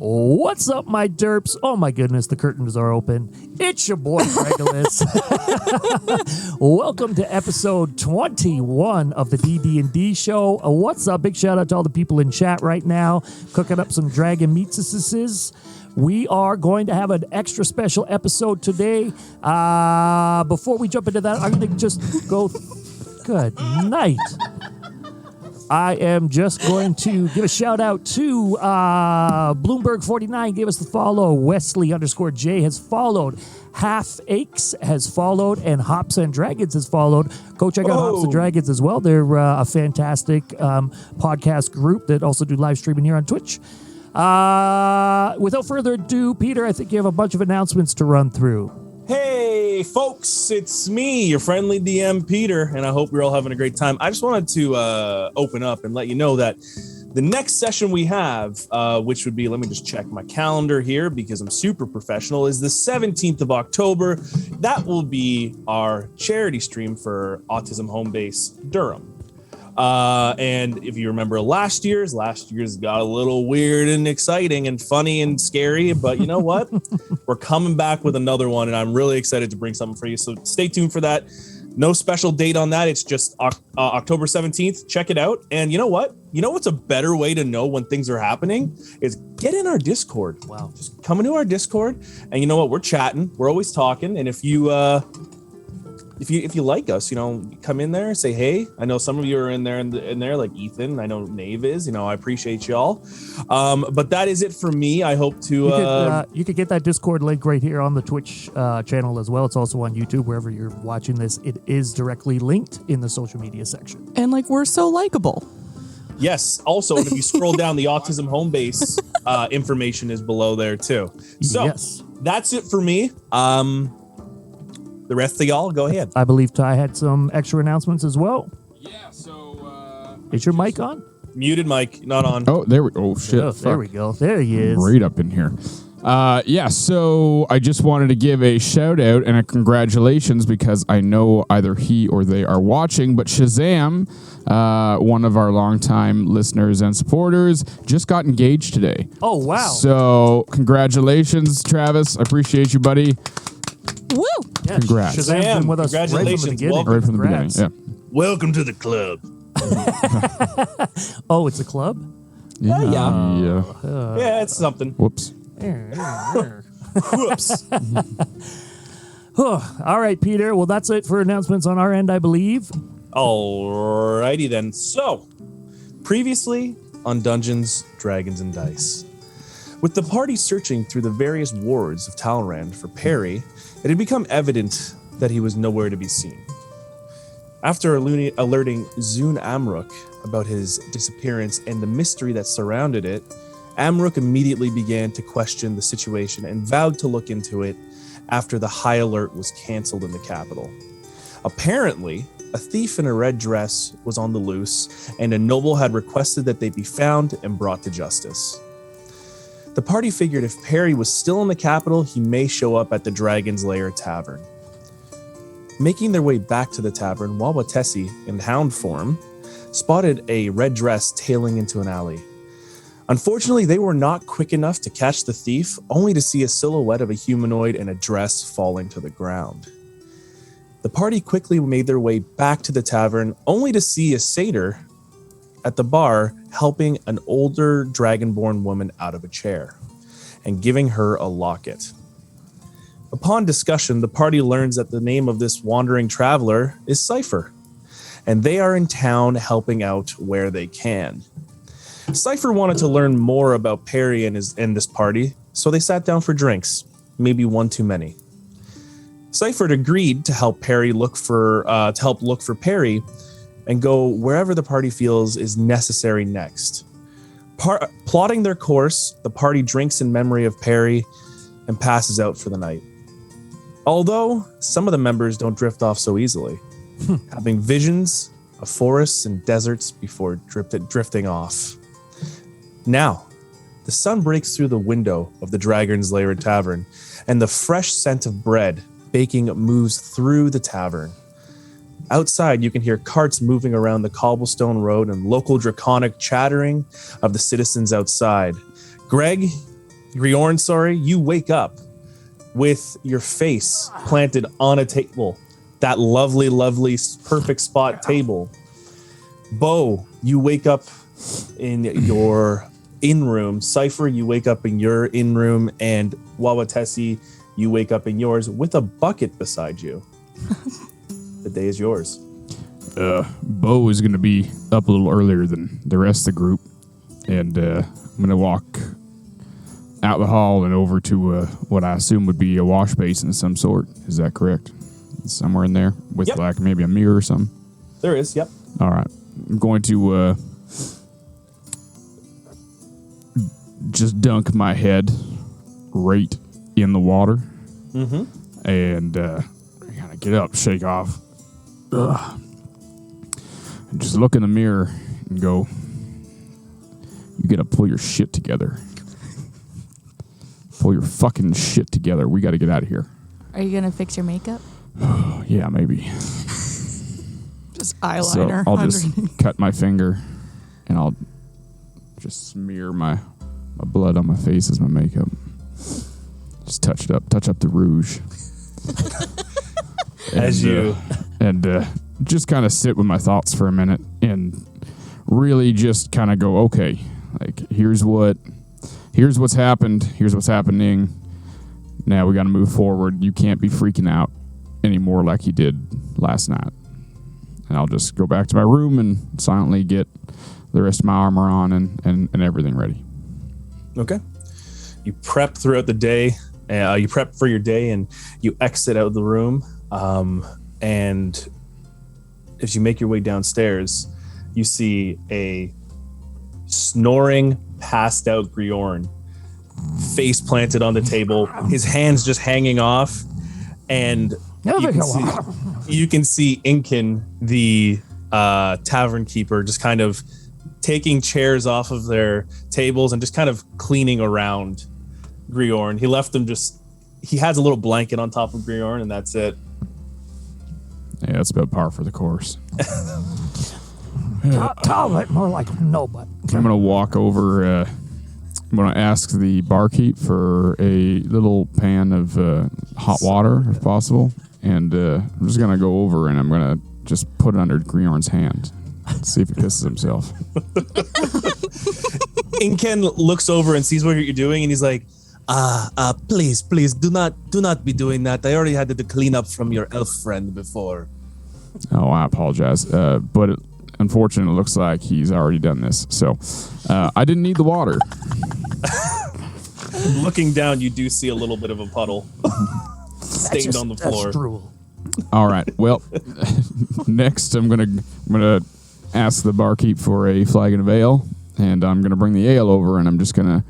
What's up, my derps? Oh my goodness, the curtains are open. It's your boy, Regulus. Welcome to episode 21 of the DD&D show. What's up? Big shout out to all the people in chat right now, cooking up some dragon meatsises. We are going to have an extra special episode today. Before we jump into that, I'm going to just go... Good night. I am just going to give a shout out to Bloomberg49 gave us the follow. Wesley_J has followed. Half Aches has followed, and Hops and Dragons has followed. Go check out Hops and Dragons as well. They're a fantastic podcast group that also do live streaming here on Twitch. Without further ado, Peter, I think you have a bunch of announcements to run through. Hey, folks, it's me, your friendly DM, Peter, and I hope you're all having a great time. I just wanted to open up and let you know that the next session we have, which would be, let me just check my calendar here because I'm super professional, is the 17th of October. That will be our charity stream for Autism Home Base Durham. And if you remember last year's got a little weird and exciting and funny and scary, but you know what? We're coming back with another one, and I'm really excited to bring something for you. So stay tuned for that. No special date on that. It's just October 17th. Check it out. And you know what? You know what's a better way to know when things are happening is get in our Discord. Wow. Just come into our Discord, and you know what? We're chatting. We're always talking. And if you like us, you know, come in there, say hey. I know some of you are in there, like Ethan. I know Nave is. You know, I appreciate y'all. But that is it for me. I hope to. You could get that Discord link right here on the Twitch channel as well. It's also on YouTube wherever you're watching this. It is directly linked in the social media section. And like we're so likable. Yes. Also, if you scroll down, the Autism Home Base information is below there too. So yes. That's it for me. The rest of y'all, go ahead. I believe Ty had some extra announcements as well. Yeah, so... is your mic on? Muted mic, not on. Oh, there we go. Oh, shit. Oh, there we go. There he is. Right up in here. Yeah, so I just wanted to give a shout out and a congratulations because I know either he or they are watching, but Shazam, one of our longtime listeners and supporters, just got engaged today. Oh, wow. So congratulations, Travis. I appreciate you, buddy. Woo! Yes, Congrats. Shazam's been with us right from the beginning. Right from the beginning, yeah. Welcome to the club. Oh, it's a club? Yeah. Yeah, it's something. Whoops. Whoops. All right, Peter. Well, that's it for announcements on our end, I believe. Alrighty then. So, previously on Dungeons, Dragons, and Dice. With the party searching through the various wards of Talrand for Perry, it had become evident that he was nowhere to be seen. After alerting Zun Amruk about his disappearance and the mystery that surrounded it, Amruk immediately began to question the situation and vowed to look into it after the high alert was canceled in the capital. Apparently, a thief in a red dress was on the loose, and a noble had requested that they be found and brought to justice. The party figured if Perry was still in the capital, he may show up at the Dragon's Lair Tavern. Making their way back to the tavern, Waawaatesi, in hound form, spotted a red dress tailing into an alley. Unfortunately, they were not quick enough to catch the thief, only to see a silhouette of a humanoid in a dress falling to the ground. The party quickly made their way back to the tavern, only to see a satyr at the bar helping an older dragonborn woman out of a chair and giving her a locket. Upon discussion, the party learns that the name of this wandering traveler is Cipher, and they are in town helping out where they can. Cipher wanted to learn more about Perry and this party, so they sat down for drinks, maybe one too many. Cipher agreed to help look for Perry and go wherever the party feels is necessary next. Plotting their course, the party drinks in memory of Perry and passes out for the night. Although some of the members don't drift off so easily, having visions of forests and deserts before drifting off. Now, the sun breaks through the window of the Dragon's Lair Tavern, and the fresh scent of bread baking moves through the tavern. Outside, you can hear carts moving around the cobblestone road and local draconic chattering of the citizens outside. Greg, Grjorn, sorry, you wake up with your face planted on a table. That lovely, perfect spot table. Bo, you wake up in your in-room. Cipher, you wake up in your in-room. And Waawaatesi, you wake up in yours with a bucket beside you. The day is yours. Bo is going to be up a little earlier than the rest of the group. And I'm going to walk out the hall and over to what I assume would be a wash basin of some sort. Is that correct? Somewhere in there with like maybe a mirror or something? There is, yep. All right. I'm going to just dunk my head right in the water. Mm-hmm. And kind of get up, shake off. And just look in the mirror and go, you got to pull your shit together. Pull your fucking shit together. We got to get out of here. Are you going to fix your makeup? Yeah, maybe. Just eyeliner. So I'll just cut my finger and I'll just smear my blood on my face as my makeup. Just touch up the rouge. And just kind of sit with my thoughts for a minute and really just kind of go, okay, like here's what's happened. Here's what's happening. Now we got to move forward. You can't be freaking out anymore like you did last night. And I'll just go back to my room and silently get the rest of my armor on and everything ready. Okay. You prep throughout the day. You prep for your day and you exit out of the room. And as you make your way downstairs, you see a snoring, passed out Grjorn, face planted on the table, his hands just hanging off. And you can see Inkin, the tavern keeper, just kind of taking chairs off of their tables and just kind of cleaning around Grjorn. He left them he has a little blanket on top of Grjorn and that's it. Yeah, that's about par for the course. Tell it more like no, but I'm going to walk over. I'm going to ask the barkeep for a little pan of hot water, if possible. And I'm just going to go over and I'm going to just put it under Grjorn's hand. See if he pisses himself. Inken looks over and sees what you're doing and he's like, please, do not be doing that. I already had to clean up from your elf friend before. Oh, I apologize. But unfortunately, it looks like he's already done this. So I didn't need the water. Looking down, you do see a little bit of a puddle stained on the floor. That's drool. All right. Well, next I'm gonna ask the barkeep for a flagon of ale, and I'm gonna bring the ale over, and I'm just gonna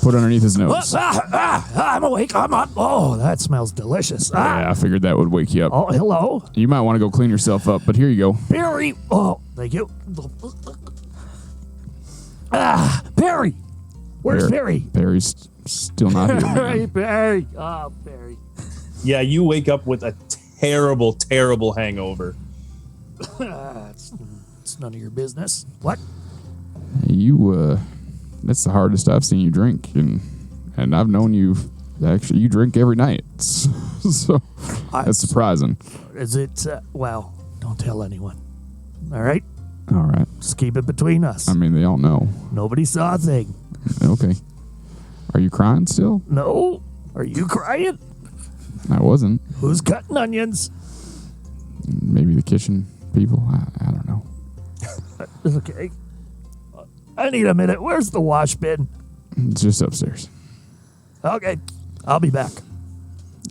put it underneath his nose. I'm awake. I'm on. Oh, that smells delicious. Yeah, I figured that would wake you up. Oh, hello. You might want to go clean yourself up, but here you go. Perry. Oh, thank you. Perry. Where's Perry? Perry's still not here, man. Hey, Perry. Oh, Perry. Yeah, you wake up with a terrible, terrible hangover. It's none of your business. What? That's the hardest I've seen you drink, and I've known you. Actually, you drink every night, so that's surprising. Is it? Well, don't tell anyone. All right. All right. Just keep it between us. I mean, they all know. Nobody saw a thing. Okay. Are you crying still? No. Are you crying? I wasn't. Who's cutting onions? Maybe the kitchen people. I don't know. Okay. I need a minute. Where's the wash bin? It's just upstairs. Okay. I'll be back.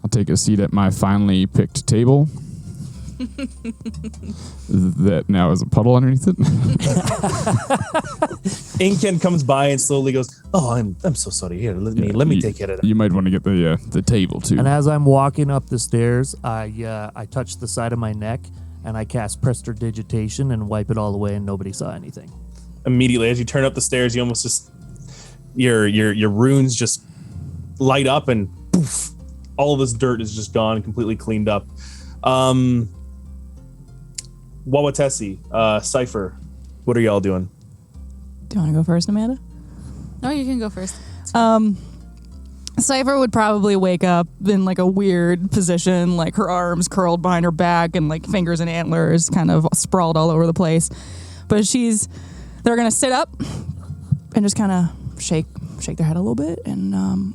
I'll take a seat at my finely picked table. That now has a puddle underneath it. Inken comes by and slowly goes, "Oh, I'm so sorry. Here, let me take care of that." You might want to get the table too. And as I'm walking up the stairs, I touch the side of my neck and I cast prestidigitation and wipe it all away, and nobody saw anything. Immediately, as you turn up the stairs, you almost just your runes just light up and poof, all of this dirt is just gone, completely cleaned up. Waawaatesi, Cipher, what are y'all doing? Do you want to go first, Amanda? No, you can go first. Cipher would probably wake up in like a weird position, like her arms curled behind her back and like fingers and antlers kind of sprawled all over the place. But they're gonna sit up and just kind of shake their head a little bit and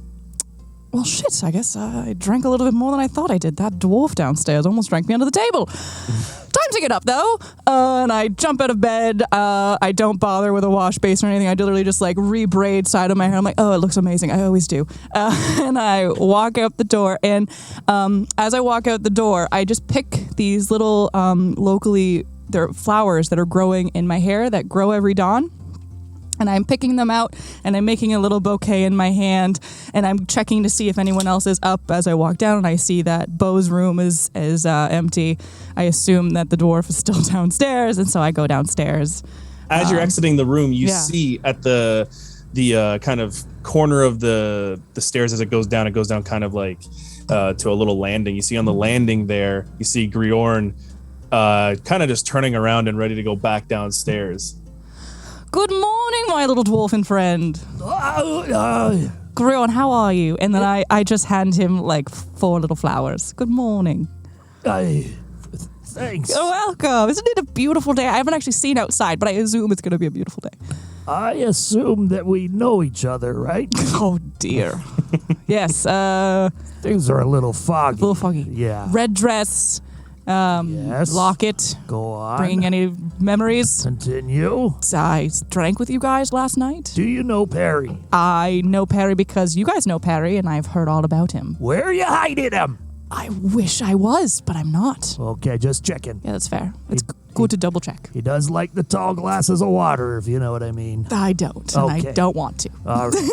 well, shit, I guess I drank a little bit more than I thought I did. That dwarf downstairs almost drank me under the table. Time to get up, though. And I jump out of bed. I don't bother with a wash basin or anything. I literally just, like, rebraid side of my hair. I'm like, oh, it looks amazing. I always do. And I walk out the door. And as I walk out the door, I just pick these little they're flowers that are growing in my hair that grow every dawn. And I'm picking them out, and I'm making a little bouquet in my hand, and I'm checking to see if anyone else is up as I walk down, and I see that Beau's room is empty. I assume that the dwarf is still downstairs, and so I go downstairs. As you're exiting the room, you see at the kind of corner of the stairs as it goes down kind of like to a little landing. You see on the landing there, you see Grjorn kind of just turning around and ready to go back downstairs. Good morning, my little dwarfen friend. Grjorn, how are you? And then I just hand him like 4 little flowers. Good morning. Thanks. You're welcome. Isn't it a beautiful day? I haven't actually seen outside, but I assume it's going to be a beautiful day. I assume that we know each other, right? Oh, dear. Yes. Things are a little foggy. A little foggy. Yeah. Red dress. Yes. Locket. Go on. Bringing any memories? Continue. I drank with you guys last night. Do you know Perry? I know Perry because you guys know Perry, and I've heard all about him. Where are you hiding him? I wish I was, but I'm not. Okay, just checking. Yeah, that's fair. It's good to double check. He does like the tall glasses of water, if you know what I mean. I don't, and I don't want to. All right.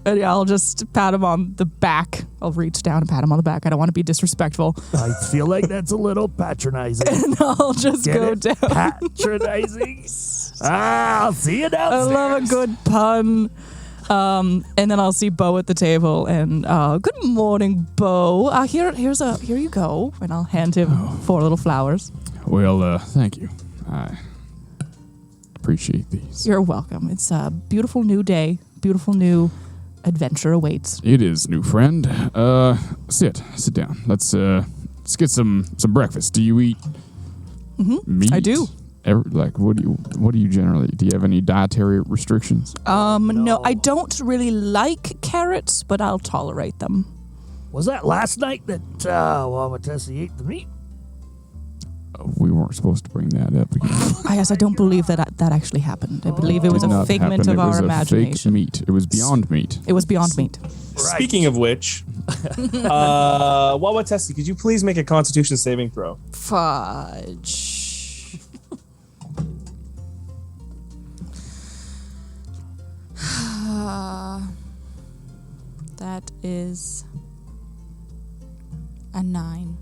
And yeah, I'll just pat him on the back. I'll reach down and pat him on the back. I don't want to be disrespectful. I feel like that's a little patronizing. And I'll just go down. Patronizing? I'll see you downstairs. I love a good pun. And then I'll see Beau at the table, and good morning, Beau. Here you go, and I'll hand him 4 little flowers. Well, thank you. I appreciate these. You're welcome. It's a beautiful new day, beautiful new adventure awaits. It is, new friend. Sit down. Let's get some breakfast. Do you eat meat? I do. What do you generally? Do you have any dietary restrictions? No, I don't really like carrots, but I'll tolerate them. Was that last night that Waawaatesi ate the meat? We weren't supposed to bring that up again. I don't believe that actually happened. I believe it was a figment of our imagination. It was fake meat. It was beyond meat. It was beyond meat. Right. Speaking of which, Waawaatesi, could you please make a Constitution saving throw? Fudge. That is a 9.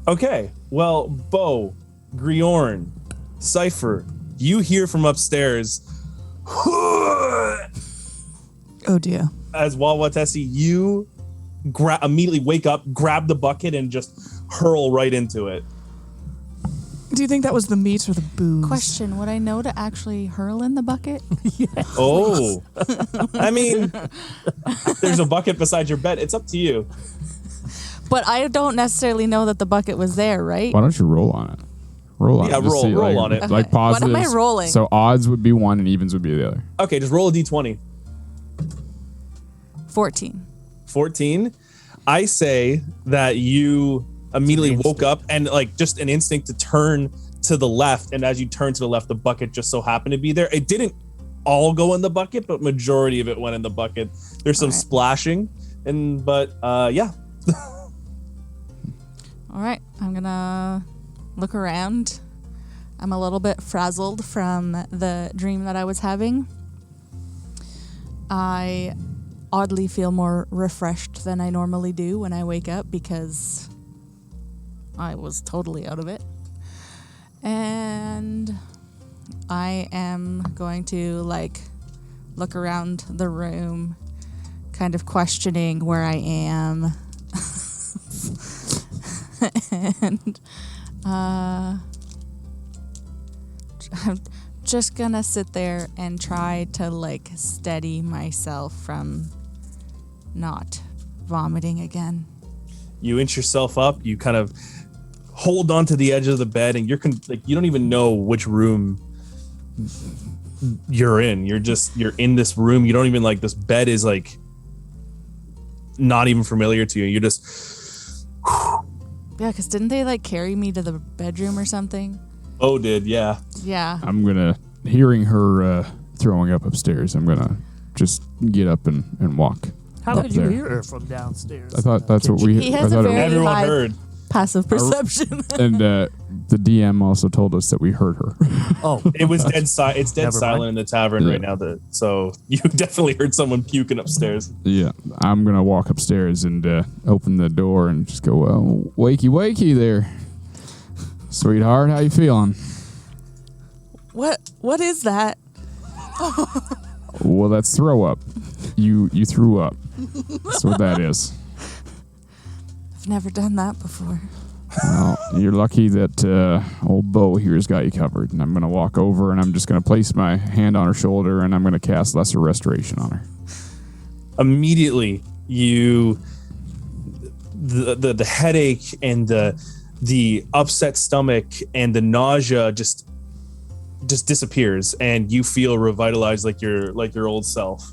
Okay, well, Beau, Grjorn, Cipher, you hear from upstairs. Oh dear. As Waawaatesi, you immediately wake up, grab the bucket, and just hurl right into it. Do you think that was the meat or the booze? Question, would I know to actually hurl in the bucket? Yes. Oh. I mean, there's a bucket beside your bed. It's up to you. But I don't necessarily know that the bucket was there, right? Why don't you roll on it? Roll on it. Yeah, roll on it. Okay. Like positives. What am I rolling? So odds would be 1 and evens would be the other. Okay, just roll a d20. 14. 14. I say that you immediately woke up and like just an instinct to turn to the left, and as you turn to the left, the bucket just so happened to be there. It didn't all go in the bucket, but majority of it went in the bucket. There's some splashing, but yeah. All right, I'm gonna look around. I'm a little bit frazzled from the dream that I was having. I oddly feel more refreshed than I normally do when I wake up because I was totally out of it. And I am going to look around the room, kind of questioning where I am. And I'm just gonna sit there and try to like steady myself from not vomiting again. You inch yourself up. You kind of hold onto the edge of the bed, and you don't even know which room you're in. You're in this room. You don't even like this bed is like not even familiar to you. You're just Yeah, because didn't they like carry me to the bedroom or something? Oh, did yeah. Yeah. I'm gonna, hearing her throwing up upstairs, I'm gonna just get up and walk. How up could you there. hear her from downstairs? I thought that's what we. He has I a thought very Everyone high heard. passive perception. and the DM also told us that we heard her. Oh, It was dead. It's dead Never silent mind. in the tavern Yeah. right now. So you definitely heard someone puking upstairs. Yeah, I'm gonna walk upstairs and open the door and just go, well, wakey there, sweetheart. How you feeling? What is that? Well, that's throw up. You threw up. That's what that is. I've never done that before. Well, you're lucky that old Bo here's got you covered. And I'm going to walk over and I'm just going to place my hand on her shoulder and I'm going to cast Lesser Restoration on her. Immediately, the headache and the upset stomach and the nausea just disappears, and you feel revitalized like your old self.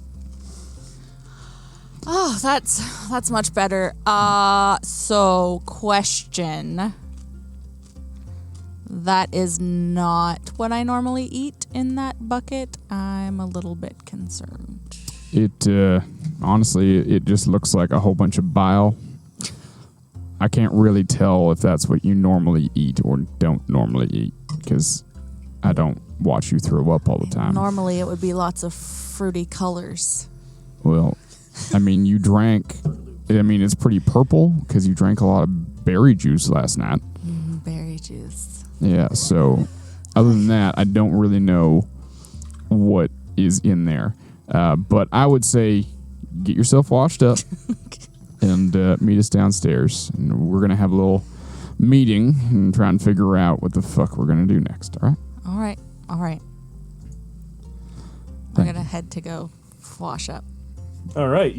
Oh, that's much better. So question. That is not what I normally eat in that bucket. I'm a little bit concerned. It honestly, it just looks like a whole bunch of bile. I can't really tell if that's what you normally eat or don't normally eat because I don't watch you throw up all the time. Normally, it would be lots of fruity colors. Well, I mean, you drank. I mean, it's pretty purple because you drank a lot of berry juice last night. Berry juice. Yeah. So, other than that, I don't really know what is in there. But I would say, get yourself washed up and meet us downstairs, and we're gonna have a little meeting and try and figure out what the fuck we're gonna do next. All right. All right. I'm Thank gonna head to go wash up. All right,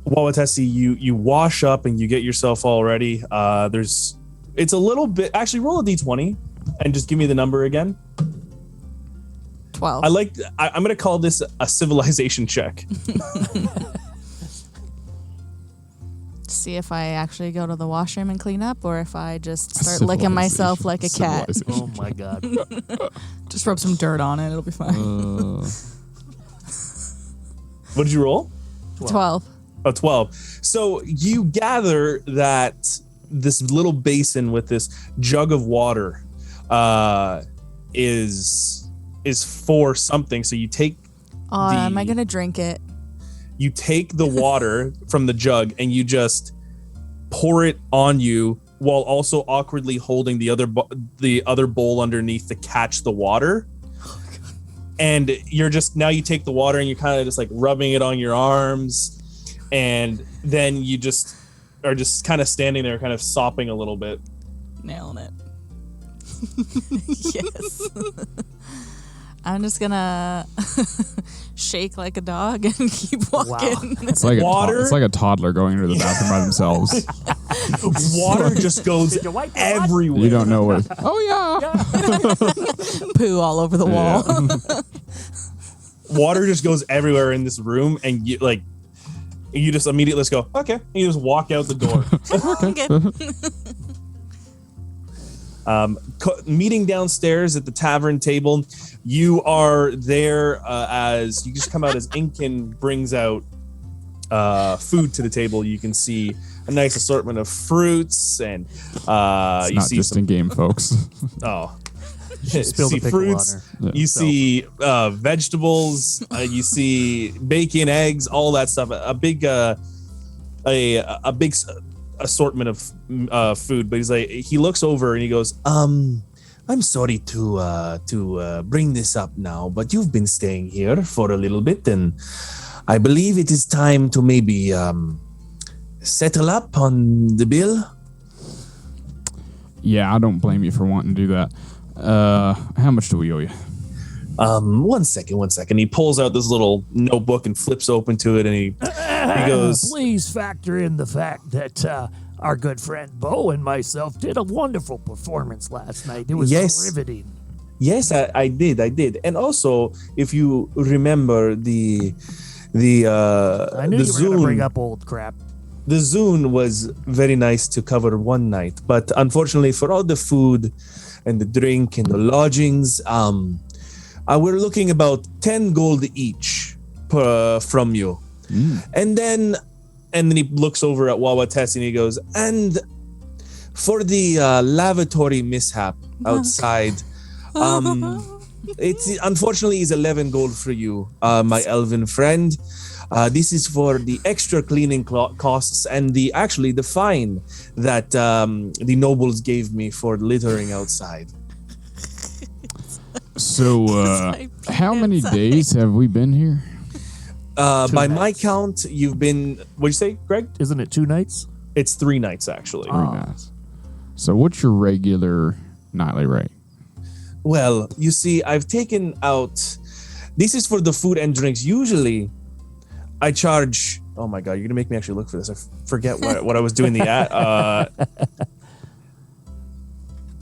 Waawaatesi, you wash up and you get yourself all ready. It's a little bit. Actually, roll a d20 and just give me the number again. 12. I'm going to call this a civilization check. See if I actually go to the washroom and clean up, or if I just start licking myself like a cat. oh my God. Just rub some dirt on it. It'll be fine. What did you roll? 12. Oh, 12. So you gather that this little basin with this jug of water is for something. So you take Am I gonna drink it? you take the water from the jug and you just pour it on you while also awkwardly holding the other bowl underneath to catch the water. And you're just, now you take the water and you're kind of just like rubbing it on your arms, and then you just are just kind of standing there kind of sopping a little bit. Nailing it. Yes. I'm just gonna shake like a dog and keep walking. It's like Water? it's like a toddler going into the bathroom by themselves. Water just goes Did you wipe your butt? everywhere. You don't know what. Oh yeah. Poo all over the wall. Water just goes everywhere in this room, and you just immediately just go, okay, and you just walk out the door. Meeting downstairs at the tavern table, you are there as you just come out as Inkin brings out food to the table. You can see a nice assortment of fruits, and It's you not see just some, in game, folks. You spilled see the pickle fruits, on her. Yeah. you see vegetables, you see bacon, eggs, all that stuff. A big assortment of food. But he's like, he looks over and he goes, I'm sorry to bring this up now, but you've been staying here for a little bit, and I believe it is time to maybe settle up on the bill. Yeah, I don't blame you for wanting to do that. How much do we owe you? 1 second. He pulls out this little notebook and flips open to it, and he goes, Please factor in the fact that our good friend Bo and myself did a wonderful performance last night. It was riveting. Yes, I did. And also, if you remember the I knew the you were going to Zune, bring up old crap. the Zune was very nice to cover one night, but unfortunately for all the food and the drink and the lodgings, we're looking about 10 gold each from you. And then he looks over at Waawaatesi and he goes, and for the lavatory mishap outside, it's unfortunately is 11 gold for you, my elven friend. This is for the extra cleaning costs and the fine that the nobles gave me for littering outside. So, how many days have we been here? By my count, you've been, what'd you say, Greg? Isn't it 2 nights? It's 3 nights, actually. 3 nights. So what's your regular nightly rate? Well, you see, I've taken out, this is for the food and drinks. Usually, I charge, oh my God, you're going to make me actually look for this. I forget what I was doing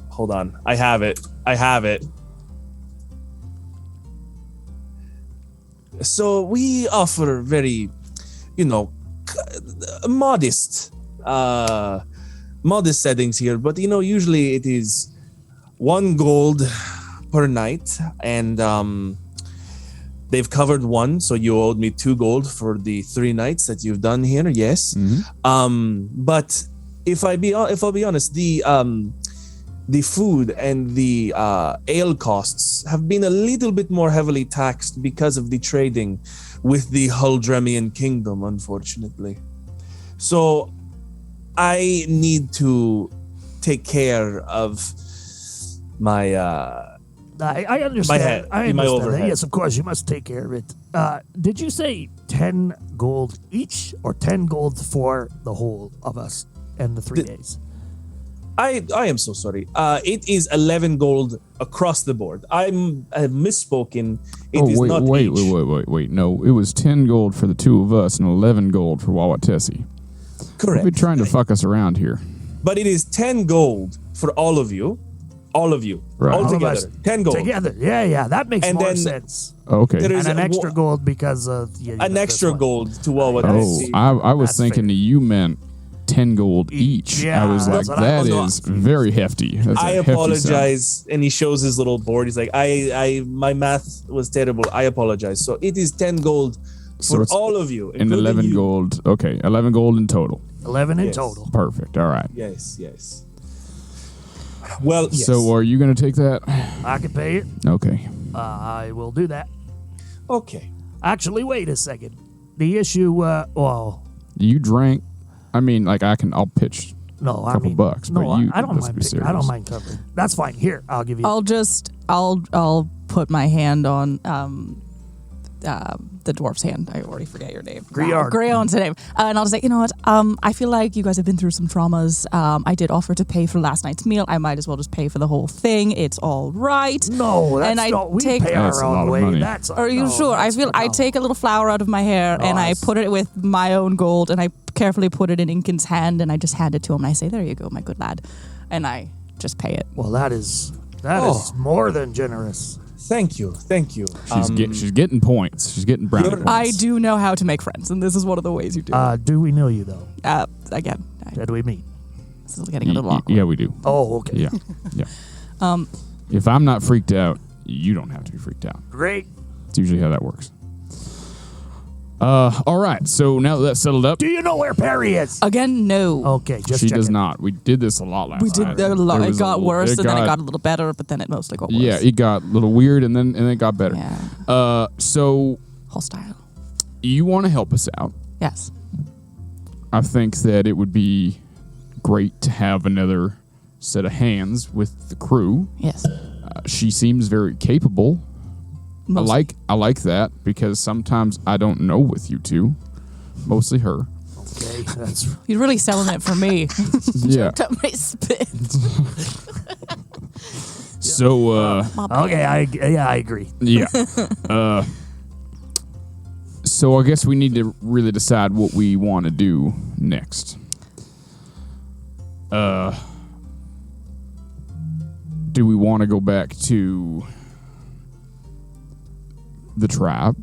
hold on. I have it. So we offer very, modest settings here, but usually it is 1 gold per night, and they've covered 1, so you owed me 2 gold for the 3 nights that you've done here. Yes, but if I'll be honest, the food and the ale costs have been a little bit more heavily taxed because of the trading with the Huldremian kingdom, unfortunately. So I need to take care of my I understand. my head, I my understand that. overhead. Yes, of course, you must take care of it. Did you say 10 gold each or 10 gold for the whole of us and the 3 days? I am so sorry. It is 11 gold across the board. I have misspoken. It is not each. Wait. No, it was 10 gold for the 2 of us and 11 gold for Waawaatesi. Correct. You've been trying to fuck us around here. But it is 10 gold for all of you. Right. All All of together. us 10 gold. Together. Yeah, that makes And more then- sense. Okay. There is And an a- extra gold because of An extra gold to Oh, Waawaatesi. I was That's thinking fair. that you meant 10 gold each. Yeah, I was like, that's what I that was is very hefty. That's I a hefty sum. apologize. And he shows his little board. He's like, my math was terrible. I apologize. So it is 10 gold So for it's all of you. And including 11 you. gold. Okay, 11 gold in total. 11 in Yes. total. Perfect. All right. Yes. Well, yes. So are you going to take that? I can pay it. Okay. I will do that. Okay. Actually, wait a second. The issue, You drank. I mean, like I'll pitch. no, I Couple mean, bucks, no, but you- I don't let's mind. be I don't serious. mind covering. That's fine. Here, I'll give you. I'll put my hand on the dwarf's hand. I already forget your name. Grjorn. Grjorn's name. And I'll just say, you know what? I feel like you guys have been through some traumas. I did offer to pay for last night's meal. I might as well just pay for the whole thing. It's all right. No, that's And I not. We take- pay That's our a lot own of way. money. That's. Are you no, sure? I that's feel I no. take a little flour out of my hair and I that's- put it with my own gold and I carefully put it in Inkin's hand and I just hand it to him and I say, "There you go, my good lad," and I just pay it. Well, that is Oh. more than generous. Thank you. She's getting points. She's getting brownie You're- points. I do know how to make friends, and this is one of the ways you do it. Do we know you though? Again, Did we meet? this is getting a little awkward. Yeah, we do. Oh, okay. Yeah. If I'm not freaked out, you don't have to be freaked out. Great. It's usually how that works. All right. So now that that's settled up, Do you know where Perry is? Again, no. Okay, just she does checking. not. We did this a lot last We night. did a lot. There It was got worse, and then it got- got a little better, but then it mostly got worse. Yeah, it got a little weird, and then it got better. Yeah. So Hostile. you want to help us out? Yes. I think that it would be great to have another set of hands with the crew. Yes. She seems very capable. Mostly. I like that because sometimes I don't know with you two, mostly her. Okay, that's You're really selling it for me. Yeah. Up my spit. So, Okay, I agree. yeah. So I guess we need to really decide what we want to do next. Do we want to go back to the tribe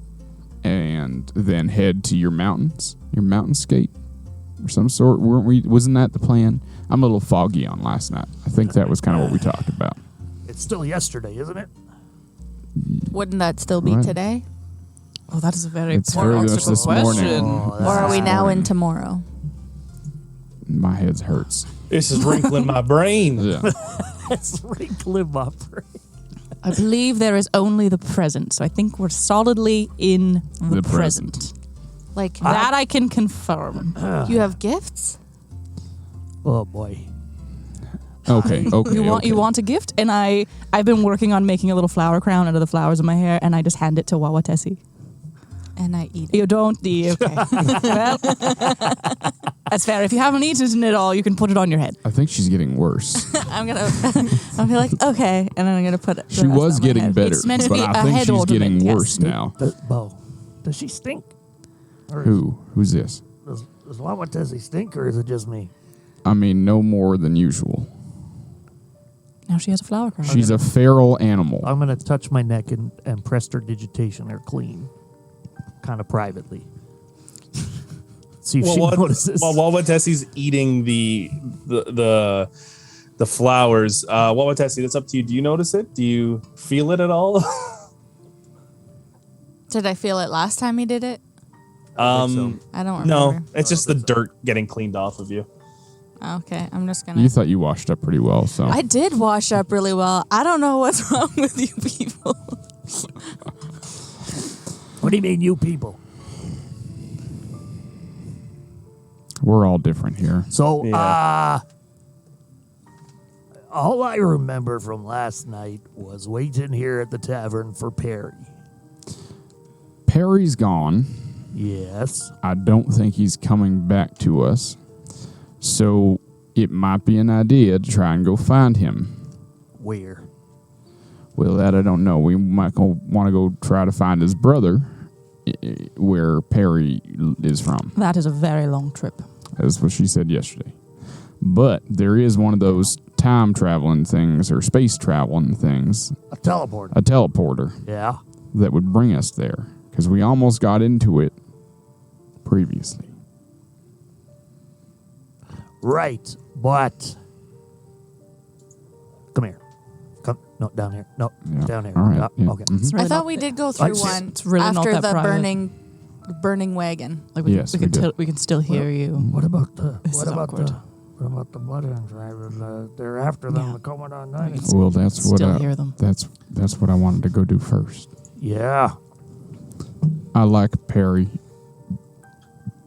and then head to your mountainscape or some sort? Wasn't that the plan? I'm a little foggy on last night. I think that was kind of what we talked about. It's still yesterday, isn't it? Wouldn't that still be Right. today? Oh, that is a very It's very much paradoxical this question. morning. Or are we now in tomorrow? My head hurts. This is wrinkling my brain. Yeah. That's wrinkling my brain. I believe there is only the present, so I think we're solidly in the, The present. present. Like, That I can confirm. you have gifts? Oh boy. Okay. You want a gift? And I've been working on making a little flower crown out of the flowers in my hair, and I just hand it to Waawaatesi. And I eat it. You don't eat. Okay. Well, that's fair. If you haven't eaten it all, you can put it on your head. I think she's getting worse. I'm be like, okay. And then I'm going to put it. She was getting better, It's meant to but be I a think head she's ornament, getting yes. worse now. Bo, does she stink? Or Who's this? Does Waawaatesi stink, or is it just me? I mean, no more than usual. Now she has a flower crown. She's a feral animal. I'm going to touch my neck and prestidigitation her clean, kind of privately. See if she notices. While Waawaatesi's eating the flowers, Waawaatesi, that's up to you. Do you notice it? Do you feel it at all? Did I feel it last time he did it? I don't remember. No, it's just the dirt getting cleaned off of you. Okay, I'm just going You to. thought you washed up pretty well, so. I did wash up really well. I don't know what's wrong with you people. What do you mean, you people? We're all different here. So, Yeah. all I remember from last night was waiting here at the tavern for Perry. Perry's gone. Yes. I don't think he's coming back to us. So it might be an idea to try and go find him. Where? Well, that I don't know. We might want to go try to find his brother, where Perry is from. That is a very long trip. That's what she said yesterday. But there is one of those time traveling things or space traveling things, A teleporter. a teleporter, Yeah. that would bring us there. Because we almost got into it previously. Right, but come here. Come, no, down here. No, Yeah. down here. All right. Yeah, Yeah. okay. Mhm. It's really I thought not- we did go through It's- one it's really not after that the private. burning wagon. Like we, Yes, we we can did. we can still hear you. What about the This what is about awkward. the what about the Bloodhound Driver? They're after them. Yeah. They're coming on night. Well, that's what Still hear them. that's what I wanted to go do first. Yeah. I like Perry,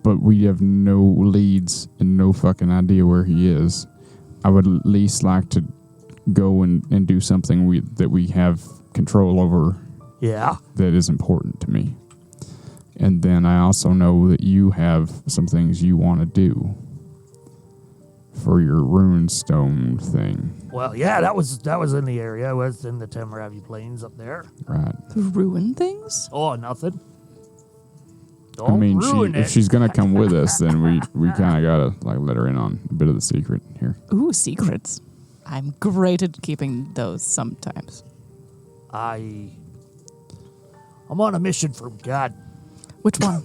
but we have no leads and no fucking idea where he is. I would at least like to go and do something that we have control over Yeah. that is important to me. And then I also know that you have some things you want to do for your runestone thing, Well, yeah, that was in the area. I was in the Temeravi Plains up there. right? Ruin things? Oh, nothing. Don't I mean, ruin if it. she's gonna come with us, then we kind of gotta like let her in on a bit of the secret here. Ooh, secrets. I'm great at keeping those sometimes. I'm on a mission from God. Which one?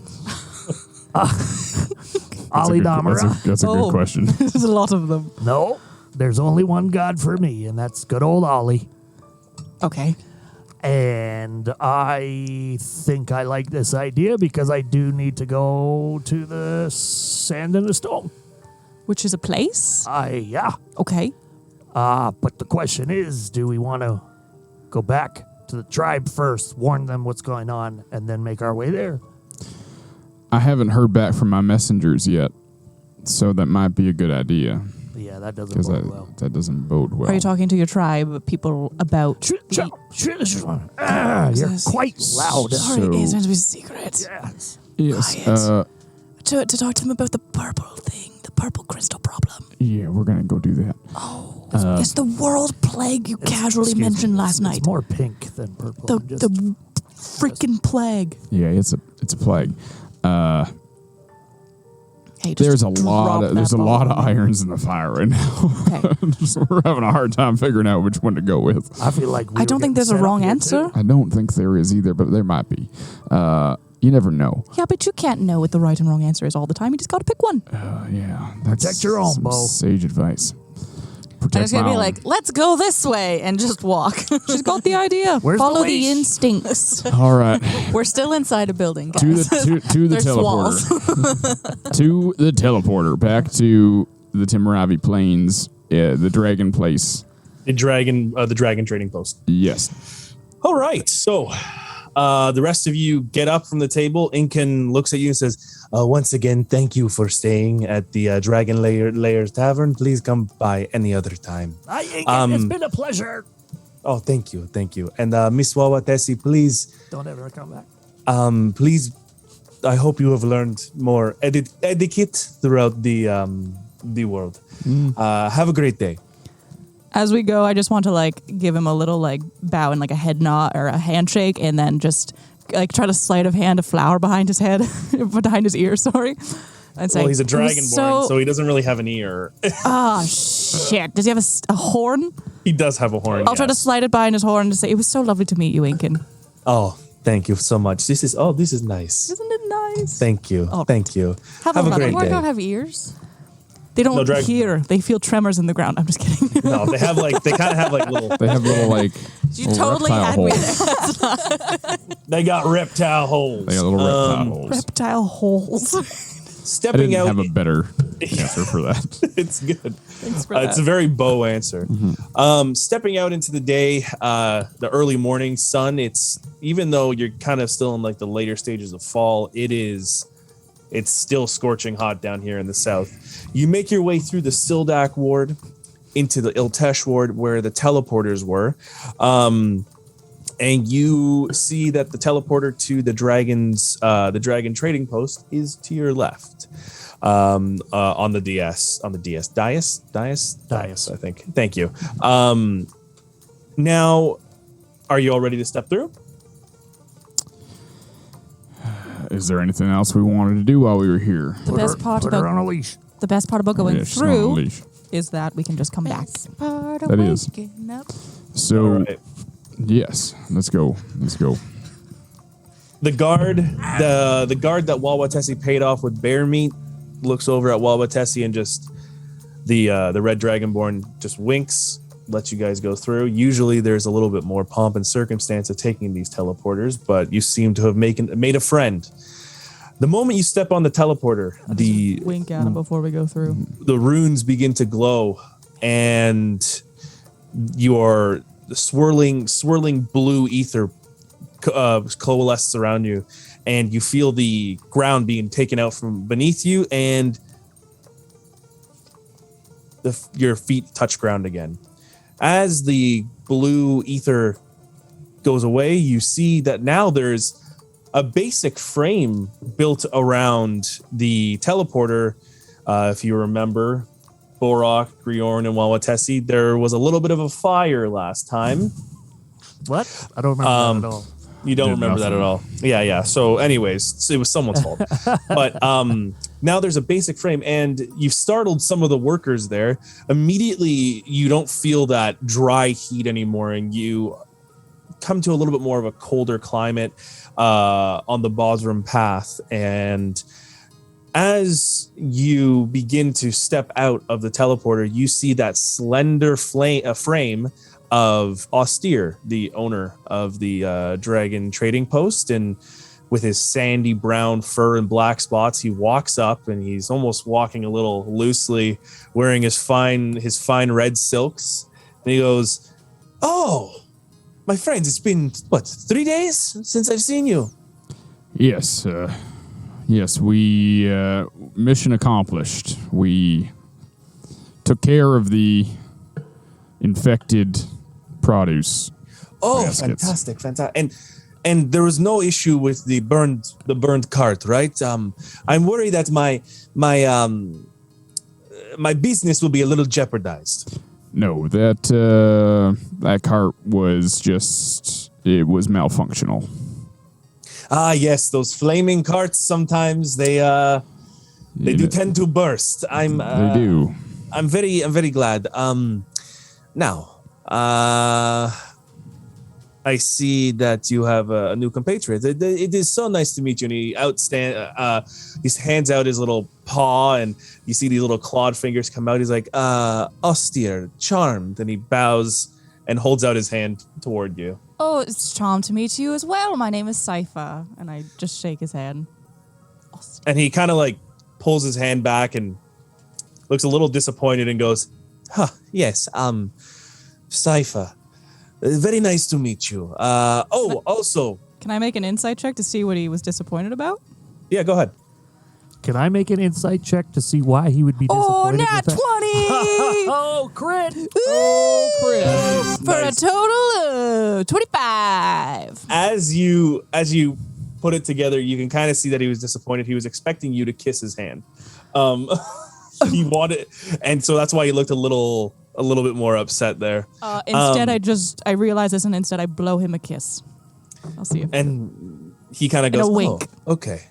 Ali Damara. That's a Oh. good question. There's a lot of them. No, there's only one God for me, and that's good old Ollie. Okay. And I think I like this idea because I do need to go to the Sand and the Stone. Which is a place? Yeah. Okay. But the question is, do we want to go back to the tribe first, warn them what's going on, and then make our way there? I haven't heard back from my messengers yet, so that might be a good idea Yeah, that doesn't because bode well. that doesn't bode well. Are you talking to your tribe, people about... You're quite loud. Sorry, So- it's meant to be secret. Yes. Yes. Quiet. To talk to them about the purple thing, the purple crystal problem. Yeah, we're gonna go do that. Oh. It's the world plague you casually Excuse me, mentioned last night. It's more pink than purple. The, I'm just- the freaking plague. Yeah, it's a plague. Hey, just There's a drop lot of that ball. irons in the fire right now. Okay. We're having a hard time figuring out which one to go with. I feel like I don't think there's a wrong answer. I don't think there is either, but there might be. You never know. Yeah, but you can't know what the right and wrong answer is all the time. You just got to pick one. Yeah, that's Protect your own, some Bo. Sage advice. I'm Protect just gonna my be own. like, let's go this way and just walk. She's got the idea. Where's the Follow the leash? instincts. All right, We're still inside a building, guys. to the There's teleporter. To the teleporter. Back to the Timaravi Plains, the Dragon Place. The dragon trading post. Yes. All right. So the rest of you get up from the table. Incan looks at you and says, once again, thank you for staying at the Dragon Layers Tavern. Please come by any other time. It's been a pleasure. Oh, thank you. Thank you. And Miss Waawaatesi, please, Don't ever come back. please, I hope you have learned more etiquette throughout the world. Have a great day. As we go, I just want to like give him a little like bow and like a head nod or a handshake, and then just like try to sleight of hand a flower behind his head, behind his ear. Sorry, and say, Well, he's a "It was dragonborn, so he doesn't really have an ear. Ah, shit. Does he have a horn? He does have a horn. I'll try to yes. slide it behind his horn and say, "It was so lovely to meet you, Incan. Oh, thank you so much. This is nice. Isn't it nice?" Thank you. Oh. Thank you. Have Have a another great one. day. don't have ears. They don't No, dragon- hear. They feel tremors in the ground. I'm just kidding. No, they kind of have like little. They have little like You little totally reptile had me holes. They got reptile holes. They got little reptile holes. Reptile holes. I Stepping didn't out. have a better answer for that. It's good. Thanks for It's a very Bo answer. Stepping out into the day, the early morning sun. It's even though you're kind of still in like the later stages of fall, it's still scorching hot down here in the south. You make your way through the Sildak ward into the Iltesh ward where the teleporters were. And you see that the teleporter to the dragon trading post is to your left. On the dais, I think. Thank you. Now, are you all ready to step through? Is there anything else we wanted to do while we were here? The best part Put her on about a leash. going Yeah, she's not on a through leash. is that we can just come back. Part of That is. waking up. So All right. yes, let's go. The guard that Waawaatesi paid off with bear meat looks over at Waawaatesi and just the red dragonborn just winks, lets you guys go through. Usually there's a little bit more pomp and circumstance of taking these teleporters, but you seem to have made a friend. The moment you step on the teleporter, the Wink at him before we go through. runes begin to glow, and your swirling blue ether coalesces around you, and you feel the ground being taken out from beneath you, and your feet touch ground again. As the blue ether goes away, you see that now there's a basic frame built around the teleporter. If you remember, Borok, Grjorn, and Waawaatesi, there was a little bit of a fire last time. What? I don't remember that at all. You don't Did remember that nothing. at all. Yeah. So anyways, it was someone's fault. But now there's a basic frame, and you've startled some of the workers there. Immediately, you don't feel that dry heat anymore, and you come to a little bit more of a colder climate on the Bosram path. And as you begin to step out of the teleporter, you see that slender frame of Austere, the owner of the dragon trading post, and with his sandy brown fur and black spots, he walks up, and he's almost walking a little loosely, wearing his fine red silks, and he goes, "Oh, my friends, it's been 3 days since I've seen you." Yes, we mission accomplished. We took care of the infected produce. Oh, Baskets. fantastic! And there was no issue with the burned cart, right? I'm worried that my business will be a little jeopardized. No, that cart was it was malfunctional. Ah, yes, those flaming carts. Sometimes they do tend to burst. They do. I'm very glad. Now, I see that you have a new compatriot. It is so nice to meet you. And he hands out his little paw, and you see these little clawed fingers come out. He's like, austere, charmed, and he bows and holds out his hand toward you. Oh, it's charmed to meet you as well. My name is Cipher, and I just shake his hand. And he kind of like pulls his hand back and looks a little disappointed and goes, yes, Cipher. Very nice to meet you. Also. Can I make an insight check to see what he was disappointed about? Yeah, go ahead. Can I make an insight check to see why he would be Oh, disappointed? nat 20! Oh, crit! Oh, Chris. For a total of 25. As you put it together, you can kind of see that he was disappointed. He was expecting you to kiss his hand. He wanted, and so that's why he looked a little bit more upset there. Instead, I realize this, and instead I blow him a kiss. I'll see if. And he kind of goes, a wink. "Oh, okay."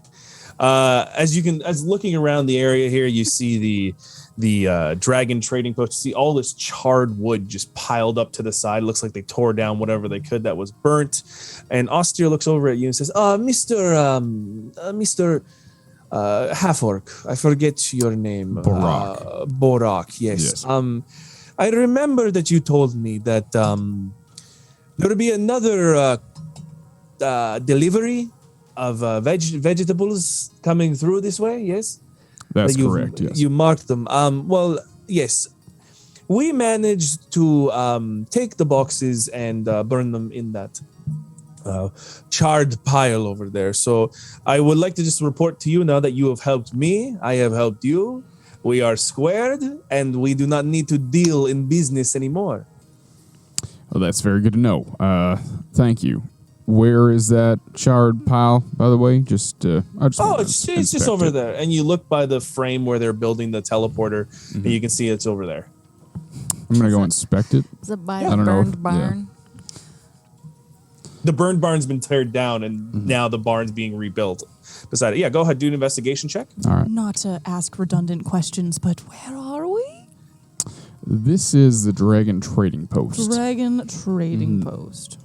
As looking around the area here, you see the dragon trading post. You see all this charred wood just piled up to the side. Looks like they tore down whatever they could that was burnt. And Austere looks over at you and says, Mr. Half-Orc, I forget your name. Borok. Borok, yes. I remember that you told me that there would be another delivery of vegetables coming through this way, yes? That's correct, yes. You marked them. Well, yes. We managed to take the boxes and burn them in that charred pile over there. So I would like to just report to you now that you have helped me. I have helped you. We are squared, and we do not need to deal in business anymore. Well, that's very good to know. Thank you. Where is that charred pile, by the way? It's just over there. And you look by the frame where they're building the teleporter, and you can see it's over there. I'm going to go inspect it. Is it by I a don't know. burned barn? The burned barn's been teared down, and now the barn's being rebuilt beside it. Yeah, go ahead, do an investigation check. All right. Not to ask redundant questions, but where are we? This is the Dragon Trading Post. Dragon Trading Post.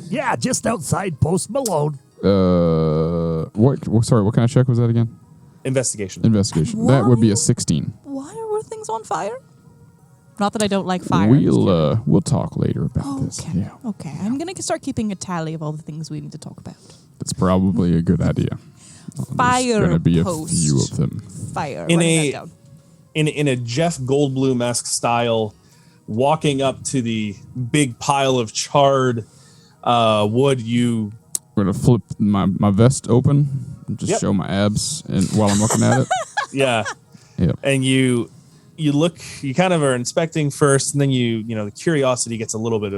Yeah, just outside Post Malone. Sorry, what kind of check was that again? Investigation. Investigation. That would be a 16. Why were things on fire? Not that I don't like fire. We'll talk later about this. Okay. Yeah. Okay. I'm gonna start keeping a tally of all the things we need to talk about. That's probably a good idea. Fire There's gonna be post. a few of them. Fire. In Writing a- that down. In a Jeff Goldblum-esque style, walking up to the big pile of charred wood, I'm gonna flip my vest open and just show my abs and while I'm looking at it. yeah. Yep. And you look, you kind of are inspecting first, and then the curiosity gets a little bit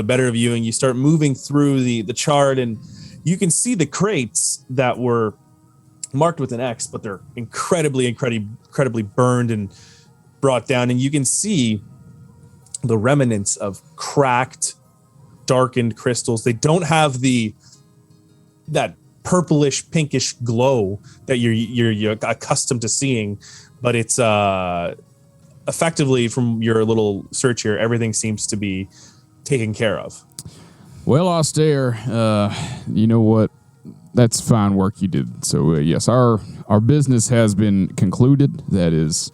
better of you, and you start moving through the chart, and you can see the crates that were marked with an X, but they're incredibly burned and brought down, and you can see the remnants of cracked, darkened crystals. They don't have that purplish, pinkish glow that you're accustomed to seeing. But it's effectively, from your little search here, everything seems to be taken care of. Well, Austere, you know what? That's fine work you did. So yes, our business has been concluded. That is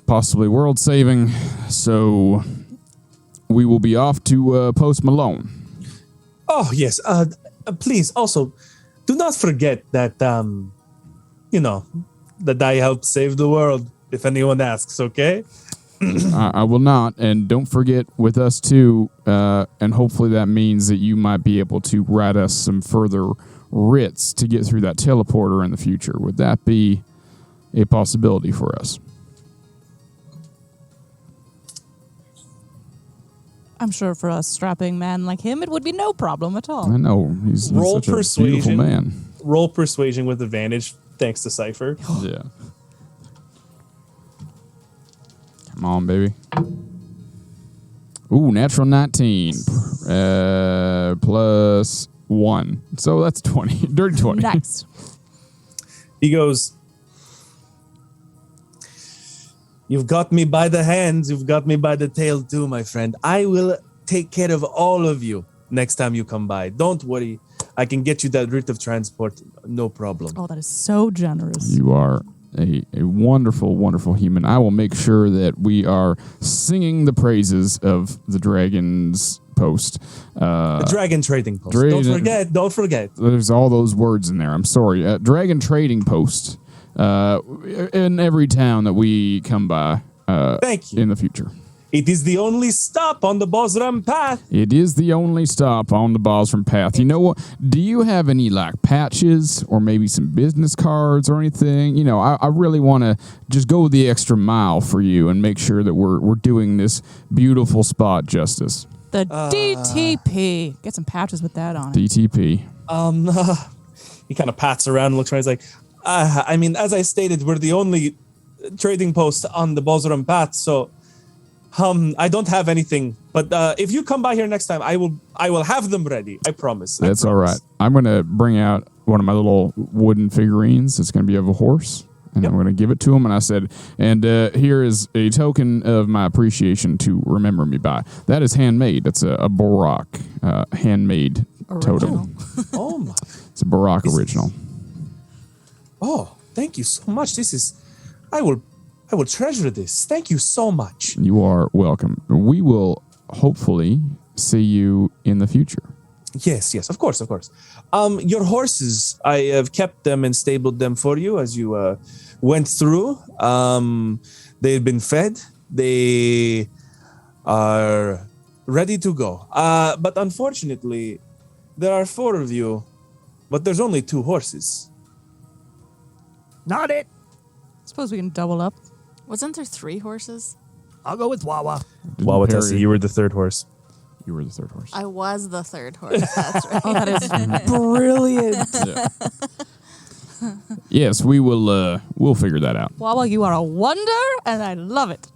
possibly world saving. So we will be off to Post Malone. Oh yes. Please also do not forget that that I helped save the world, if anyone asks, okay? I will not. And don't forget with us too, and hopefully that means that you might be able to write us some further writs to get through that teleporter in the future. Would that be a possibility for us? I'm sure for a strapping man like him, it would be no problem at all. I know. He's Roll such a beautiful persuasion. man. Roll persuasion with advantage, thanks to Cipher. Yeah. Come on, baby. Ooh, natural 19. Plus 1. So that's 20. Dirty 20. Nice. He goes, "You've got me by the hands. You've got me by the tail too, my friend. I will take care of all of you next time you come by. Don't worry. I can get you that route of transport. No problem." Oh, that is so generous. You are a wonderful, wonderful human. I will make sure that we are singing the praises of the Dragon's Post. The Dragon Trading Post. Dragon- Don't forget. There's all those words in there. I'm sorry. Dragon Trading Post in every town that we come by Thank you. in the future. It is the only stop on the Bosram path. It is the only stop on the Bosram path. You know what? Do you have any like patches or maybe some business cards or anything? You know, I really want to just go the extra mile for you and make sure that we're doing this beautiful spot justice. The DTP. Get some patches with that on it. DTP. He kind of pats around and looks around. He's like, I mean, as I stated, we're the only trading post on the Bosram path, so I don't have anything. But if you come by here next time, I will have them ready. I promise. That's all right. I'm going to bring out one of my little wooden figurines. It's going to be of a horse. And I'm going to give it to him. And I said, and here is a token of my appreciation to remember me by. That is handmade. It's a Borok handmade totem. Oh my! It's a Borok original. Oh, thank you so much. This is, I will treasure this. Thank you so much. You are welcome. We will hopefully see you in the future. Yes, of course. Your horses, I have kept them and stabled them for you as you went through. They've been fed. They are ready to go. But unfortunately, there are 4 of you, but there's only 2 horses. Not it. Suppose we can double up. Wasn't there 3 horses? I'll go with Wawa. Waawaatesi, you were the 3rd horse. You were the 3rd horse. I was the 3rd horse. That's right. Oh, that is brilliant. Yeah. Yes, we will. We'll figure that out. Wawa, you are a wonder, and I love it.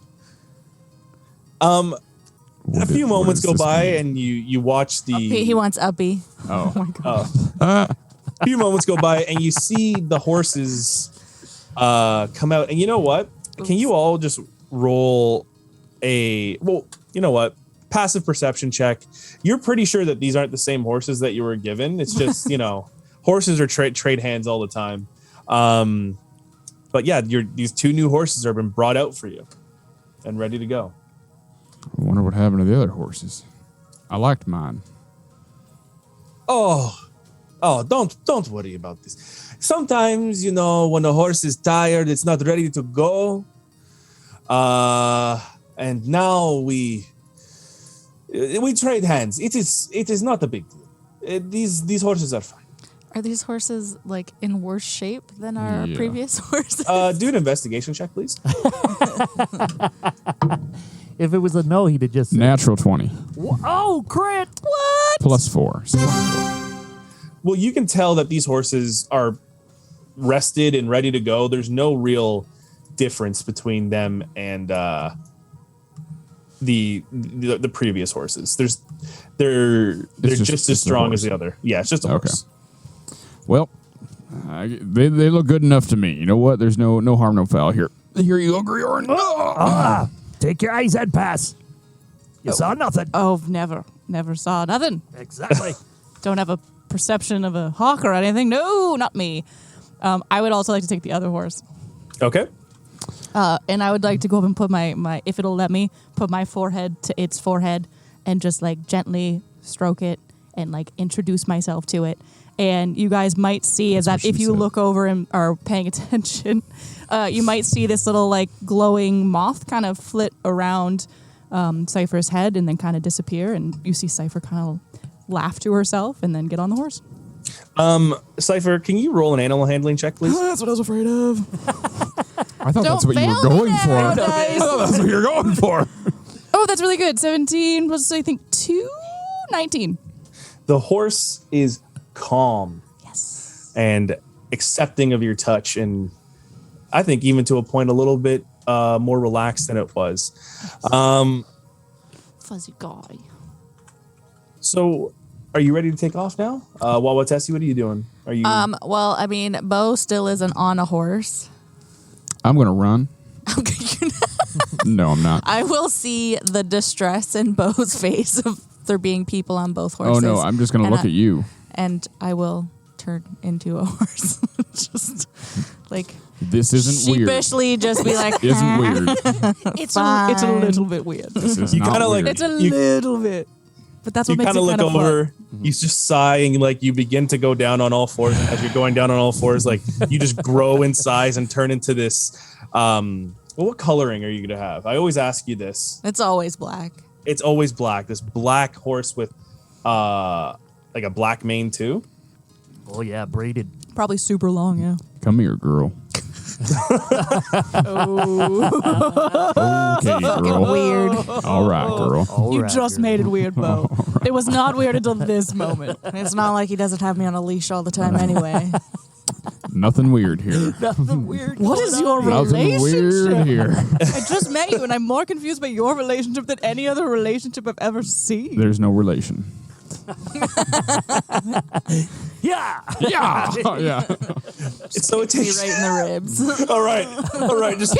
A few moments go by, and you watch the. He wants Uppy. Oh my god. A few moments go by, and you see the horses come out. And you know what? Can you all just roll a? Well, you know what? Passive perception check. You're pretty sure that these aren't the same horses that you were given. It's just, horses are trade hands all the time. But yeah, these 2 new horses have been brought out for you and ready to go. I wonder what happened to the other horses. I liked mine. Oh, don't worry about this. Sometimes, when a horse is tired, it's not ready to go. And now we trade hands. It is not a big deal. These horses are fine. Are these horses like in worse shape than our previous horses? Do an investigation check, please. If it was a no, he'd have just said, Natural 20. Oh, crit! What? Plus 4. So 24. Well, you can tell that these horses are rested and ready to go. There's no real difference between them and the previous horses. They're just as strong as the other. Yeah, it's just a horse. Well, they look good enough to me. You know what? There's no harm, no foul here. Here you go, Grjorn. Take your eyes head pass. You saw nothing. Oh, never saw nothing. Exactly. Don't have a perception of a hawk or anything. No, not me. I would also like to take the other horse. Okay. And I would like to go up and put my if it'll let me, put my forehead to its forehead and just like gently stroke it and like introduce myself to it. And you guys might see as that if you look over and are paying attention, you might see this little like glowing moth kind of flit around Cipher's head and then kind of disappear. And you see Cipher kind of laugh to herself and then get on the horse. Cipher, can you roll an animal handling check, please? That's what I was afraid of. I thought that's what you were going for. I thought that's what you were going for. Oh, that's really good. 17 plus, I think, 2? 19. The horse is calm. Yes. And accepting of your touch, and I think even to a point a little bit more relaxed than it was. Fuzzy guy. So, are you ready to take off now? Waawaatesi, what are you doing? Are you? Well, I mean, Bo still isn't on a horse. I'm gonna run. No, I'm not. I will see the distress in Bo's face of there being people on both Oh horses. no, I'm just gonna look at you. And I will turn into a horse. Just like This isn't weird. sheepishly just be like, Isn't weird. It's a little bit weird. This is You not kinda like- weird. It's a You- little bit. But that's you what makes kind it of look kind of over. fun. You just sigh and like you begin to go down on all fours. And as you're going down on all fours, like you just grow in size and turn into this. Well, what coloring are you gonna have? I always ask you this. It's always black. It's always black. This black horse with like a black mane too. Oh yeah, braided. Probably super long, yeah. Come here, girl. Okay, girl. Weird. All right, girl. All You right, just girl. made it weird, Bo. It was not weird until this moment. It's not like he doesn't have me on a leash all the time anyway. Nothing weird here. Nothing weird. What is your Nothing weird relationship? here. I just met you, and I'm more confused by your relationship than any other relationship I've ever seen. There's no relation. Yeah. Yeah. Yeah. So it Me takes. right in the ribs. All right. Just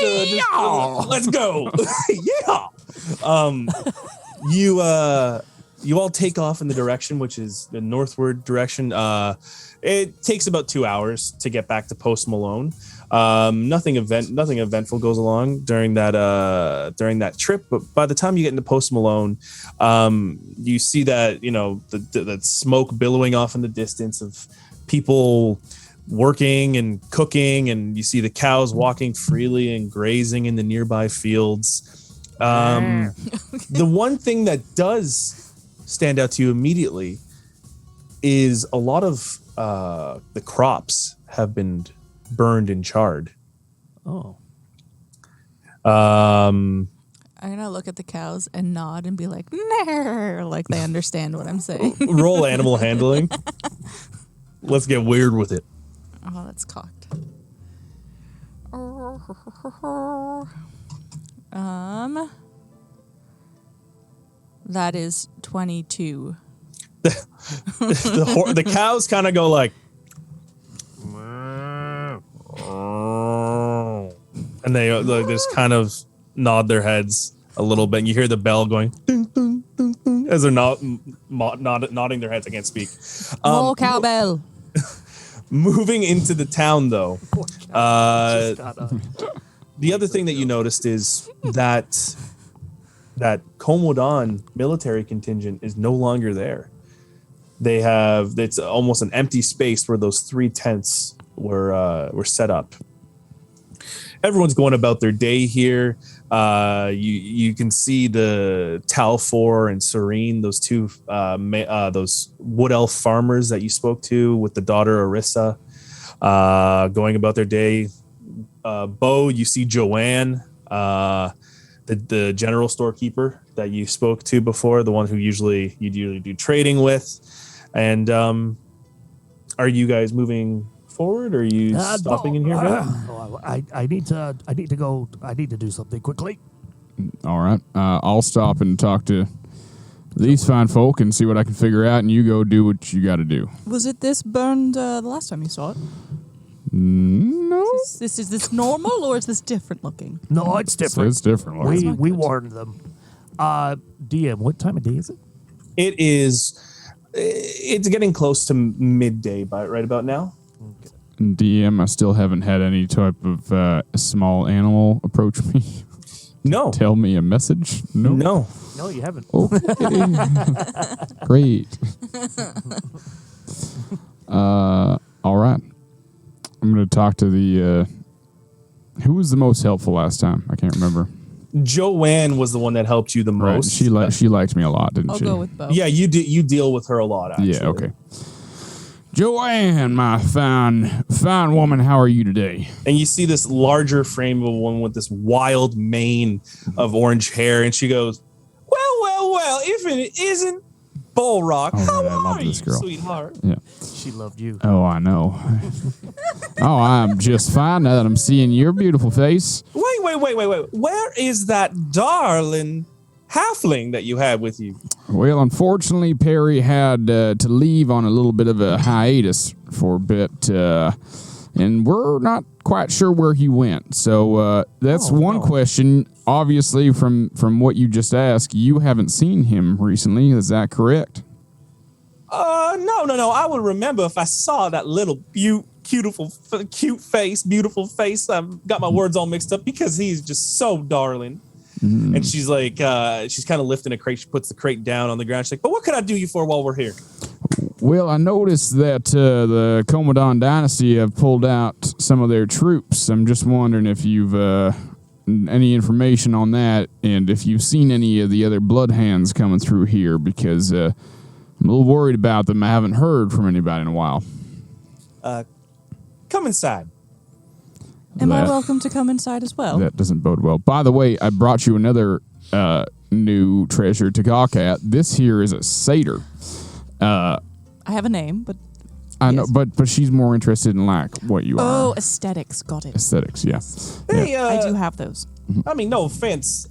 let's go. Yeah. You all take off in the direction, which is the northward direction. It takes about 2 hours to get back to Post Malone. Nothing eventful goes along during that trip. But by the time you get into Post Malone, you see that the smoke billowing off in the distance of people working and cooking, and you see the cows walking freely and grazing in the nearby fields. The one thing that does stand out to you immediately is a lot of the crops have been burned and charred. Oh. I'm gonna look at the cows and nod and be like, "Nah," like they understand what I'm saying. Roll animal handling. Let's get weird with it. Oh, that's cocked. That is 22. The cows kind of go like, and they just kind of nod their heads a little bit. And you hear the bell going ding, ding, ding, ding, as they're nodding their heads. I can't speak. Oh, cowbell. Moving into the town, though, Just got the other thing that you noticed is that Komodan military contingent is no longer there. It's almost an empty space where those 3 tents were set up. Everyone's going about their day here. You can see the Talfor and Serene, those two those wood elf farmers that you spoke to with the daughter Arissa, going about their day. Bo, you see Joanne, the general storekeeper that you spoke to before, the one who you'd usually do trading with. And are you guys moving forward, or are you stopping in here? I need to go. I need to do something quickly. All right. I'll stop and talk to these fine folk and see what I can figure out, and you go do what you got to do. Was it this burned the last time you saw it? No. Is this normal or is this different looking? No, it's different. It's different. We warned them. DM, what time of day is it? It's getting close to midday right about now. DM, I still haven't had any type of small animal approach me. No. Tell me a message. No. No, you haven't. Okay. Great. All right. I'm going to talk to the... who was the most helpful last time? I can't remember. Joanne was the one that helped you the Right. most. She liked me a lot, didn't I'll she? go with Bo. Yeah, you deal with her a lot, actually. Yeah, okay. Joanne, my fine woman, how are you today? And you see this larger frame of a woman with this wild mane of orange hair, and she goes, well, if it isn't Borok, how man, I love are this you, girl. sweetheart? Yeah. She loved you. Oh, I know. Oh, I'm just fine now that I'm seeing your beautiful face. Wait, Wait. Where is that darling halfling that you had with you? Well, unfortunately, Perry had to leave on a little bit of a hiatus for a bit, and we're not quite sure where he went. So that's one question. Obviously, from what you just asked, you haven't seen him recently. Is that correct? No. I would remember if I saw that little beautiful face. I've got my words all mixed up because he's just so darling. Mm. And she's like, she's kind of lifting a crate. She puts the crate down on the ground. She's like, but what can I do you for while we're here? Well, I noticed that the Commodon Dynasty have pulled out some of their troops. I'm just wondering if you've any information on that and if you've seen any of the other Bloodhands coming through here, because I'm a little worried about them. I haven't heard from anybody in a while. Come inside. Am I welcome to come inside as well? That doesn't bode well. By the way, I brought you another new treasure to gawk at. This here is a satyr. I have a name, but I know, but she's more interested in like what you are. Oh, aesthetics. Got it. Aesthetics, yeah. Hey, I do have those. I mean, no offense.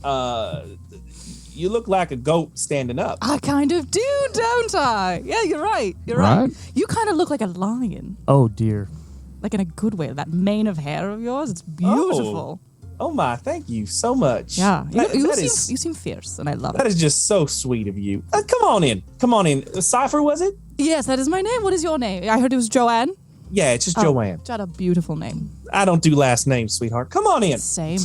You look like a goat standing up. I kind of do, don't I? Yeah, you're right. You're right. You kind of look like a lion. Oh, dear. Like in a good way. That mane of hair of yours, it's beautiful. Oh my, thank you so much. Yeah, you seem fierce, and I love it. That is just so sweet of you. Come on in. Cipher, was it? Yes, that is my name. What is your name? I heard it was Joanne. Yeah, it's just Joanne. Got a beautiful name. I don't do last names, sweetheart. Come on in. Same.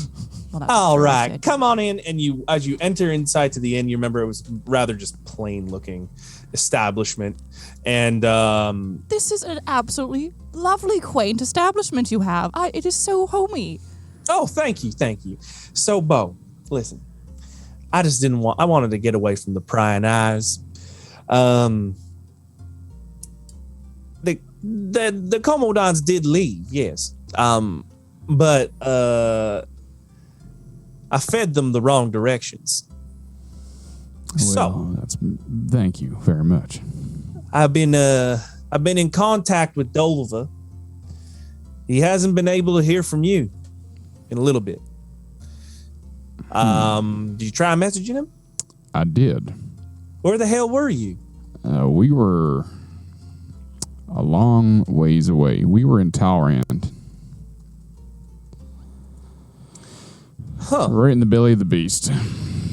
Well, all right, come on in. And you, as you enter inside to the inn, you remember it was rather just plain-looking establishment, and this is an absolutely lovely, quaint establishment you have. It is so homey. Oh, thank you. So, Bo, listen, I wanted to get away from the prying eyes. The Commodons did leave, yes. But I fed them the wrong directions. Well, thank you very much. I've been in contact with Dolva. He hasn't been able to hear from you in a little bit. Did you try messaging him? I did. Where the hell were you? We were a long ways away. We were in Talrand. Huh. Right in the belly of the beast.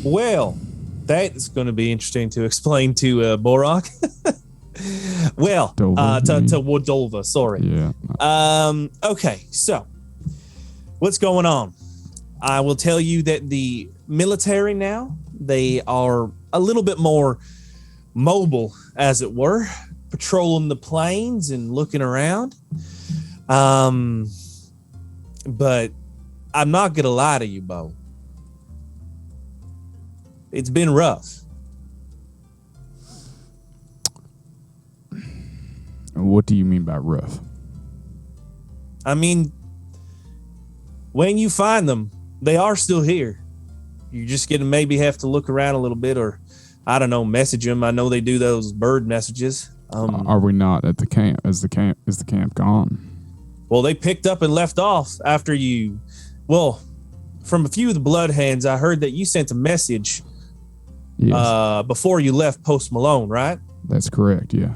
Well, that's going to be interesting to explain to Borok. Well, to Wodolva, sorry. Yeah. Okay, so what's going on? I will tell you that the military now, they are a little bit more mobile, as it were, patrolling the plains and looking around. But I'm not going to lie to you, Bo. It's been rough. What do you mean by rough? I mean, when you find them, they are still here. You're just going to maybe have to look around a little bit, or I don't know, message them. I know they do those bird messages. Are we not at the camp? Is the camp gone? Well, they picked up and left off after you. Well, from a few of the Bloodhands, I heard that you sent a message before you left Post Malone, right? That's correct, yeah.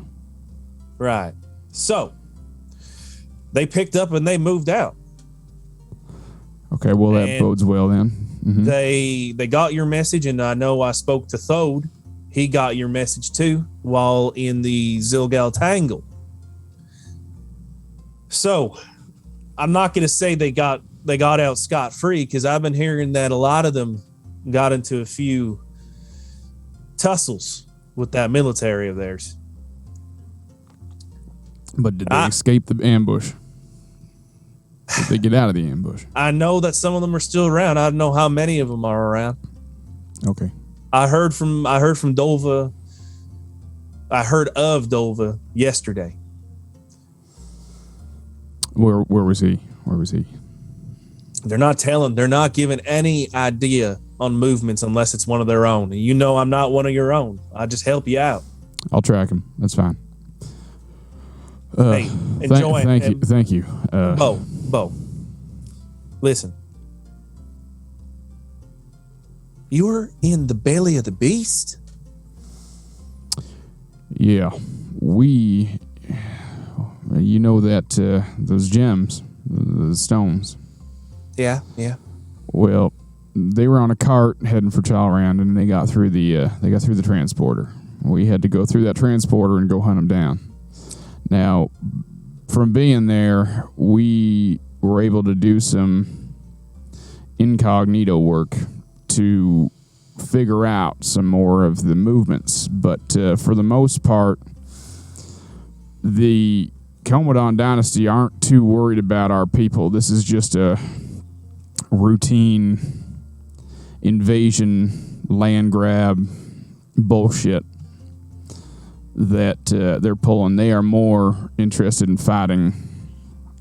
Right. So, they picked up and they moved out. Okay, well, that bodes well then. Mm-hmm. They got your message, and I know I spoke to Thode. He got your message too while in the Zilgal Tangle. So, I'm not going to say they got out scot-free, because I've been hearing that a lot of them got into a few tussles with that military of theirs. But did they escape the ambush? Did they get out of the ambush? I know that some of them are still around. I don't know how many of them are around. Okay. I heard from Dolva. I heard of Dolva yesterday. Where was he? They're not giving any idea on movements unless it's one of their own. And you know I'm not one of your own. I just help you out. I'll track him. That's fine. Hey, enjoy. Thank you. Bo, listen. You're in the belly of the beast? Yeah, we, you know that those gems, the stones. Yeah. Well, they were on a cart heading for Talrand, and they got through the transporter. We had to go through that transporter and go hunt them down. Now, from being there, we were able to do some incognito work to figure out some more of the movements, but for the most part, the Comadon dynasty aren't too worried about our people. This is just a routine invasion, land grab bullshit that they're pulling. They are more interested in fighting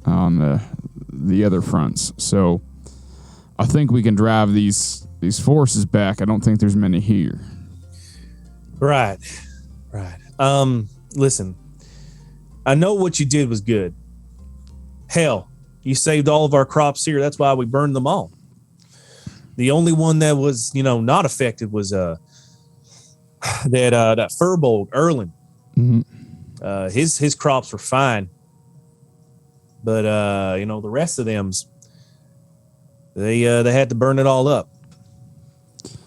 on the other fronts. So I think we can drive these forces back. I don't think there's many here. Right. Listen, I know what you did was good. Hell, you saved all of our crops here. That's why we burned them all. The only one that was, not affected was that Furbold Erlin. Mm-hmm. His crops were fine, but the rest of them's they had to burn it all up.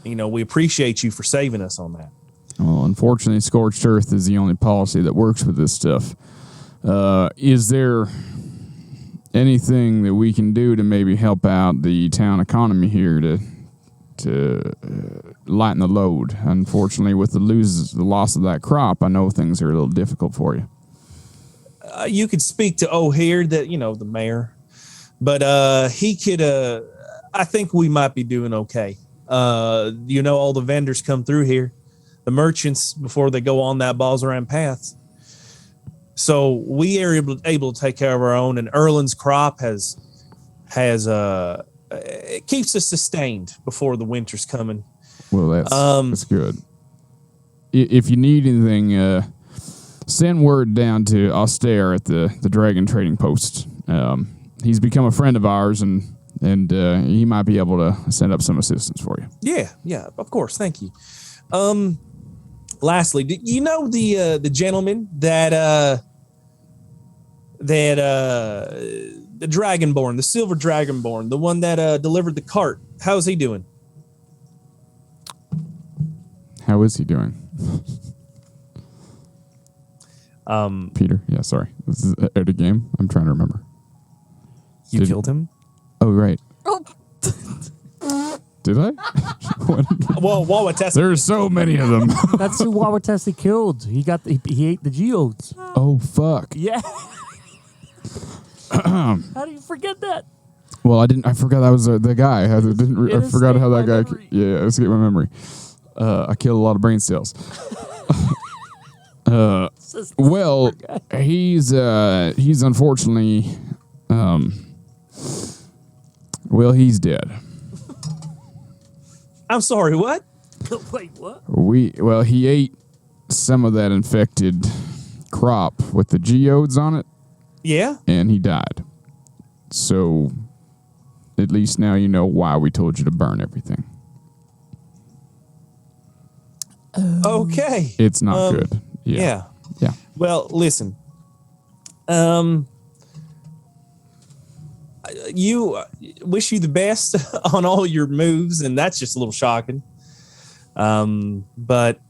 We appreciate you for saving us on that. Well, unfortunately, scorched earth is the only policy that works with this stuff. Is there anything that we can do to maybe help out the town economy here to lighten the load? Unfortunately, with the loss of that crop, I know things are a little difficult for you. You could speak to O'Hare, the mayor, but he could. I think we might be doing okay. All the vendors come through here, the merchants, before they go on that Balzaran path. So we are able to take care of our own, and Erlin's crop has it keeps us sustained before the winter's coming. Well, that's good. If you need anything, send word down to Austere at the Dragon Trading Post. He's become a friend of ours, and he might be able to send up some assistance for you. Yeah, of course. Thank you. Lastly, do you know the gentleman that the Dragonborn, the Silver Dragonborn, the one that delivered the cart? How's he doing? How is he doing? Peter? Yeah, sorry. This is out of game. I'm trying to remember. You killed him? Oh, right. Did I? Well, Waawaatesi. There's so many of them. That's who Waawaatesi killed. He ate the geodes. Oh, fuck. Yeah. How do you forget that? Well, I forgot that was the guy. I forgot how that guy. Memory. Yeah, I escaped my memory. I killed a lot of brain cells. Well, he's unfortunately, he's dead. I'm sorry, what? Wait, what? He ate some of that infected crop with the geodes on it. Yeah? And he died. So, at least now you know why we told you to burn everything. Okay. It's not good. Yeah. Well, listen. Wish you the best on all your moves, and that's just a little shocking. But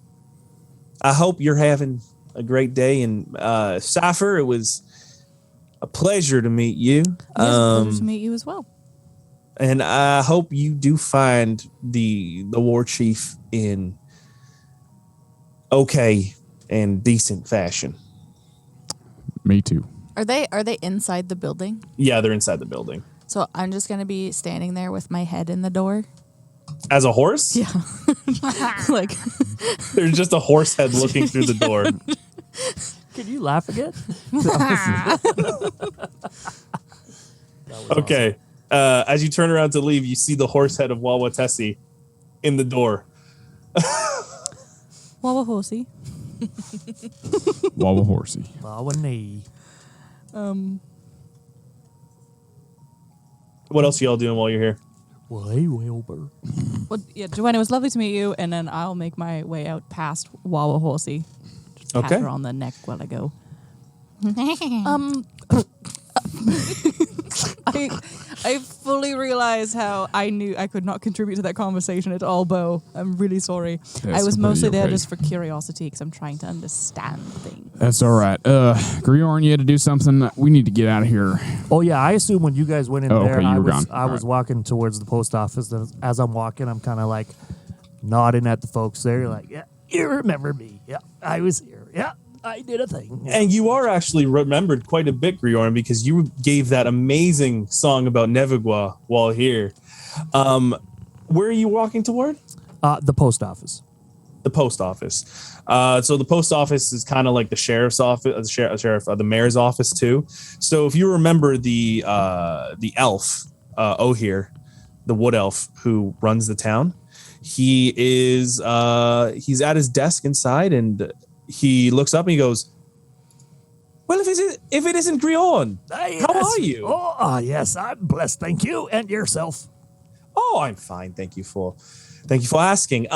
I hope you're having a great day. And Cipher, it was a pleasure to meet you. Pleasure to meet you as well. And I hope you do find the war chief in okay and decent fashion. Me too. Are they inside the building? Yeah, they're inside the building. So I'm just gonna be standing there with my head in the door. As a horse? Yeah. Like There's just a horse head looking through the door. Can you laugh again? Okay. As you turn around to leave, you see the horse head of Waawaatesi in the door. Waawaatesi. Waawaatesi. Waawaatesi. What else are y'all doing while you're here? Well, hey, Wilbur. Well, yeah, Joanna, it was lovely to meet you, and then I'll make my way out past Waawaatesi. Just pat Okay. her on the neck while I go. I fully realize how I knew I could not contribute to that conversation at all, Bo. I'm really sorry. I was mostly there just for curiosity because I'm trying to understand things. That's all right. Grjorn, you had to do something. We need to get out of here. Oh, yeah, I assume when you guys went in Oh, there, okay, you were I was, gone. I All was right. walking towards the post office. And as I'm walking, I'm kind of like nodding at the folks there, like, yeah, you remember me. Yeah, I was here. Yeah, I did a thing. Yeah. And you are actually remembered quite a bit, Grjorn, because you gave that amazing song about Nevigua while here. Where are you walking toward? The post office. The post office. So the post office is kind of like the sheriff's office, the mayor's office too. So if you remember the elf, Ohir, the wood elf who runs the town, he's at his desk inside, and he looks up and he goes, "Well, if it isn't Grjorn, how are you?" Oh, yes, I'm blessed, thank you. And yourself? "Oh, I'm fine. Thank you for asking.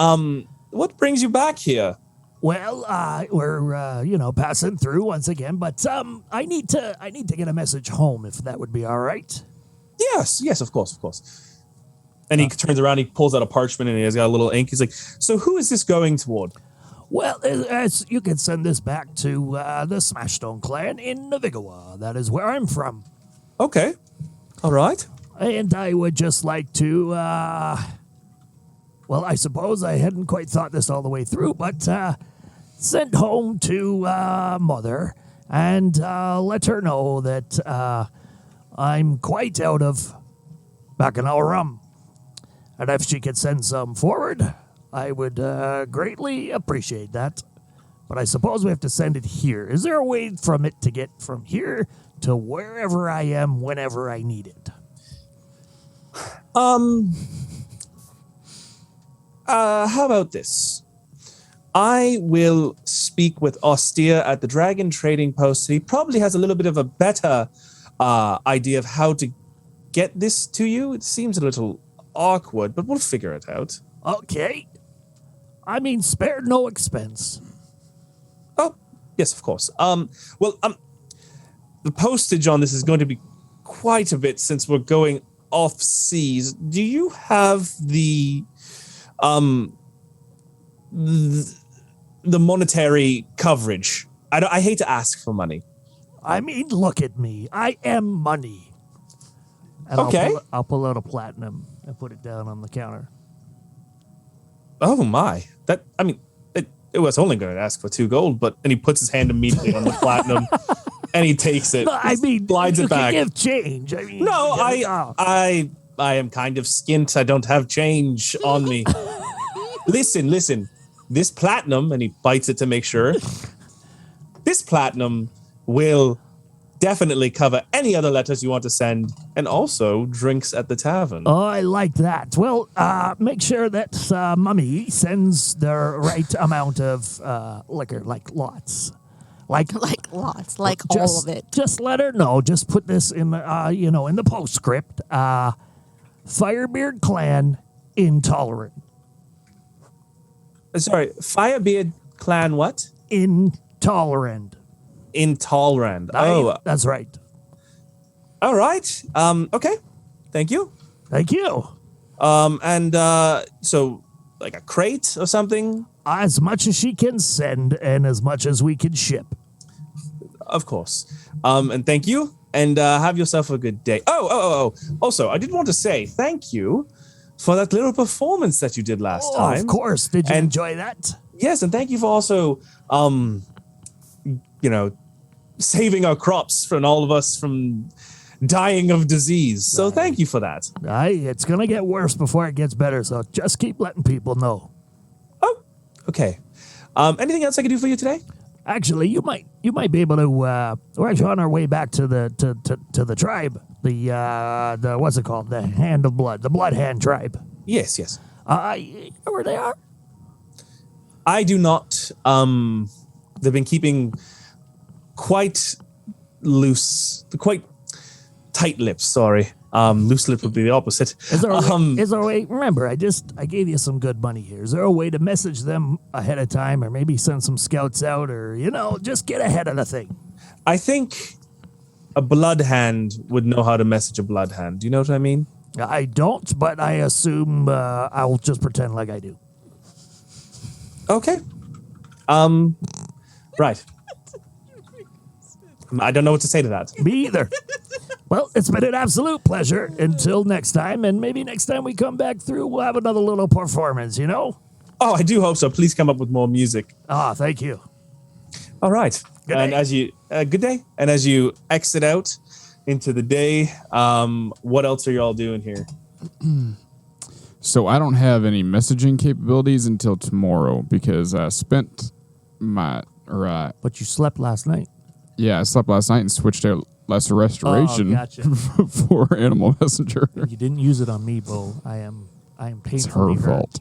What brings you back here?" Well, we're passing through once again, but I need to get a message home if that would be all right. Yes, of course. And he turns around, he pulls out a parchment, and he has got a little ink. He's like, "So who is this going toward?" Well, as you can send this back to the Smashstone clan in Nevigua. That is where I'm from. Okay, all right. And I would just like to, well, I suppose I hadn't quite thought this all the way through, but send home to Mother and let her know that I'm quite out of Bacchanal rum. And if she could send some forward, I would greatly appreciate that. But I suppose we have to send it here. Is there a way from it to get from here to wherever I am whenever I need it? How about this? I will speak with Austere at the Dragon Trading Post. He probably has a little bit of a better idea of how to get this to you. It seems a little awkward, but we'll figure it out. Okay. I mean, spare no expense. Oh, yes, of course. The postage on this is going to be quite a bit since we're going off seas. Do you have the monetary coverage? I hate to ask for money. I mean, look at me. I am money. And Okay. I'll pull out a platinum and put it down on the counter. Oh my! It was only going to ask for 2 gold, and he puts his hand immediately on the platinum, and he takes it. No, I mean, slides you it back. can give change. I mean, No, yeah. I am kind of skint. I don't have change on me. Listen. This platinum, and he bites it to make sure. This platinum will definitely cover any other letters you want to send, and also drinks at the tavern. Oh, I like that. Well, make sure that Mummy sends the right amount of liquor, like lots. Like lots, like just, all of it. Just let her know. Just put this in, in the postscript. Firebeard clan intolerant. Sorry, Firebeard clan what? Intolerant. Intolerant. Oh, That's right. all right. Okay. Thank you. Thank you. So like a crate or something? As much as she can send and as much as we can ship. Of course. And thank you. And have yourself a good day. Oh. Also, I did want to say thank you for that little performance that you did last time. Of course. Did you And- enjoy that? Yes, and thank you for also, saving our crops from all of us from dying of disease. So thank you for that. It's going to get worse before it gets better, so just keep letting people know. Oh, okay. Anything else I can do for you today? Actually, you might be able to. We're actually on our way back to the tribe. The what's it called? The Hand of Blood, the Blood Hand tribe. Yes. You know where they are? I do not. They've been keeping quite loose, quite tight lips. Sorry. Loose lip would be the opposite. Is there a way? Remember, I gave you some good money here. Is there a way to message them ahead of time, or maybe send some scouts out, or just get ahead of the thing? I think a blood hand would know how to message a blood hand. Do you know what I mean? I don't, but I assume I'll just pretend like I do. Okay. Right. I don't know what to say to that. Me either. Well, it's been an absolute pleasure. Until next time, and maybe next time we come back through, we'll have another little performance, Oh, I do hope so. Please come up with more music. Thank you. All right. Good And day. as you good day. And as you exit out into the day, what else are y'all doing here? So I don't have any messaging capabilities until tomorrow because I spent my But you slept last night. I slept last night and switched out Lesser Restoration gotcha. for Animal Messenger. You didn't use it on me, Bo. I am painfully It's her hurt. fault.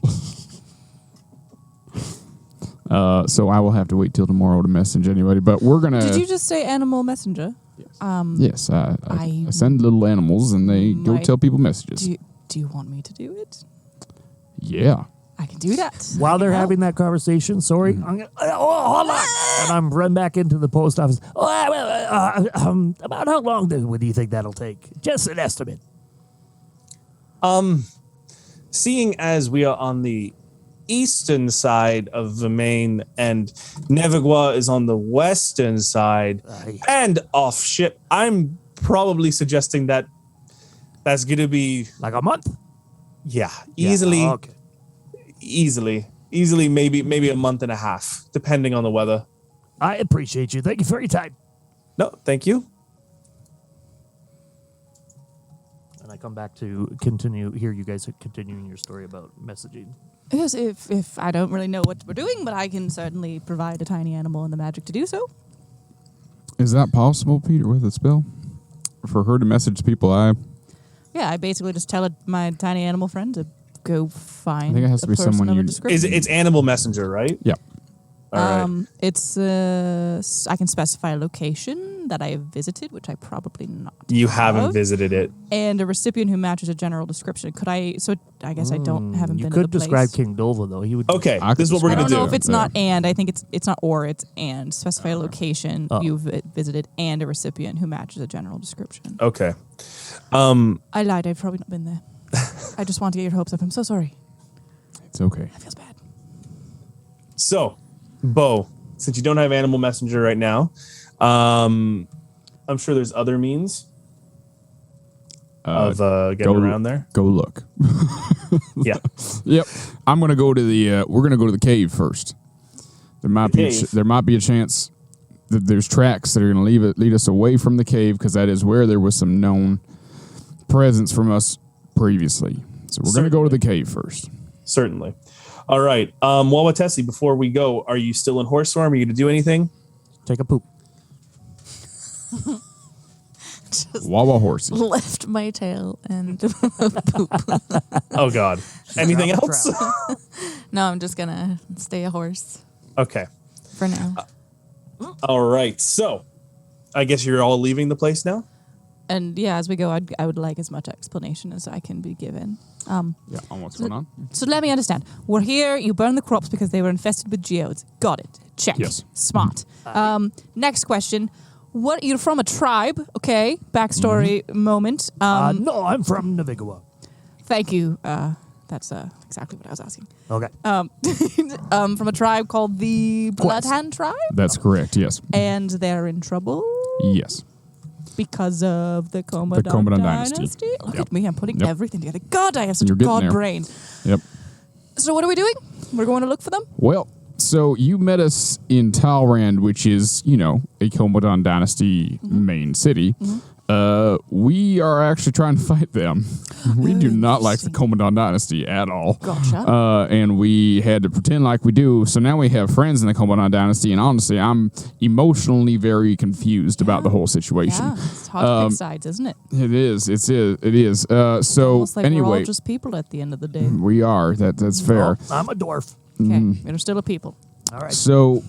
So I will have to wait till tomorrow to message anybody. But we're gonna. Did you just say animal messenger? Yes, I I send little animals and they go might- tell people messages. Do you want me to do it? Yeah. I can do that. While they're I can having that conversation, sorry, I'm gonna, hold on, and I'm run back into the post office. About how long do you think that'll take? Just an estimate. Seeing as we are on the eastern side of the main and Nevigua is on the western side and off ship, I'm probably suggesting that's going to be Like a month? easily. Yeah, okay. Easily maybe a month and a half, depending on the weather. I appreciate you. Thank you for your time. No, thank you. And I come back to hear you guys continuing your story about messaging. Yes, if I don't really know what we're doing, but I can certainly provide a tiny animal and the magic to do so. Is that possible, Peter, with a spell? For her to message people, Yeah, I basically just tell my tiny animal friend to go find I think it has to a be person someone of a you- description. It's Animal Messenger, right? yeah. All right. It's I can specify a location that I have visited, which I probably not. You haven't have, visited it. and a recipient who matches a general description. Could I? So I guess I haven't You been. could to the describe place. King Dova, though. He would. Okay, I this is could what we're I gonna don't do. know if it's Yeah. not and. I think it's not or. It's and. Specify a location you've visited and a recipient who matches a general description. Okay. I lied. I've probably not been there. I just want to get your hopes up. I'm so sorry. It's okay. That feels bad. So, Bo, since you don't have Animal Messenger right now, I'm sure there's other means of getting around there. Go look. Yeah. Yep. I'm gonna go to the. We're gonna go to the cave first. There might be cave. there might be a chance that there's tracks that are gonna lead us away from the cave because that is where there was some known presence from us previously. So we're gonna go to the cave first. Certainly. All right. Waawaatesi, before we go, are you still in horse form? Are you going to do anything? Take a poop. Wawa horsey. Lift my tail and Oh, God. Anything Trap, else? no, I'm just gonna stay a horse Okay. for now. All right. So, I guess you're all leaving the place now? And yeah, as we go, I would like as much explanation as I can be given. Yeah, on what's going on? So let me understand. We're here. You burn the crops because they were infested with geodes. Got it. Check. Yes. Smart. Next question. What you're from a tribe? Okay. Backstory moment. No, I'm from Navigua. Thank you. That's exactly what I was asking. Okay. From a tribe called the Bloodhand tribe, That's correct. Yes. and they're in trouble Yes. because of the Comadon Dynasty. Look Yep. at me. I'm putting Yep. everything together. God, I have such You're a getting god there. brain. Yep. So what are we doing? We're going to look for them? Well, so you met us in Talrand, which is, a Comadon Dynasty main city. We are actually trying to fight them. We do not like the Comadon Dynasty at all. Gotcha. And we had to pretend like we do. So now we have friends in the Comadon Dynasty, and honestly, I'm emotionally very confused about the whole situation. Yeah, it's hard to pick sides, isn't it? It is. It is. So Almost like we're anyway, all just people at the end of the day. we are. That's fair. Oh, I'm a dwarf. Okay, we're still a people. All right. So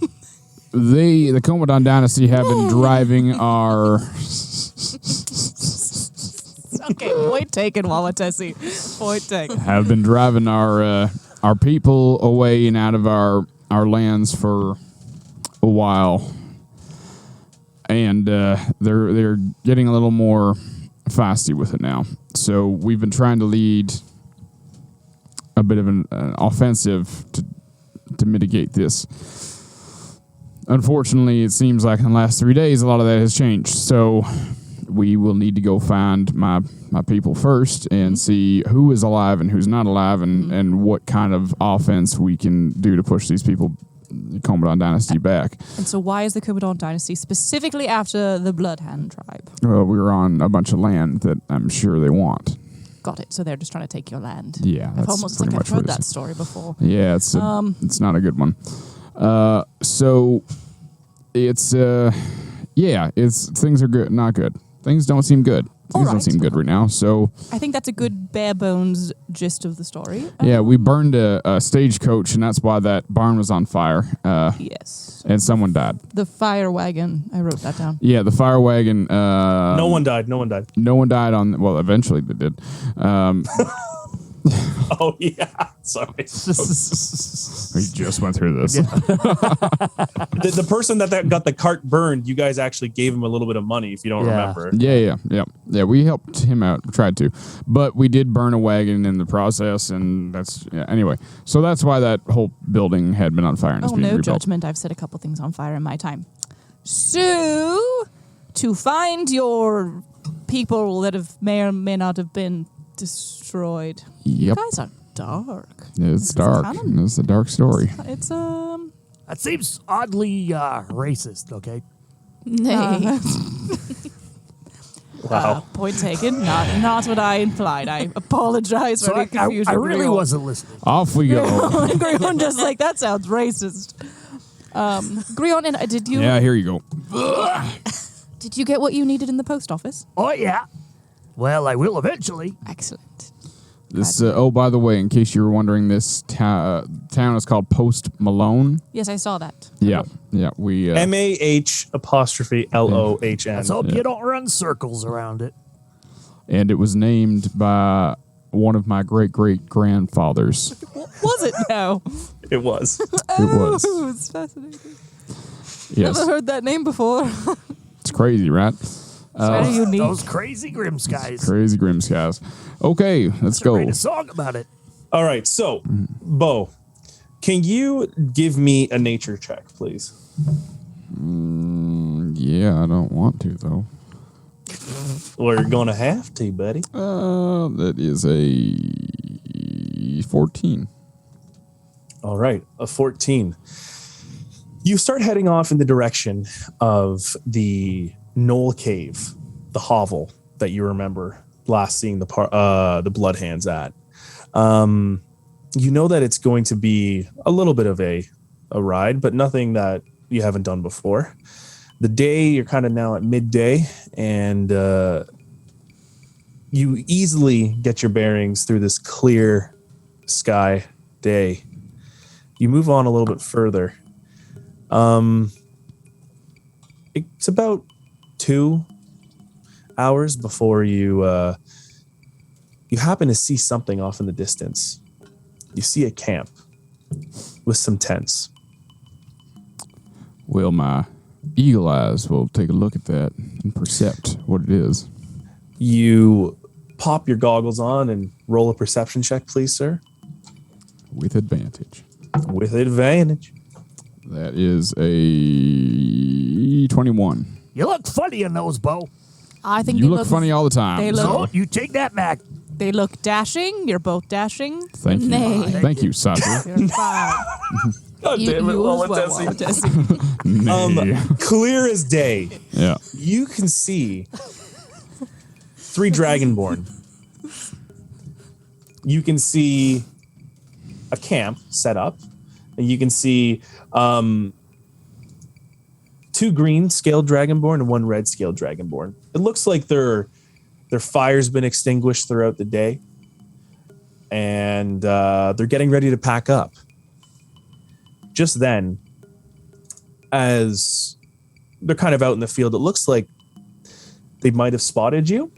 the Comadon Dynasty have been driving our Okay, point taken, Waawaatesi. Point taken. Have been driving our people away and out of our lands for a while, and they're getting a little more fasty with it now. So we've been trying to lead a bit of an offensive to mitigate this. Unfortunately, it seems like in the last 3 days, a lot of that has changed. So we will need to go find my people first and see who is alive and who's not alive, and what kind of offense we can do to push these people, the Commodon Dynasty, back. And so why is the Commodon Dynasty specifically after the Bloodhand tribe? Well, we were on a bunch of land that I'm sure they want. Got it. So they're just trying to take your land. Yeah, I've that's almost pretty like much I've heard what it that is. story before. Yeah, it's not a good one. So it's things are good, not good. Things don't seem good. Things don't Alright. seem good right now. So I think that's a good bare bones gist of the story. yeah, we burned a stagecoach, and that's why that barn was on fire. Yes. And someone died. The fire wagon. I wrote that down. Yeah, the fire wagon. No one died. No one died. No one died on. Well, eventually they did. Oh yeah. Sorry. We just went through this. The person that got the cart burned, you guys actually gave him a little bit of money, if you don't Yeah. remember. Yeah. We helped him out. We tried to, but we did burn a wagon in the process, and that's anyway. So that's why that whole building had been on fire and is Oh, being no rebuilt. judgment. I've set a couple things on fire in my time. So, to find your people that may or may not have been destroyed. Yep, You guys are dark. it's dark. kind of- It's a dark story. It's That seems oddly racist, okay? Nay. Wow. point taken. Not what I implied. I apologize So for I, the confusion. I really Grjorn. wasn't listening. Off we go. Grjorn just like, that sounds racist. Grjorn, and did you Yeah, here you go. did you get what you needed in the post office? Oh, yeah. Well, I will eventually. Excellent. This. Oh, by the way, in case you were wondering, this town is called Post Malone. Yes, I saw that. Yeah. We. MAH''LOHN. Let's hope you don't run circles around it. And it was named by one of my great grandfathers. Was it now? It was. It was. Oh, it's fascinating. Yes. Never heard that name before. It's crazy, right? Very unique. Those crazy Grim-Skies. Crazy Grim-Skies. Okay, let's go. Write a song about it. All right. So, Bo, can you give me a nature check, please? Yeah, I don't want to though. We're going to have to, buddy. That is a 14. All right. A 14. You start heading off in the direction of the Knoll Cave, the hovel that you remember last seeing the Bloodhands at. You know that it's going to be a little bit of a ride, but nothing that you haven't done before. The day, you're kind of now at midday, and you easily get your bearings through this clear sky day. You move on a little bit further. It's about 2 hours before you happen to see something off in the distance. You see a camp with some tents. Well, my eagle eyes will take a look at that and percept what it is. You pop your goggles on and roll a perception check, please, sir. With advantage. With advantage. That is a 21. You look funny in those, Bo. I think You they look funny all the time. they look- So you take that back. They look dashing. You're both dashing. Thank you. Nay. Thank you, Cipher. You're fine. God You, damn it, you as well, Waawaatesi. Waawaatesi. Nay. Clear as day. Yeah. You can see 3 Dragonborn. You can see a camp set up. And you can see 2 green scaled Dragonborn and 1 red scaled Dragonborn. It looks like their fire's been extinguished throughout the day. And they're getting ready to pack up. Just then, as they're kind of out in the field, it looks like they might have spotted you.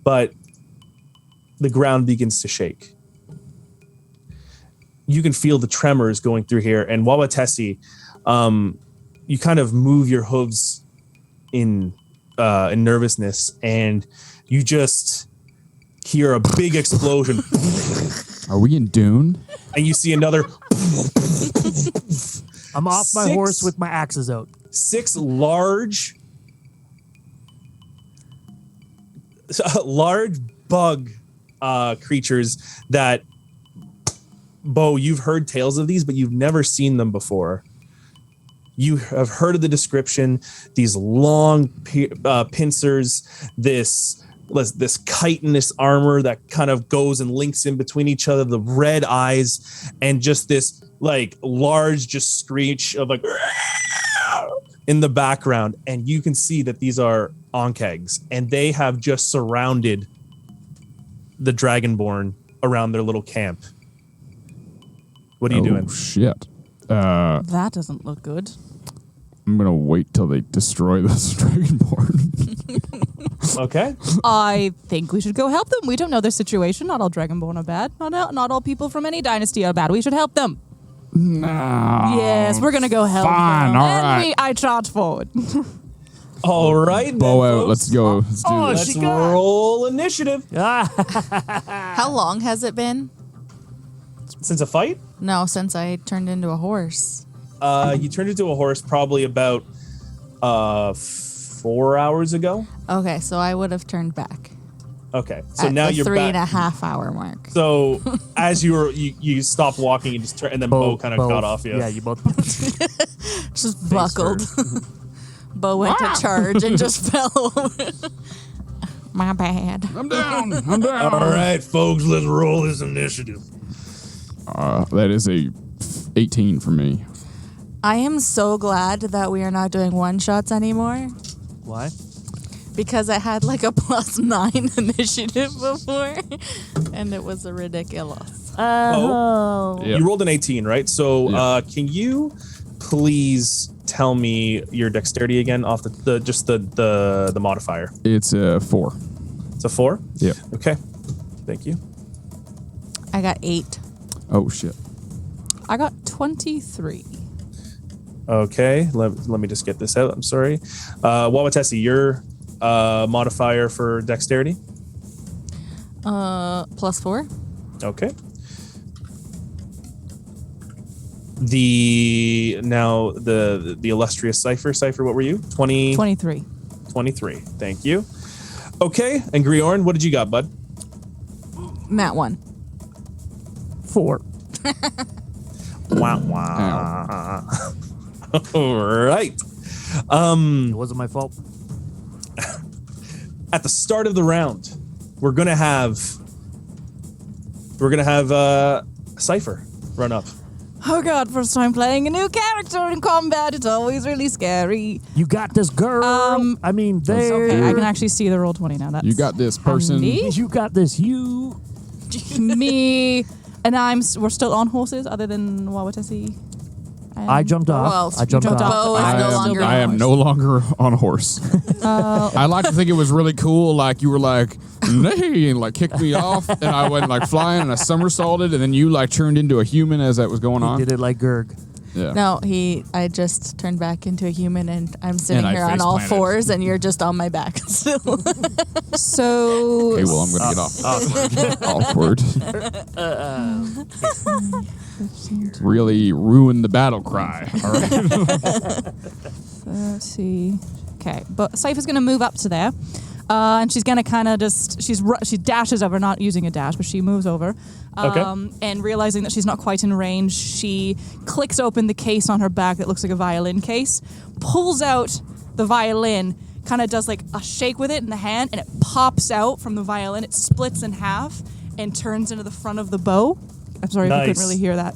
but the ground begins to shake. You can feel the tremors going through here, and Waawaatesi, you kind of move your hooves in nervousness, and you just hear a big explosion. Are we in Dune? And you see another. I'm off my horse with my axes out. 6 large bug creatures that, Bo, you've heard tales of these, but you've never seen them before. You have heard of the description, these long pincers, this chitinous armor that kind of goes and links in between each other, the red eyes, and just this like large just screech of like in the background. And you can see that these are Onkegs, and they have just surrounded the Dragonborn around their little camp. What are you doing? Oh, shit. That doesn't look good. I'm going to wait till they destroy this Dragonborn. Okay. I think we should go help them. We don't know their situation. Not all Dragonborn are bad. Not all people from any dynasty are bad. We should help them. No. Yes, we're going to go help Fine, them. all And right. I charge forward. All right. Bow then, out. folks. Let's go. Let's do this. Let's roll initiative. How long has it been? Since a fight? No, since I turned into a horse. You turned into a horse probably about 4 hours ago. Okay, so I would have turned back. Okay, so at now the you're 3.5 back. hour mark. So as you stopped walking and just turn, and then Bo kind of got off you. Yeah, you both. Just buckled. Bo went to charge and just fell over. My bad. I'm down. I'm down. All right, folks, let's roll this initiative. That is a 18 for me. I am so glad that we are not doing one-shots anymore. Why? Because I had like a +9 initiative before, and it was ridiculous. Bo, Yep. you rolled an 18, right? So Yeah. can you please tell me your dexterity again off the modifier? It's a 4. It's a 4? Yep. Okay. Thank you. I got 8. Oh, shit. I got 23. Okay, let me just get this out. I'm sorry. Waawaatesi, your modifier for dexterity? +4. Okay. The illustrious Cipher, what were you? 23. 23. Thank you. Okay, and Grjorn, what did you got, bud? Nat 1. 4. Wow, wow. All right. It wasn't my fault. At the start of the round, we're gonna have Cipher run up. Oh god, first time playing a new character in combat. It's always really scary. You got this, girl. I mean, there. Okay, I can actually see the roll 20 now. That's You got this, person. handy. You got this. You. Me. And we're still on horses other than Waawaatesi. I jumped off. Well, I jumped you jumped off. Bo is no longer I am no longer on a horse. I like to think it was really cool. Like you were like, nay, and like kicked me off, and I went like flying and I somersaulted, and then you like turned into a human as that was going on. Did it like Gurg. Yeah. No, I just turned back into a human, and I'm sitting And I here on face all planted. 4s, and you're just on my back still. So Okay, well I'm gonna get off. Awkward. Really ruined the battle cry. All right. let's see. Okay, but Cipher's gonna move up to there, and she's gonna kind of just she dashes over, not using a dash, but she moves over. And realizing that she's not quite in range, she clicks open the case on her back that looks like a violin case, pulls out the violin, kind of does like a shake with it in the hand, and it pops out from the violin. It splits in half and turns into the front of the bow. I'm sorry if you couldn't Nice. really hear that.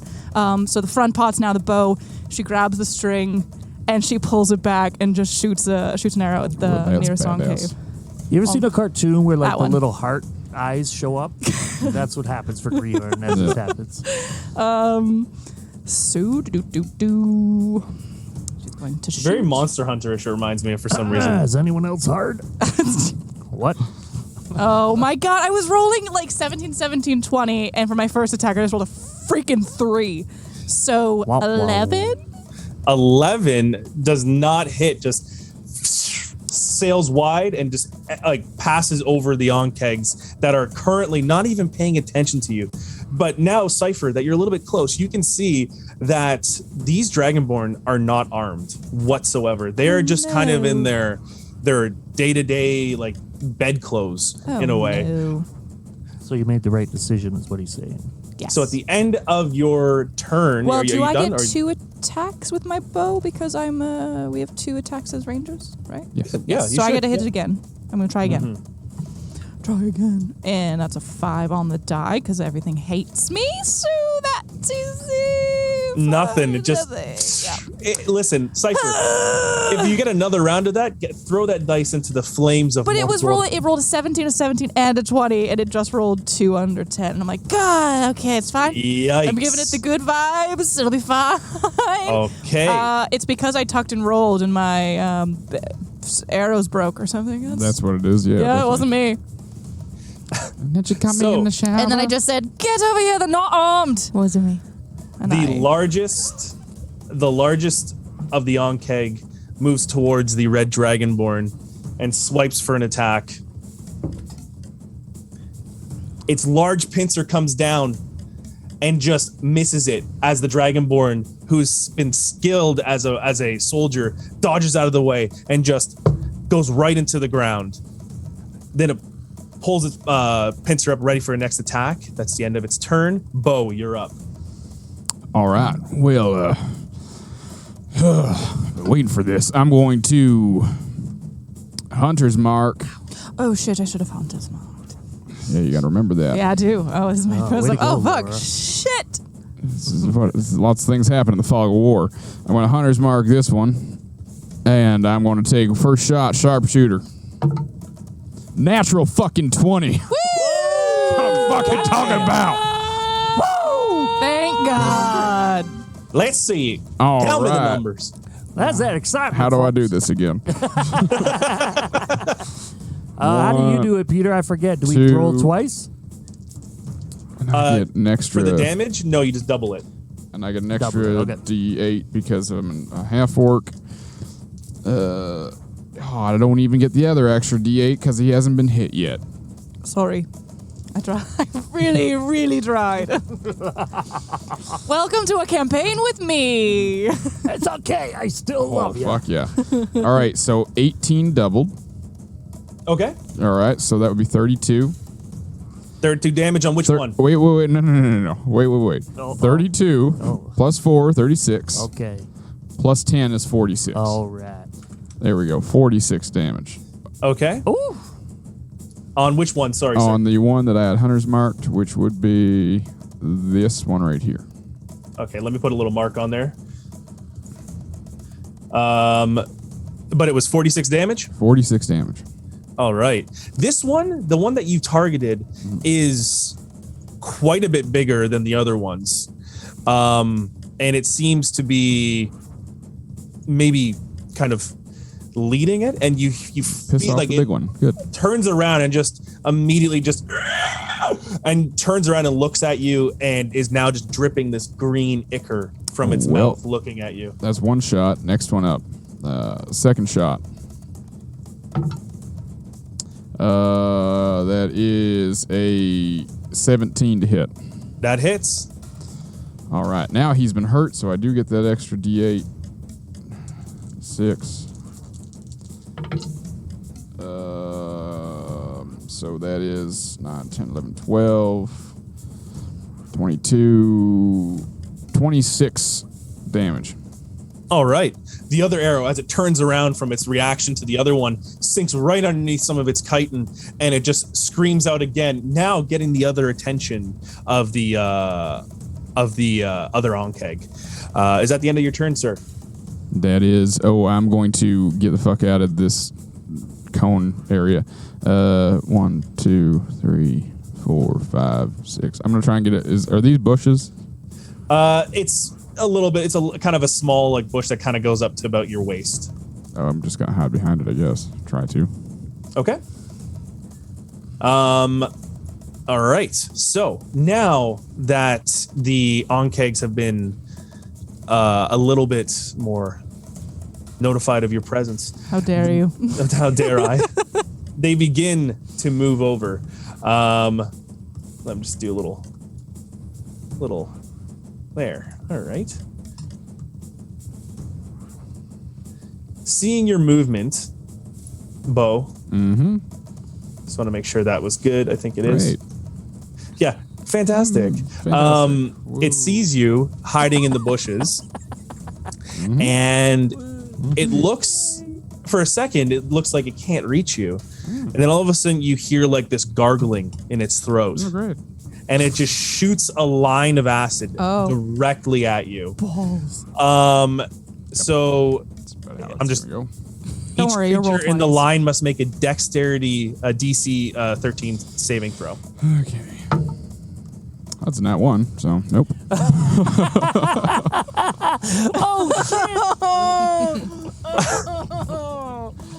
So the front part's now the bow. She grabs the string and she pulls it back and just shoots an arrow at the Well, that's nearest badass. enclave. You ever seen a cartoon where like that the one. little heart eyes show up? That's what happens for Grjorn as this happens. So do. She's going to shoot. Very Monster Hunter-ish, it reminds me of for some reason. Is anyone else hard? What? Oh my god, I was rolling like 17, 17, 20, and for my first attack, I just rolled a freaking 3. So Wow, wow. 11? 11 does not hit, just sails wide and just like passes over the onkegs that are currently not even paying attention to you. But now, Cipher, that you're a little bit close, you can see that these Dragonborn are not armed whatsoever. They're just kind of in their day-to-day like bedclothes in a way. No. So you made the right decision, is what he's saying. Yes. So at the end of your turn, well, are do you I done? get 2 attacks with my bow because I'm we have 2 attacks as rangers, right? Yes. Yeah, So I get to hit it again. I'm gonna try again. Try again, and that's a 5 on the die because everything hates me. So that is Nothing. It just listen, Cipher. If you get another round of that, throw that dice into the flames of. But it was Mordor. rolling. It rolled a 17, a 17, and a 20, and it just rolled 2 under 10. And I'm like, God, okay, it's fine. Yikes. I'm giving it the good vibes. It'll be fine. Okay. It's because I tucked and rolled, and my arrows broke or something. That's what it is. Yeah. Yeah, it wasn't me. Did you come So- in the shower? And then I just said, "Get over here! They're not armed." Wasn't me. And the largest of the Onkeg moves towards the red dragonborn and swipes for an attack. Its large pincer comes down and just misses it as the dragonborn, who's been skilled as a soldier, dodges out of the way and just goes right into the ground. Then it pulls its pincer up, ready for a next attack. That's the end of its turn. Bo, you're up. All right. Well, waiting for this. I'm going to Hunter's Mark. Oh shit! I should have hunted marked. Yeah, you got to remember that. Yeah, I do. I was I was way like, to go, oh fuck, Laura. shit. This is lots of things happen in the fog of war. I'm going to Hunter's Mark this one, and I'm going to take first shot, sharpshooter. Natural fucking 20. What I'm fucking talking about. Thank God. Let's see. All Tell me the right. numbers. That's that excitement. How do I do folks. this again? How do you One, do it, Peter? I forget. Do we 2. roll twice? And I get an extra. For the damage, no, you just double it. And I get an Double extra it, okay. D8 because I'm a half-orc. I don't even get the other extra D8 because he hasn't been hit yet. Sorry. I tried. I really, really tried. Welcome to a campaign with me. It's okay. I still Oh, love you. fuck yeah. All right, so 18 doubled. Okay. All right, so that would be 32. 32 damage on which one? Wait, no. Wait. Oh, 32 oh. plus 4, 36. Okay. Plus 10 is 46. All right. There we go, 46 damage. Okay. Ooh. On which one? Sorry, On the one that I had Hunter's marked, which would be this one right here. sir. Okay, let me put a little mark on there. But it was 46 damage? 46 damage. All right. This one, the one that you targeted, is quite a bit bigger than the other ones. And it seems to be maybe kind of leading it, and you Piss feel off like the it big one. Good. turns around and just immediately just and turns around and looks at you and is now just dripping this green ichor from its Well. mouth looking at you. That's one shot. Next one up. Second shot. That is a 17 to hit. That hits. All right. Now he's been hurt, so I do get that extra D8. 6. So that is 9, 10, 11, 12, 22, 26 damage. All right. The other arrow, as it turns around from its reaction to the other one, sinks right underneath some of its chitin, and it just screams out again, now getting the other attention of the other Onkeg. Is that the end of your turn, sir? That is, I'm going to get the fuck out of this cone area. 1, 2, 3, 4, 5, 6. I'm going to try and get it. Are these bushes? It's a little bit. It's a kind of a small like bush that kind of goes up to about your waist. Oh, I'm just going to hide behind it, I guess. Try to. Okay. All right. So now that the onkegs have been a little bit more notified of your presence, How dare you? how dare I? They begin to move over. Let me just do a little there. All right. Seeing your movement, Bo. Mm-hmm. Just want to make sure that was good. I think it is. Great. Yeah, fantastic. Fantastic. It sees you hiding in the bushes, and it looks, for a second, it looks like it can't reach you. And then all of a sudden you hear like this gargling in its throat. Oh, great. And it just shoots a line of acid directly at you. So I'm just... Go. Don't worry, you'll roll creature in the 20s. line must make a dexterity, a DC 13 saving throw. Okay. That's a nat 1, so nope.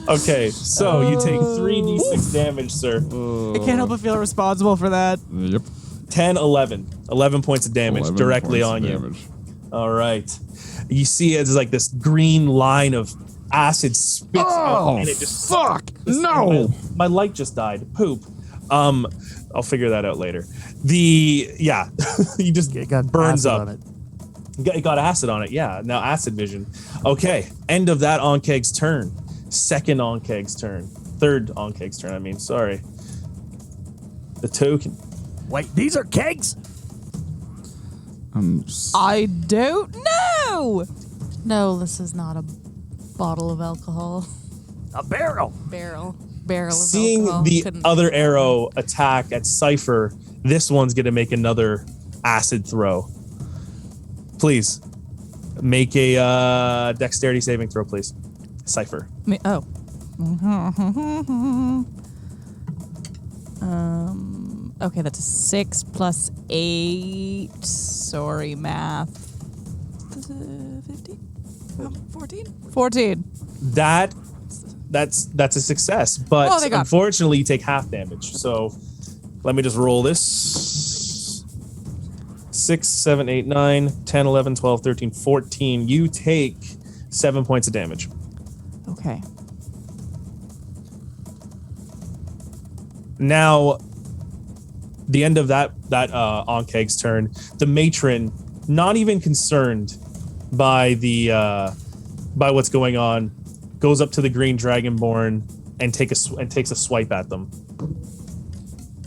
Okay, so you take 3d6 damage, sir. I can't help but feel responsible for that. Yep. 10, 11. 11 points of damage 11 directly points on of you. damage. All right. You see it's like this green line of acid spits out, and it just... fuck! No! My light just died. Poop. I'll figure that out later. You just It got burns acid up. on it. It got acid on it, yeah. Now acid vision. Okay, end of that Onkeg's turn. Second Onkeg's turn. Third Onkeg's turn, I mean, sorry. The token. Wait, these are kegs? I don't know. No, this is not a bottle of alcohol. A barrel. Barrel of Seeing alcohol. the Couldn't other be- arrow attack at Cipher, this one's going to make another acid throw. Please, make a dexterity saving throw, please. Cipher. Okay, that's a 6 plus 8. Sorry, math. 15? 14? 14. That's a success, but Oh, thank God. unfortunately you take half damage. So let me just roll this. 6, 7, 8, 9, 10, 11, 12, 13, 14. You take 7 points of damage. Okay. Now, the end of that Onkeg's turn, the matron, not even concerned by by what's going on, goes up to the green dragonborn and takes a swipe at them.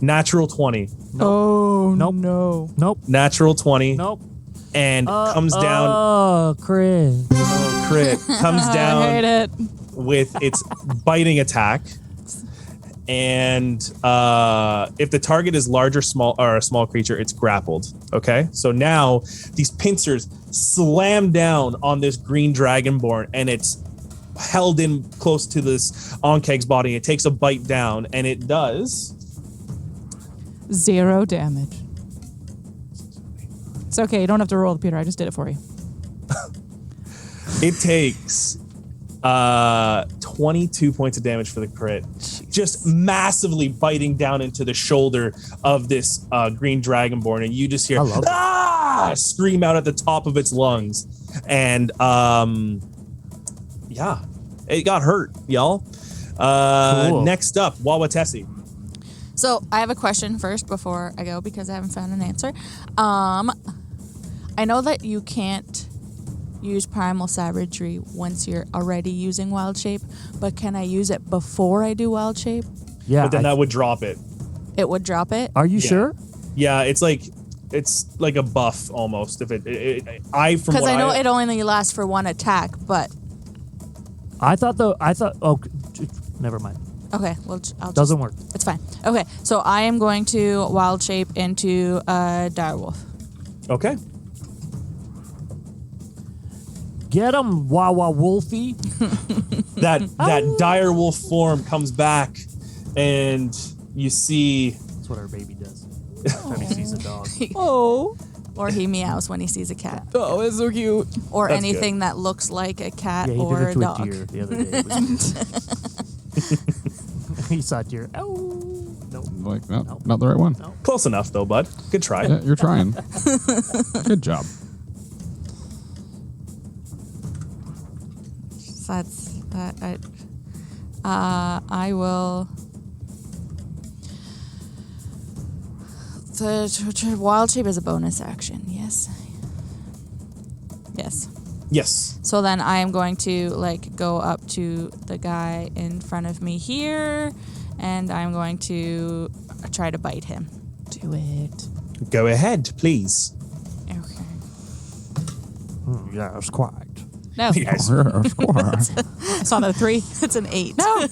Natural 20. Oh, Nope. no. Nope. Natural 20. Nope. And comes down. Oh, Chris. Oh, crit. Comes I hate down it. with its biting attack. And if the target is large or a small creature, it's grappled. Okay, so now these pincers slam down on this green dragonborn, and it's held in close to this Onkeg's body. It takes a bite down, and it does 0 damage. It's okay. You don't have to roll, Peter. I just did it for you. It takes 22 points of damage for the crit. Just massively biting down into the shoulder of this green dragonborn, and you just hear I love it. scream out at the top of its lungs. And yeah, it got hurt, y'all. Cool. Next up, Waawaatesi. So I have a question first before I go because I haven't found an answer. I know that you can't use primal savagery once you're already using wild shape, but can I use it before I do wild shape? Yeah. But then that would drop it. It would drop it. Are you sure? Yeah, it's like a buff almost. If it Because I know it only lasts for one attack, but never mind. okay. Well, I'll Doesn't work. It's fine. Okay, so I am going to wild shape into a direwolf. Okay. Get him, Wawa Wolfie. That dire wolf form comes back, and you see That's what our baby does. Every time he sees a dog. Oh. Or he meows when he sees a cat. Oh, it's so cute. Or That's anything that looks like a cat Yeah, he or did a it to dog. a deer the other day. It was cute. He saw a deer. Oh. No. like, no, not the right one. No. Close enough, though, bud. Good try. Yeah, you're trying. Good job. So that's I will. The wild shape is a bonus action. Yes. Yes. Yes. So then I am going to like go up to the guy in front of me here, and I'm going to try to bite him. Do it. Go ahead, please. Okay. Yeah, it's quite. No. Yes. It's not a 3. It's an 8. No.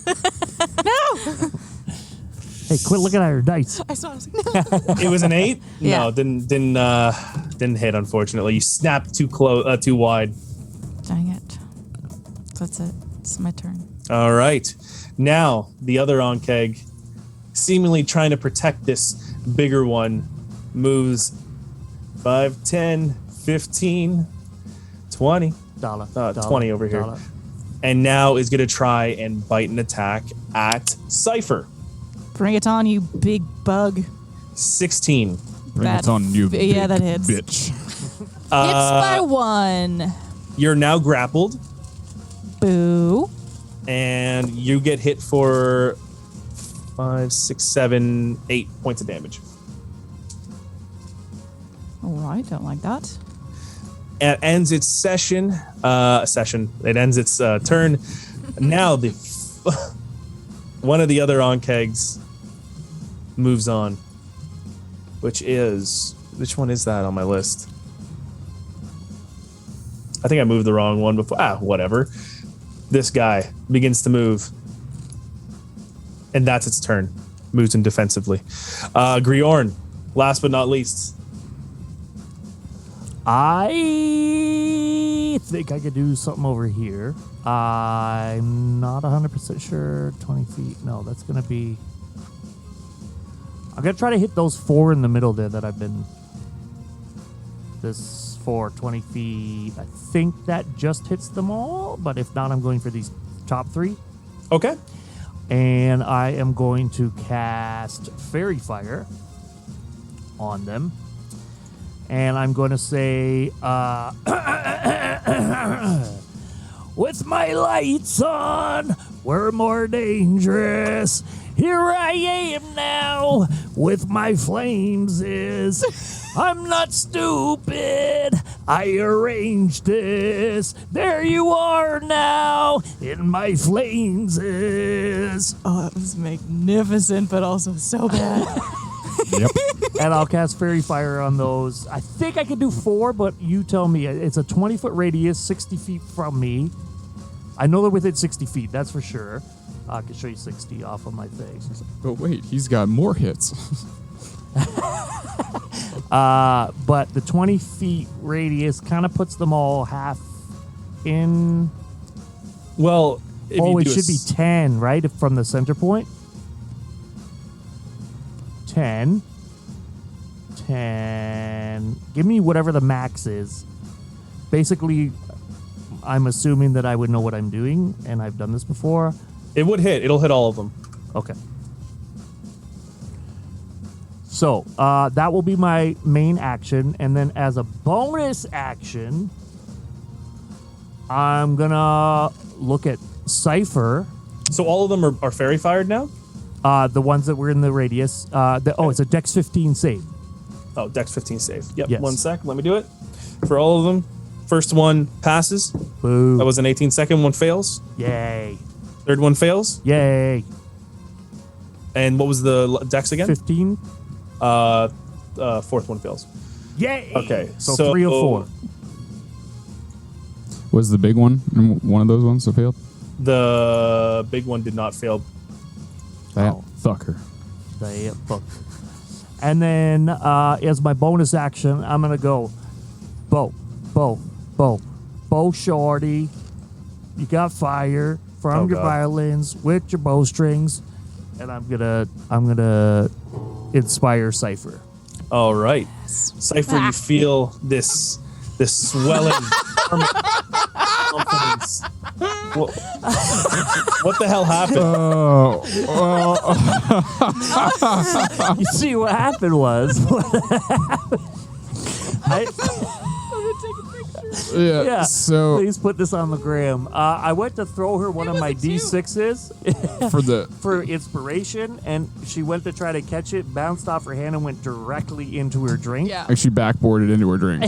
No. Hey, quit looking at your dice. I saw it. No. It was an 8. Yeah. No, didn't hit. Unfortunately, you snapped too close, too wide. Dang it. That's it. It's my turn. All right. Now the other Onkeg, seemingly trying to protect this bigger one, moves 5, 10, 15, 20. $1. 20 over here. $1. And now is going to try and bite an attack at Cipher. Bring it on, you big bug. 16. Bring That- it on, you yeah, big that hits. bitch. Hits by 1. You're now grappled, Boo. and you get hit for 5, 6, 7, 8 points of damage. All right, don't like that. It ends its session. It ends its turn. Now the one of the other Onkegs moves on, which one is that on my list? I think I moved the wrong one before. Whatever. This guy begins to move, and that's its turn. Moves in defensively. Grjorn, last but not least. I think I could do something over here. I'm not 100% sure. 20 feet. No, that's going to be... I'm going to try to hit those 4 in the middle there that I've been... This 4, 20 feet. I think that just hits them all. But if not, I'm going for these top 3. Okay. And I am going to cast Fairy Fire on them. And I'm going to say, with my lights on, we're more dangerous. Here I am now, with my flames is. I'm not stupid. I arranged this. There you are now, in my flames is. Oh, that was magnificent, but also so bad. Yep. And I'll cast Fairy Fire on those. I think I could do 4, but you tell me. It's a 20-foot radius, 60 feet from me. I know they're within 60 feet, that's for sure. I can show you 60 off of my thing. But wait, he's got more hits. But the 20 feet radius kind of puts them all half in. Well, if you It do should be 10, right? From the center point. 10. Give me whatever the max is. Basically, I'm assuming that I would know what I'm doing, and I've done this before. It would hit. It'll hit all of them. Okay. So, that will be my main action, and then as a bonus action, I'm gonna look at Cipher. So all of them are fairy fired now? The ones that were in the radius. It's a Dex 15 save. Oh, Dex 15 save. Yep. Yes. 1 sec. Let me do it. For all of them, first one passes. Boo. That was an 18. Second one fails. Yay. Third one fails. Yay. And what was the Dex again? 15. Fourth one fails. Yay. Okay, So so- 3 of 4. Was the big one one of those ones that failed? The big one did not fail. That Oh. fucker. The book. And then as my bonus action, I'm going to go bow shorty. You got fire from Oh, your God. violins with your bowstrings. And I'm gonna inspire Cipher. All right. Cipher, you feel this swelling confidence What the hell happened? You see, what happened was, yeah. So Please put this on the gram. I went to throw her one of my D6s for inspiration, and she went to try to catch it, bounced off her hand, and went directly into her drink. Yeah. actually backboarded into her drink.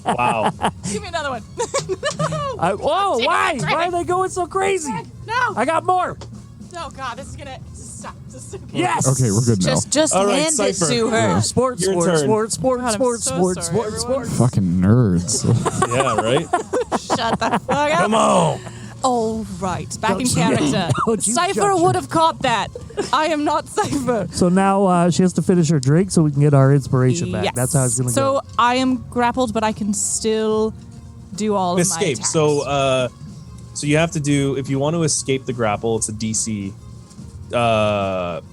Wow. Give me another one. Whoa! Why? Why are they going so crazy? No. I got more. Oh God, this is gonna stop. This is Yes. Okay, we're good now. Just All right, hand it Cipher. to her. Sports, Your sports, turn. sports, sports, God, I'm sports, so sports, sorry, sports, everyone. sports. Fucking nerds. Yeah, right? Shut the fuck up. Come on. all right. Back in Don't you- character. don't you Cipher judge would her. have caught that. I am not Cipher. So now she has to finish her drink so we can get our inspiration back. Yes. That's how it's going to So go. I am grappled, but I can still do all of my Escape. attacks. So you have to do, if you want to escape the grapple, it's a DC. You have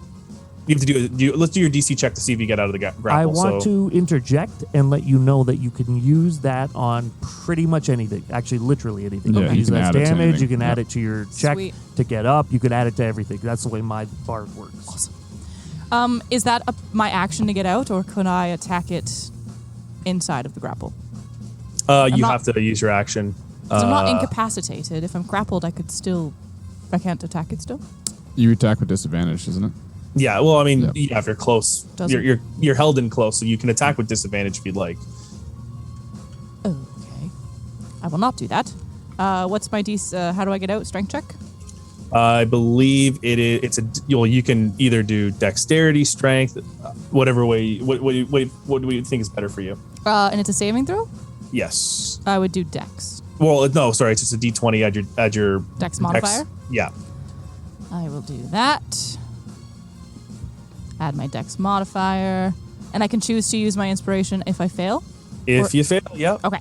to let's do your DC check to see if you get out of the grapple. I want to interject and let you know that you can use that on pretty much anything. Actually, literally anything. Yeah, You can you use can that as add it to damage. anything. You can add Yep. it to your check Sweet. to get up. You can add it to everything. That's the way my bard works. Is that my action to get out, or can I attack it inside of the grapple? You not- have to use your action. 'Cause I'm not incapacitated. If I'm grappled, I can't attack it still. You attack with disadvantage, isn't it? Yeah, well, I mean, Yep. yeah, if you're close, Does you're held in close, so you can attack with disadvantage if you'd like. Okay. I will not do that. What's my how do I get out? Strength check? I believe you can either do dexterity, strength, whatever way. What do you think is better for you? And it's a saving throw? Yes. I would do dex. Well, no, sorry, it's just a D20. Add your Dex modifier? Yeah. I will do that. Add my dex modifier. And I can choose to use my inspiration if I fail? If you fail, yeah. Okay.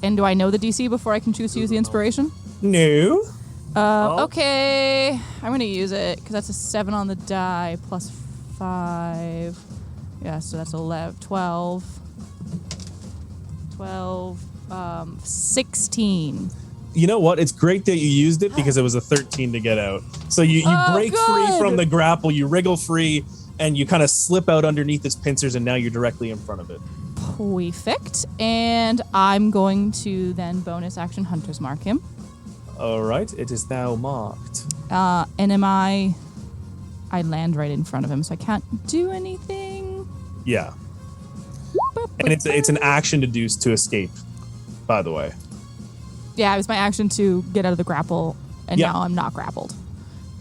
And do I know the DC before I can choose to use the inspiration? No. Okay. I'm going to use it because that's a 7 on the die plus 5. Yeah, so that's 11, 12. 16. You know what? It's great that you used it because it was a 13 to get out. So you break free good. from the grapple, you wriggle free, and you kind of slip out underneath its pincers, and now you're directly in front of it. Perfect. And I'm going to then bonus action Hunter's Mark him. All right, it is now marked. And I land right in front of him, so I can't do anything. Yeah. And it's an action to escape, by the way. Yeah, it was my action to get out of the grapple, and Yeah. now I'm not grappled.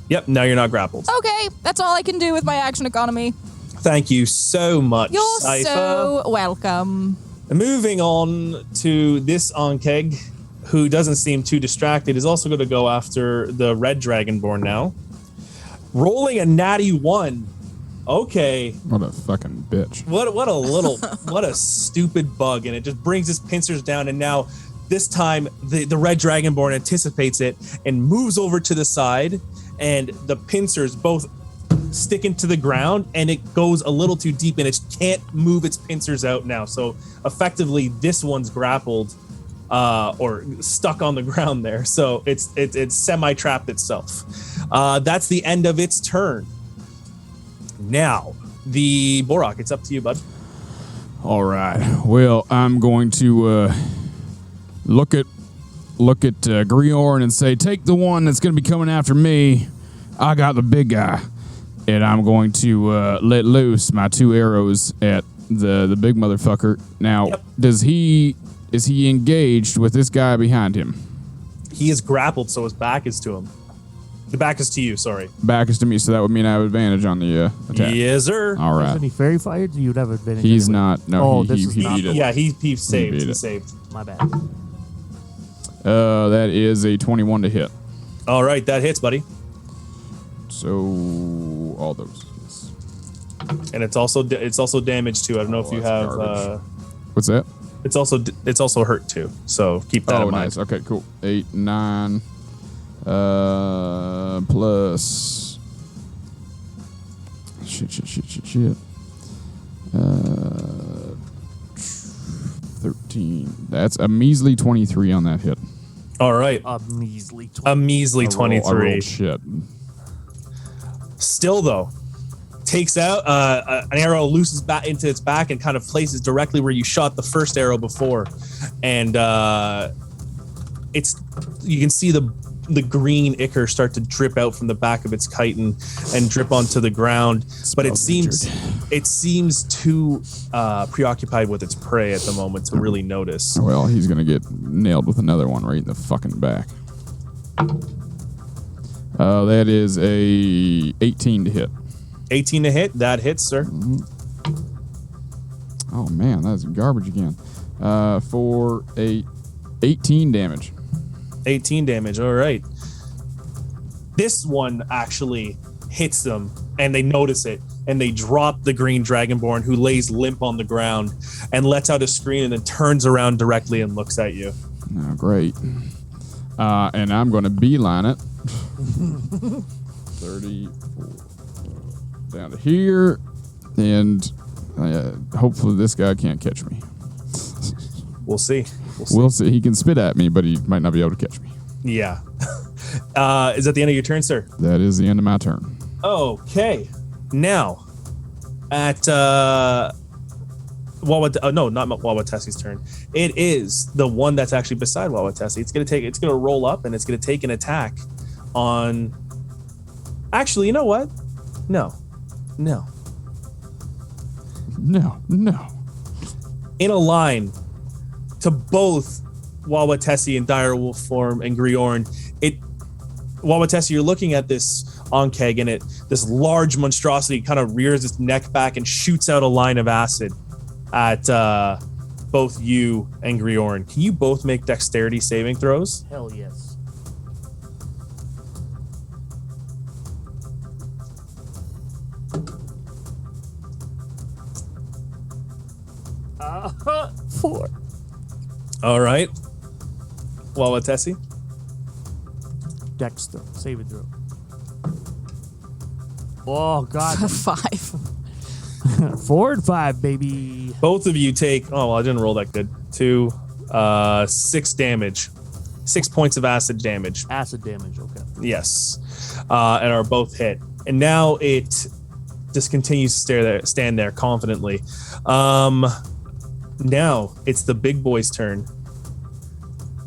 Yep, now you're not grappled. Okay, that's all I can do with my action economy. Thank you so much, You're Cipher. so welcome. Moving on to this Onkeg, who doesn't seem too distracted, is also going to go after the red dragonborn now. Rolling a natty 1. Okay. What a fucking bitch. What a stupid bug, and it just brings his pincers down, and now this time the red dragonborn anticipates it and moves over to the side, and the pincers both stick into the ground, and it goes a little too deep, and it can't move its pincers out now. So effectively, this one's grappled or stuck on the ground there. So it's semi-trapped itself. That's the end of its turn. Now, the Borok, it's up to you, bud. All right. Well, I'm going to look at Grjorn and say, take the one that's going to be coming after me. I got the big guy. And I'm going to let loose my 2 arrows at the big motherfucker. Now, Yep. is he engaged with this guy behind him? He is grappled, so his back is to him. The back is to you, sorry. Back is to me, so that would mean I have advantage on the attack. Yes, sir. All right. Isn't he fairy fired? You'd have advantage. He's anyway. not. No, Oh, he this is not beat the it. Yeah, he saved. beat He it. saved. My bad. That is a 21 to hit. All right, that hits, buddy. So all those. And it's also damage too. I don't know if you that's have. garbage. What's that? It's also hurt too. So keep that Oh, in mind. nice. Okay, cool. 8, 9, plus. Shit. 13, 14. That's a measly 23 on that hit. All right. A measly 20. A measly I 23. rolled shit. Still, though, takes out an arrow, looses back into its back, and kind of places directly where you shot the first arrow before. And you can see the green ichor start to drip out from the back of its chitin and drip onto the ground. But it seems too preoccupied with its prey at the moment to really notice. Well, he's going to get nailed with another one right in the fucking back. That is a 18 to hit. 18 to hit. That hits, sir. Oh, man, that's garbage again. For 18 damage. 18 damage. All right. This one actually hits them, and they notice it, and they drop the green dragonborn, who lays limp on the ground and lets out a scream and then turns around directly and looks at you. Oh, great. And I'm going to beeline it. 34 down to here, and hopefully this guy can't catch me. We'll see. We'll see. He can spit at me, but he might not be able to catch me. Yeah. Is that the end of your turn, sir? That is the end of my turn. Okay. Now, at not Waawaatesi's turn. It is the one that's actually beside Waawaatesi. It's gonna roll up, and it's gonna take an attack on. Actually, you know what? No. In a line to both Waawaatesi and Direwolf form and Grjorn. Waawaatesi, you're looking at this Onkeg, and this large monstrosity kind of rears its neck back and shoots out a line of acid at both you and Grjorn. Can you both make dexterity saving throws? Hell yes. 4. All right. Waawaatesi. Dexter, save it throw. Oh God. 5. 4 and 5, baby. Both of you take. Oh well, I didn't roll that good. 6 damage. 6 points of acid damage. Acid damage. Okay. Yes, and are both hit. And now it just continues to stand there confidently. Now it's the big boy's turn.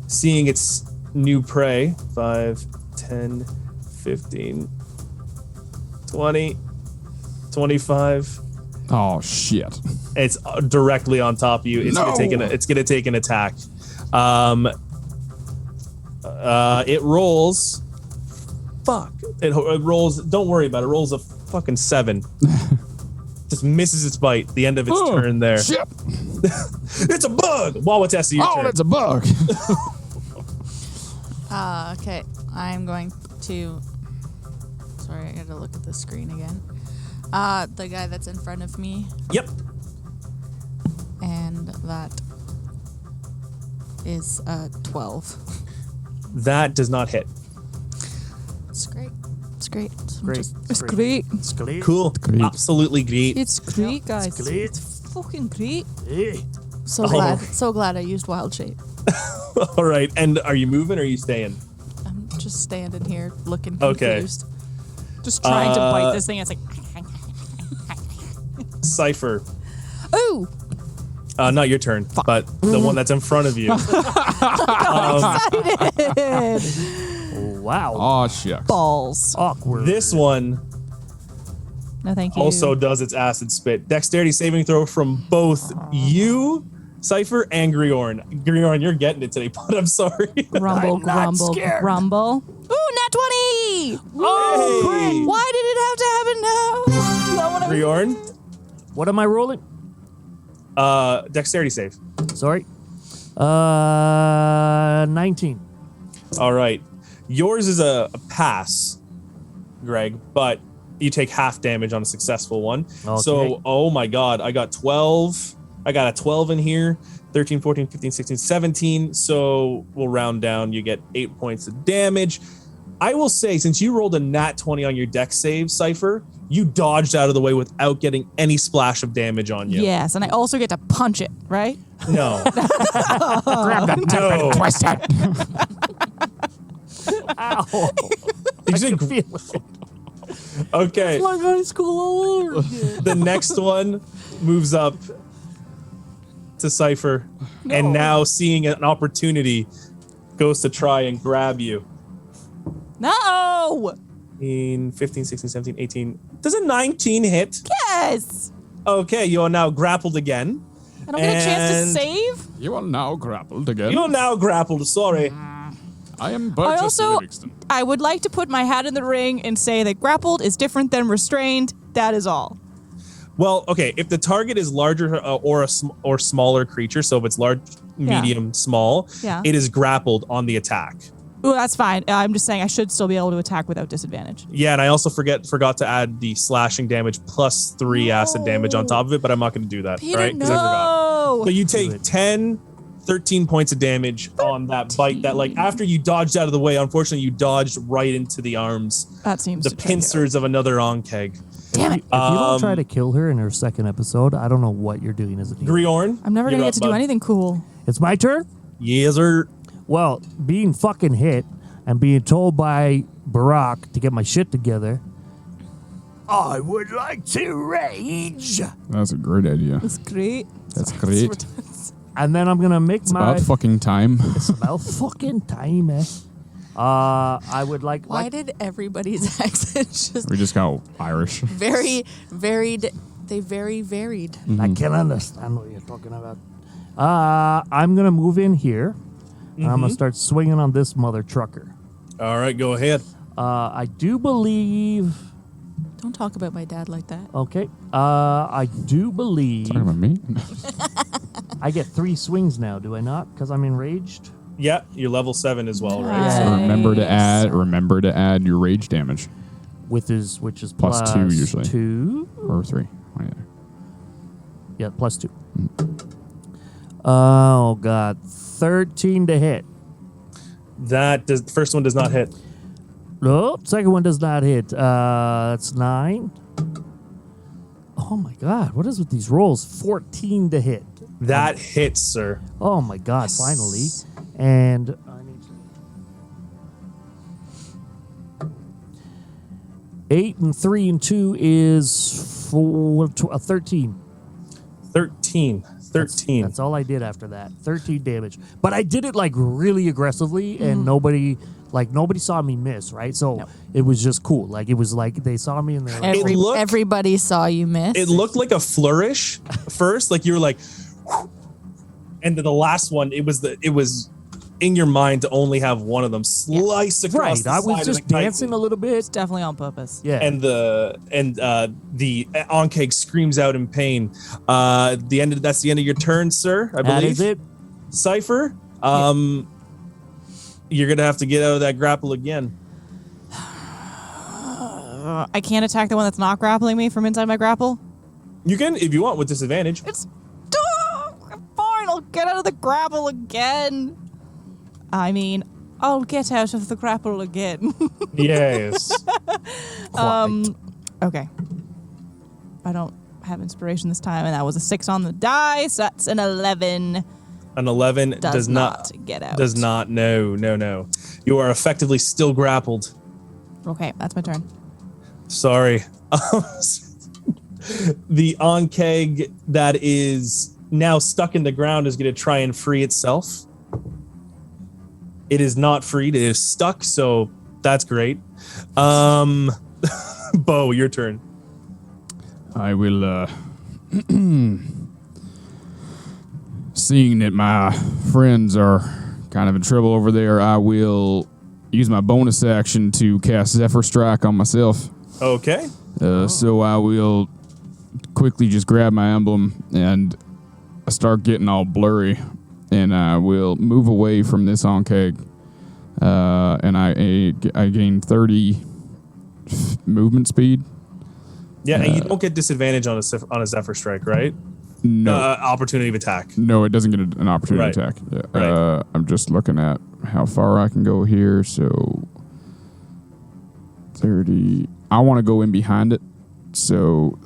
Seeing its new prey, 5, 10, 15, 20, 25. Oh shit! It's directly on top of you. It's gonna take an attack. It rolls. Fuck. It rolls. Don't worry about it. It rolls a fucking 7. Just misses its bite. The end of its turn there. Shit! It's a bug. Waawaatesi, your turn. That's a bug. Okay, I'm going to. Sorry, I gotta look at the screen again. The guy that's in front of me, Yep. and that is 12. That does not hit. It's great. It's great. Great. It's great. It's great. Cool. Great. Absolutely great. It's great, guys. It's great. It's fucking great. Hey. So glad I used wild shape. All right. And are you moving or are you staying? I'm just standing here looking Okay. confused. Just trying to bite this thing. It's like, Cipher. Ooh! Not your turn, but the one that's in front of you. Wow. Oh shucks. balls. Awkward. This one No, thank you. also does its acid spit. Dexterity saving throw from both you, Cipher, and Grjorn. Grjorn, you're getting it today, but I'm sorry. Rumble, I'm not grumble, scared. rumble. Ooh, nat 20! Hey! Why did it have to happen now? Grjorn, What am I rolling? dexterity save. Sorry. 19. All right. Yours is a pass, Greg, but you take half damage on a successful one. Okay. So, oh my God, I got 12. I got a 12 in here, 13, 14, 15, 16, 17. So we'll round down. You get 8 points of damage. I will say, since you rolled a nat 20 on your dex save, Cipher, you dodged out of the way without getting any splash of damage on you. Yes, and I also get to punch it, right? No. Grab that tip and twist it. Ow. Did you say Feel it. okay. Like high school all over again. The next one moves up to Cipher, and now seeing an opportunity, goes to try and grab you. No! 15, 16, 17, 18. Does a 19 hit? Yes! Okay, you are now grappled again. I don't get a chance to And save? You are now grappled again. You are now grappled, sorry. I am I Burgess also, Livingston. I would like to put my hat in the ring and say that grappled is different than restrained. That is all. Well, okay, if the target is larger or smaller creature, so if it's large, medium, small, Yeah. it is grappled on the attack. Ooh, that's fine. I'm just saying I should still be able to attack without disadvantage. Yeah, and I also forgot to add the slashing damage plus 3 acid damage on top of it, but I'm not going to do that. Peter, all right? 'Cause I forgot. no! So you take 10, 13 points of damage on that bite that, like, after you dodged out of the way, unfortunately, you dodged right into the arms, That seems the to check out. pincers of another Onkeg. Damn it. If you don't try to kill her in her second episode, I don't know what you're doing as a DM. Grjorn, I'm never going to you're get to up, do bud. anything cool. It's my turn? Yes, sir. Well, being fucking hit and being told by Borok to get my shit together, I would like to rage. That's a great idea. That's great. That's great. And then I'm going to make my... About fucking time. It's about fucking time, eh? I would like... Why did everybody's accent just We just got Irish. very varied? They very varied. I can't understand what you're talking about. I'm going to move in here. And I'm going to start swinging on this mother trucker. All right, go ahead. I do believe... Don't talk about my dad like that. Okay. I do believe Talking about me? I get 3 swings now, do I not? Because I'm enraged? Yeah, you're level 7 as well, right? Nice. So- Remember to add your rage damage. Which is Plus 2 usually. 2. Or 3. One either. Yeah, plus 2. Oh, God. 13 to hit. The first one does not hit. Nope, second one does not hit. That's 9. Oh, my God. What is with these rolls? 14 to hit. That hits, sir. Oh, my God. Finally. And I need to... 8 and 3 and 2 is 13. 13. That's all I did after that. 13 damage. But I did it like really aggressively and nobody saw me miss, right? So it was just cool. Like it was like they saw me and they're like, Everybody saw you miss. It looked like a flourish first, like you were like, and then the last one, it was in your mind to only have one of them slice across right. the I side was of just the kite. dancing a little bit. It's definitely on purpose. Yeah. And the Onkeg screams out in pain. That's the end of your turn, sir. I believe. That is it. Cipher. You're gonna have to get out of that grapple again. I can't attack the one that's not grappling me from inside my grapple. You can, if you want, with disadvantage. It's fine. I'll get out of the grapple again. I mean, I'll get out of the grapple again. Yes. Okay. I don't have inspiration this time, and that was a 6 on the dice. That's an 11. An 11 Does not get out. Does not. No. You are effectively still grappled. Okay, that's my turn. Sorry. The Onkeg that is now stuck in the ground is going to try and free itself. It is not freed. It is stuck, so that's great. Bo, your turn. I will, seeing that my friends are kind of in trouble over there, I will use my bonus action to cast Zephyr Strike on myself. Okay. So I will quickly just grab my emblem and I start getting all blurry, and I will move away from this Onkeg, and I gain 30 movement speed. Yeah, and you don't get disadvantage on a Zephyr Strike, right? No, Opportunity of attack. no, it doesn't get an opportunity Right. attack. Right. I'm just looking at how far I can go here. So 30. I want to go in behind it. So,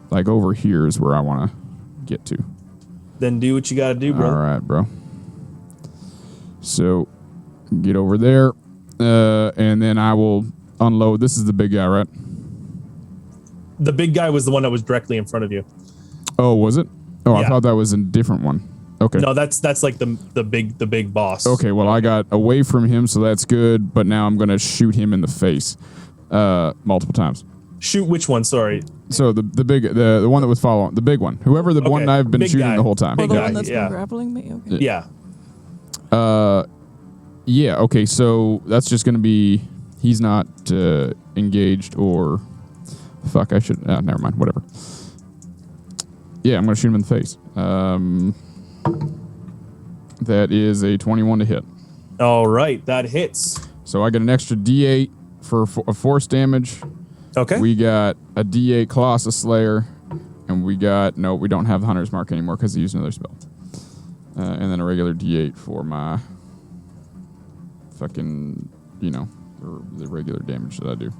like over here is where I want to get to. Then do what you got to do, bro. All right, bro. So, get over there. And then I will unload. This is the big guy, right? The big guy was the one that was directly in front of you. Oh, was it? Oh, Yeah. I thought that was a different one. Okay. No, that's like the big boss. Okay, well, I got away from him, so that's good. But now I'm going to shoot him in the face multiple times. Shoot which one? Sorry. So the one that was following, the big one. Whoever the one I've been big shooting guy. the whole time. Oh, Big the guy, one that's yeah. been grappling me? Okay. Yeah. Yeah, okay, so that's just going to be, he's not engaged or, fuck, I should, never mind, whatever. Yeah, I'm going to shoot him in the face. That is a 21 to hit. All right, that hits. So I get an extra D8 for force damage. Okay. We got a D8 Colossus Slayer, and we don't have the Hunter's Mark anymore because he used another spell. And then a regular D8 for my fucking, or the regular damage that I do.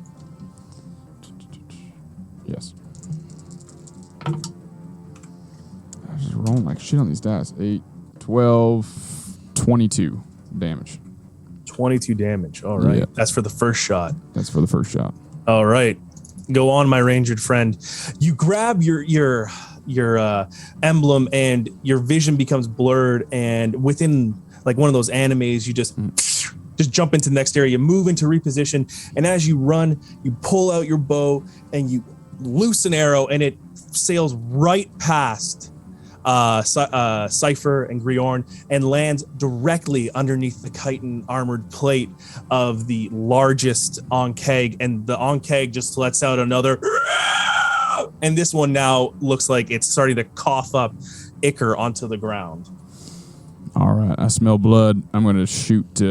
Yes. I'm just rolling like shit on these dice. 8, 12, 22 damage. 22 damage. All right. Yeah. That's for the first shot. That's for the first shot. All right. Go on, my rangered friend. You grab your emblem and your vision becomes blurred, and within like one of those animes, you just jump into the next area, move into reposition, and as you run, you pull out your bow and you loose an arrow, and it sails right past Cipher and Grjorn and lands directly underneath the chitin armored plate of the largest Ankeg, and the Ankeg just lets out another, and this one now looks like it's starting to cough up ichor onto the ground. All right, I smell blood. I'm going to shoot.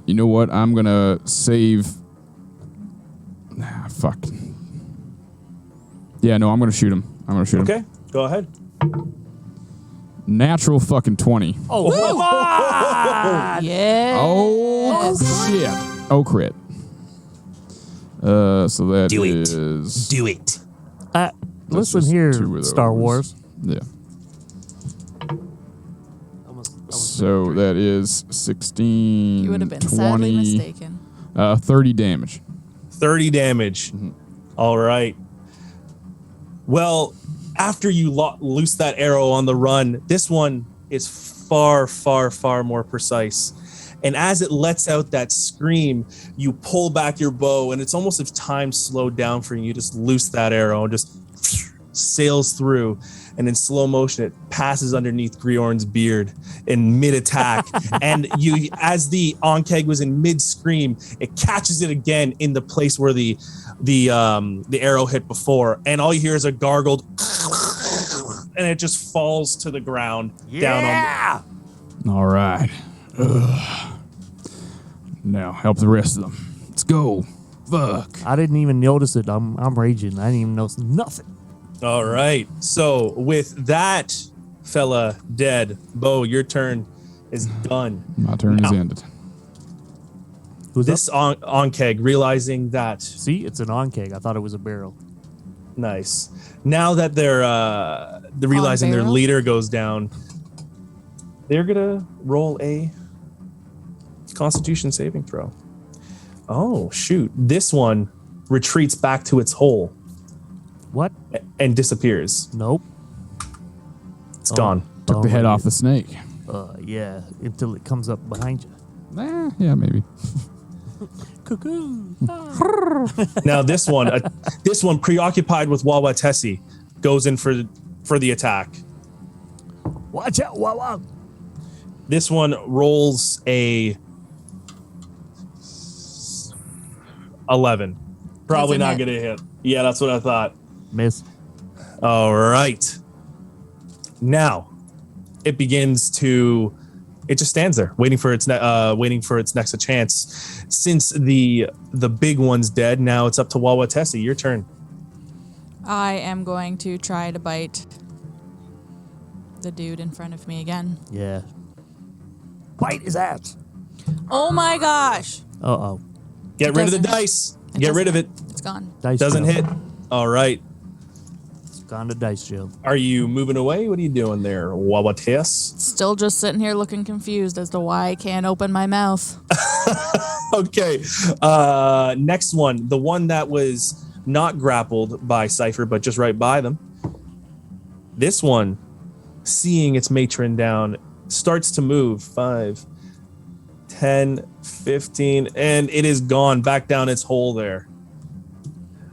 You know what? I'm going to save. Fuck. Yeah, no, I'm going to shoot him. Okay, go ahead. Natural fucking 20. Oh, come on! Yeah. Oh, shit. Oh, crit. So that Do it. is. Do it. Listen just here, 2 of those. Star Wars. Yeah. So that is 16. You would have been 20, sadly mistaken. 30 damage. 30 damage. All right. Well, after you loose that arrow on the run, this one is far, far, far more precise. And as it lets out that scream, you pull back your bow, and it's almost as if time slowed down for you. You just loose that arrow and just sails through. And in slow motion, it passes underneath Grjorn's beard in mid-attack. And you, as the Ankeg was in mid-scream, it catches it again in the place where the arrow hit before. And all you hear is a gargled, and it just falls to the ground down on All right. Now help the rest of them. Let's go. Fuck. I didn't even notice it. I'm raging. I didn't even notice nothing. All right. So with that fella dead, Bo, your turn is done. My turn is Now, ended. Who's This Ankeg, realizing that, See, it's an Ankeg. I thought it was a barrel. nice. Now that they're realizing their barrel? leader goes down, they're gonna roll a Constitution saving throw. Oh shoot! This one retreats back to its hole What? and disappears. Nope. It's gone. Took the head off the snake. Yeah, until it comes up behind you. Yeah, maybe. Cuckoo. Now this one preoccupied with Waawaatesi, goes in for the attack. Watch out, Wawa. This one rolls a 11. Probably That's a not hit. gonna hit. Yeah, that's what I thought. Miss. All right. Now it begins to. It just stands there, waiting for its next chance. Since the big one's dead, now it's up to Waawaatesi. Your turn. I am going to try to bite the dude in front of me again. Yeah. Bite his ass. Oh my gosh. Uh-oh. Get rid of the doesn't hit. dice. It Get rid of it. It's gone. Dice Doesn't jail. hit. All right. It's gone to dice jail. Are you moving away? What are you doing there, Waawaatesi? Still just sitting here looking confused as to why I can't open my mouth. Okay. Next one. The one that was not grappled by Cipher, but just right by them. This one, seeing its matron down, starts to move. 5, 10, 15, and it is gone back down its hole there.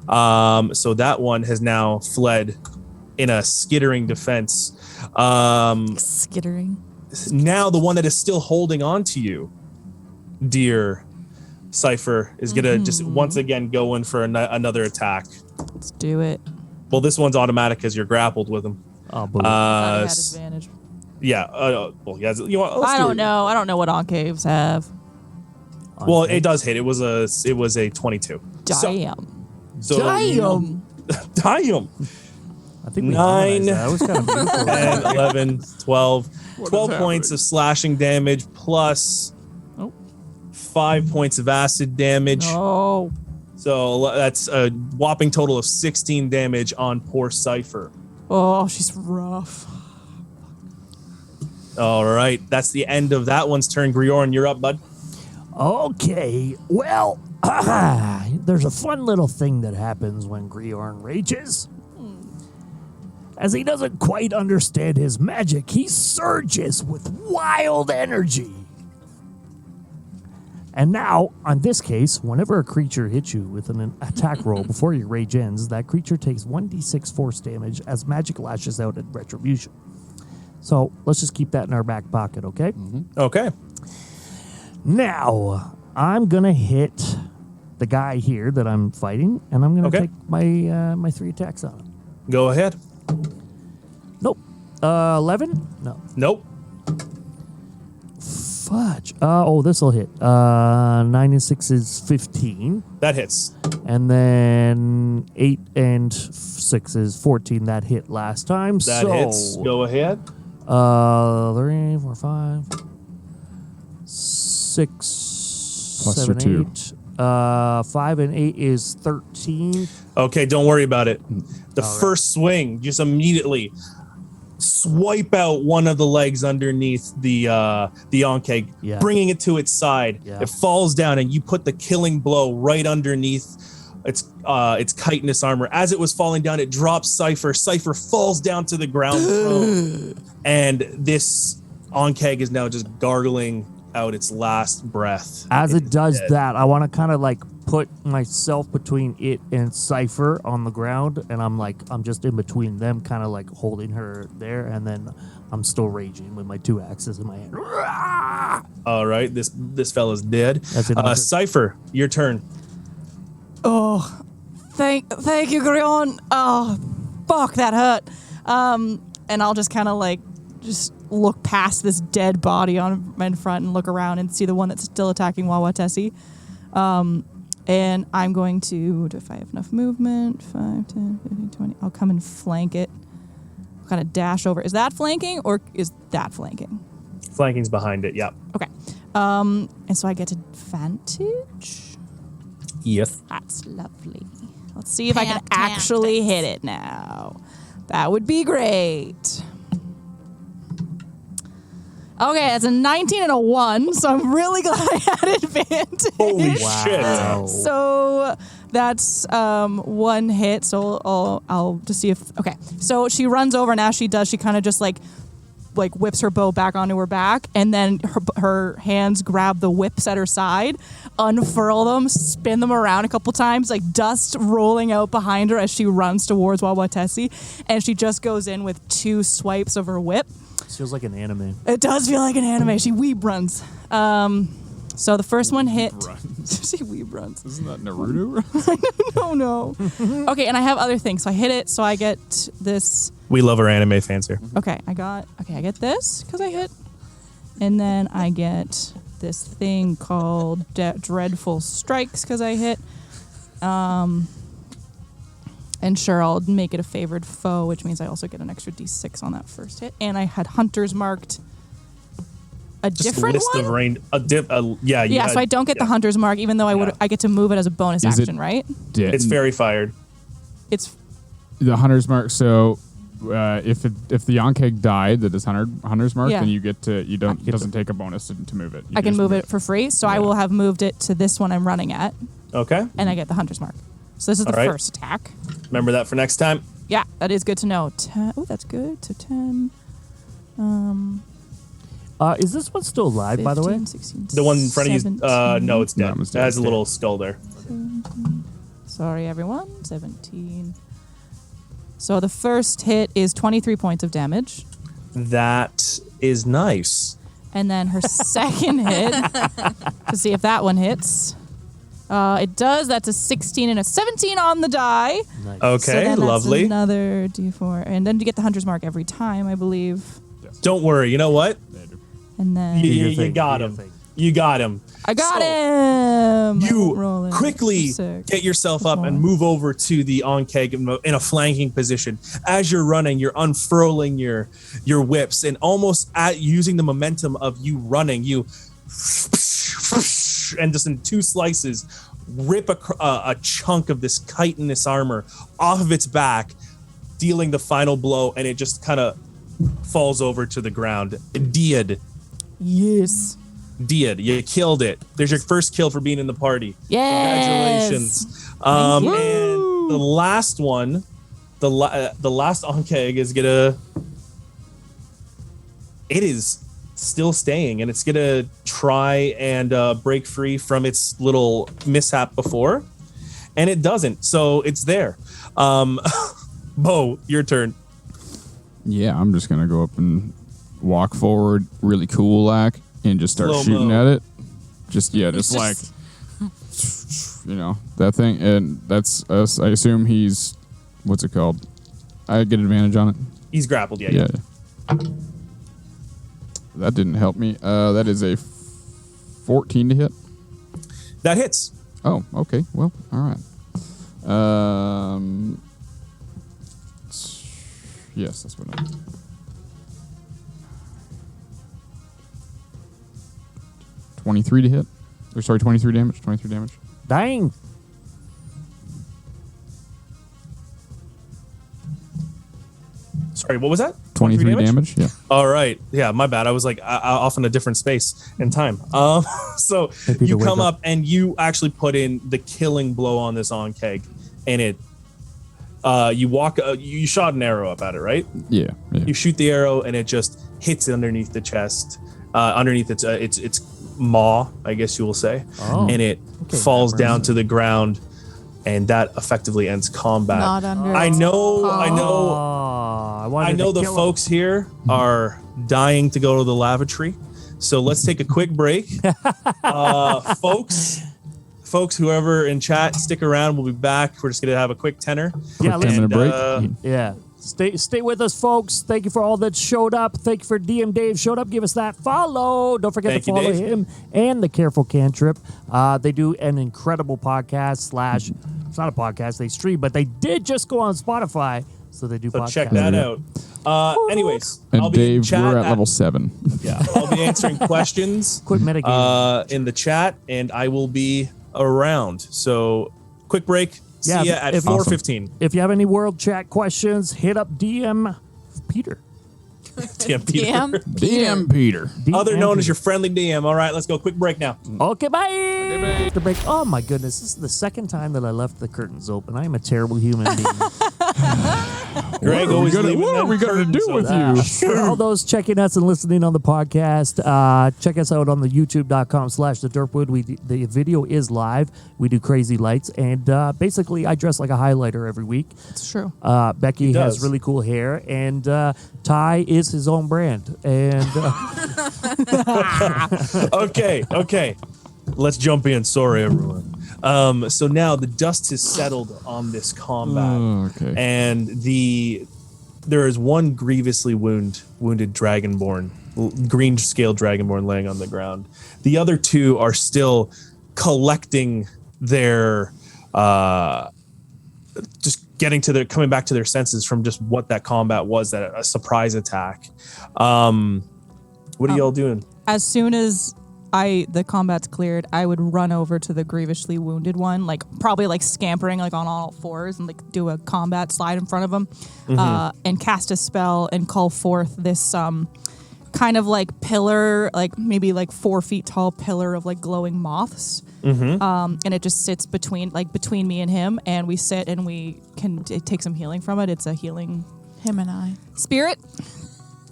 So that one has now fled in a skittering defense. Skittering. Now the one that is still holding on to you, dear Cipher, is gonna just once again go in for another attack. Let's do it. Well, this one's automatic because you're grappled with him. Oh, boo. I had advantage. Yeah. Well, yeah. You want? Let's I do don't it. know. I don't know what encaves have. Well, it does hit. It was a 22. Damn. So Damn. Damn. I think we 9, harmonized that. That was kind of beautiful. 10, 11, 12. What 12 is points happening? of slashing damage plus Oh. 5 points of acid damage. Oh. So that's a whopping total of 16 damage on poor Cipher. Oh, she's rough. All right. That's the end of that one's turn. Grjorn, you're up, bud. Okay, well, there's a fun little thing that happens when Grjorn rages. As he doesn't quite understand his magic, he surges with wild energy. And now, on this case, whenever a creature hits you with an attack roll before your rage ends, that creature takes 1d6 force damage as magic lashes out at retribution. So let's just keep that in our back pocket, okay? Okay. Now, I'm going to hit the guy here that I'm fighting, and I'm going to Okay. take my my 3 attacks on him. Go ahead. Nope. 11? No. Nope. Fudge. This will hit. 9 and 6 is 15. That hits. And then 8 and 6 is 14. That hit last time. That hits. Go ahead. 3, 4, 5, 6, Plus 7, your 2. 8. 5 and 8 is 13. Okay, don't worry about it. The first swing, just immediately swipe out one of the legs underneath the Ankeg, Yeah. bringing it to its side. Yeah. It falls down, and you put the killing blow right underneath its chitinous armor. As it was falling down, it drops Cipher. Cipher falls down to the ground, prone, and this Ankeg is now just gargling out its last breath. As it does dead. that, I want to kind of like put myself between it and Cipher on the ground, and I'm just in between them, kind of like holding her there, and then I'm still raging with my 2 axes in my hand. All right, this fella's dead. That's it, my turn. Cipher, your turn. Oh, thank you, Grjorn. Oh, fuck, that hurt. And I'll just kind of like just look past this dead body in front and look around and see the one that's still attacking Waawaatesi. And I'm going to, if I have enough movement, 5, 10, 15, 20, I'll come and flank it. I'll kind of dash over. Is that flanking or is that flanking? Flanking's behind it. Yep. Okay. And so I get advantage. Yes. That's lovely. Let's see if I can actually hit it now. That would be great. Okay, it's a 19 and a 1, so I'm really glad I had advantage. Holy Wow. shit. So that's 1 hit. So I'll just see if. Okay, so she runs over, and as she does, she kind of just like whips her bow back onto her back, and then her hands grab the whips at her side, unfurl them, spin them around a couple times, like dust rolling out behind her as she runs towards Waawaatesi, and she just goes in with 2 swipes of her whip. This feels like an anime. It does feel like an anime. She weeb runs. So the first one hit. She weeb runs. Isn't that Naruto? No. Okay, and I have other things. So I hit it. So I get this. We love our anime fans here. Okay, I get this because I hit, and then I get this thing called Dreadful Strikes because I hit. And sure, I'll make it a favored foe, which means I also get an extra d6 on that first hit. And I had Hunters marked. a Just different list one? of range. Yeah, so I don't get the hunter's mark, even though I get to move it as a bonus Is it- action, right? It's fairy fired. It's the hunter's mark. So if the Yonkeg died, that is hunter's mark, Yeah. then you get to it doesn't take a bonus to move it. You I can just move it for free, so I will have moved it to this one I'm running at, Okay. and I get the hunter's mark. So this is the All right. first attack. Remember that for next time. Yeah, that is good to know. Oh, that's good. To 10. Is this one still alive, by the way? 15, 16, The one in front of you. 17. No, it's dead. No, it's It has a dead. little skull there. Sorry, everyone. 17. So the first hit is 23 points of damage. That is nice. And then her second hit, to see if that one hits. It does. That's a 16 and a 17 on the die. Okay, So then that's lovely. another D4. And then you get the hunter's mark every time, I believe. Don't worry. You know what? And then You got him. You got him. I got So, him. You Rolling. quickly Six. get yourself up and move over to the Onkeg in a flanking position. As you're running, you're unfurling your whips and almost using the momentum of you running, you and just in two slices rip a chunk of this chitinous armor off of its back, dealing the final blow, and it just kind of falls over to the ground. Yes. Did you killed it? There's your first kill for being in the party. Yes. Congratulations. Thank you. And the last one, the last Onkeg is gonna. It is still staying, and it's gonna try and break free from its little mishap before, and it doesn't. So it's there. Bo, your turn. Yeah, I'm just gonna go up and walk forward, really cool, and just start Slow-mo. shooting at it. Just like, that thing. And that's us. I assume he's, what's it called? I get advantage on it. He's grappled. Yeah. That didn't help me. That is a 14 to hit. That hits. Oh, okay. Well, all right. Yes, that's what I. 23 to hit. Or sorry, 23 damage. 23 damage. Dang. Sorry, what was that? 23 damage. Yeah. All right. Yeah, my bad. I was like off in a different space and time. So Happy you to come wake up and you actually put in the killing blow on this Onkeg, and it. You walk. You shot an arrow up at it, right? Yeah. You shoot the arrow, and it just hits underneath the chest, underneath its maw, I guess you will say, and it falls down to the ground, and that effectively ends combat. Not under I its know. I I know the folks here are dying to go to the lavatory, so let's take a quick break. Folks, whoever in chat, stick around. We'll be back. We're just gonna have a quick tenor. Yeah, 10-minute break. Yeah. Stay with us, folks. Thank you for all that showed up. Thank you for DM Dave showed up. Give us that follow. Don't forget Thank to you, follow Dave. him and the Careful Cantrip. They do an incredible podcast / it's not a podcast, they stream, but they did just go on Spotify, so they do So podcasts. check that out. Anyways, And I'll be in Dave, chat we're at level 7. Yeah, I'll be answering questions Quit mitigating. in the chat, and I will be around. So, quick break. Yeah, See ya at if- 4:15. If you have any world chat questions, hit up DM Peter. DM Peter. DM Peter. DM Other known as Peter. your friendly DM. All right, let's go. Quick break now. Okay, bye. The break. Oh my goodness, this is the second time that I left the curtains open. I am a terrible human being. Greg always leaving what are them we gonna curtains do with open. you? For all those checking us and listening on the podcast, check us out on the youtube.com/thedurfwood. The video is live. We do crazy lights, and basically I dress like a highlighter every week. It's true. Becky has does. really cool hair, and Ty is his own brand. And Okay. Let's jump in. Sorry, everyone. So now the dust has settled on this combat, Okay. and there is one grievously wounded dragonborn, green scale dragonborn, laying on the ground. The other two are still collecting their, just coming back to their senses from just what that combat was, that a surprise attack. What are y'all doing? as soon as the combat's cleared, I would run over to the grievously wounded one, like probably like scampering like on all fours and like do a combat slide in front of him, and cast a spell and call forth this kind of like pillar, like maybe like 4 feet tall pillar of like glowing moths. And it just sits between me and him, and we sit and we can take some healing from it. It's a healing Him and I. spirit.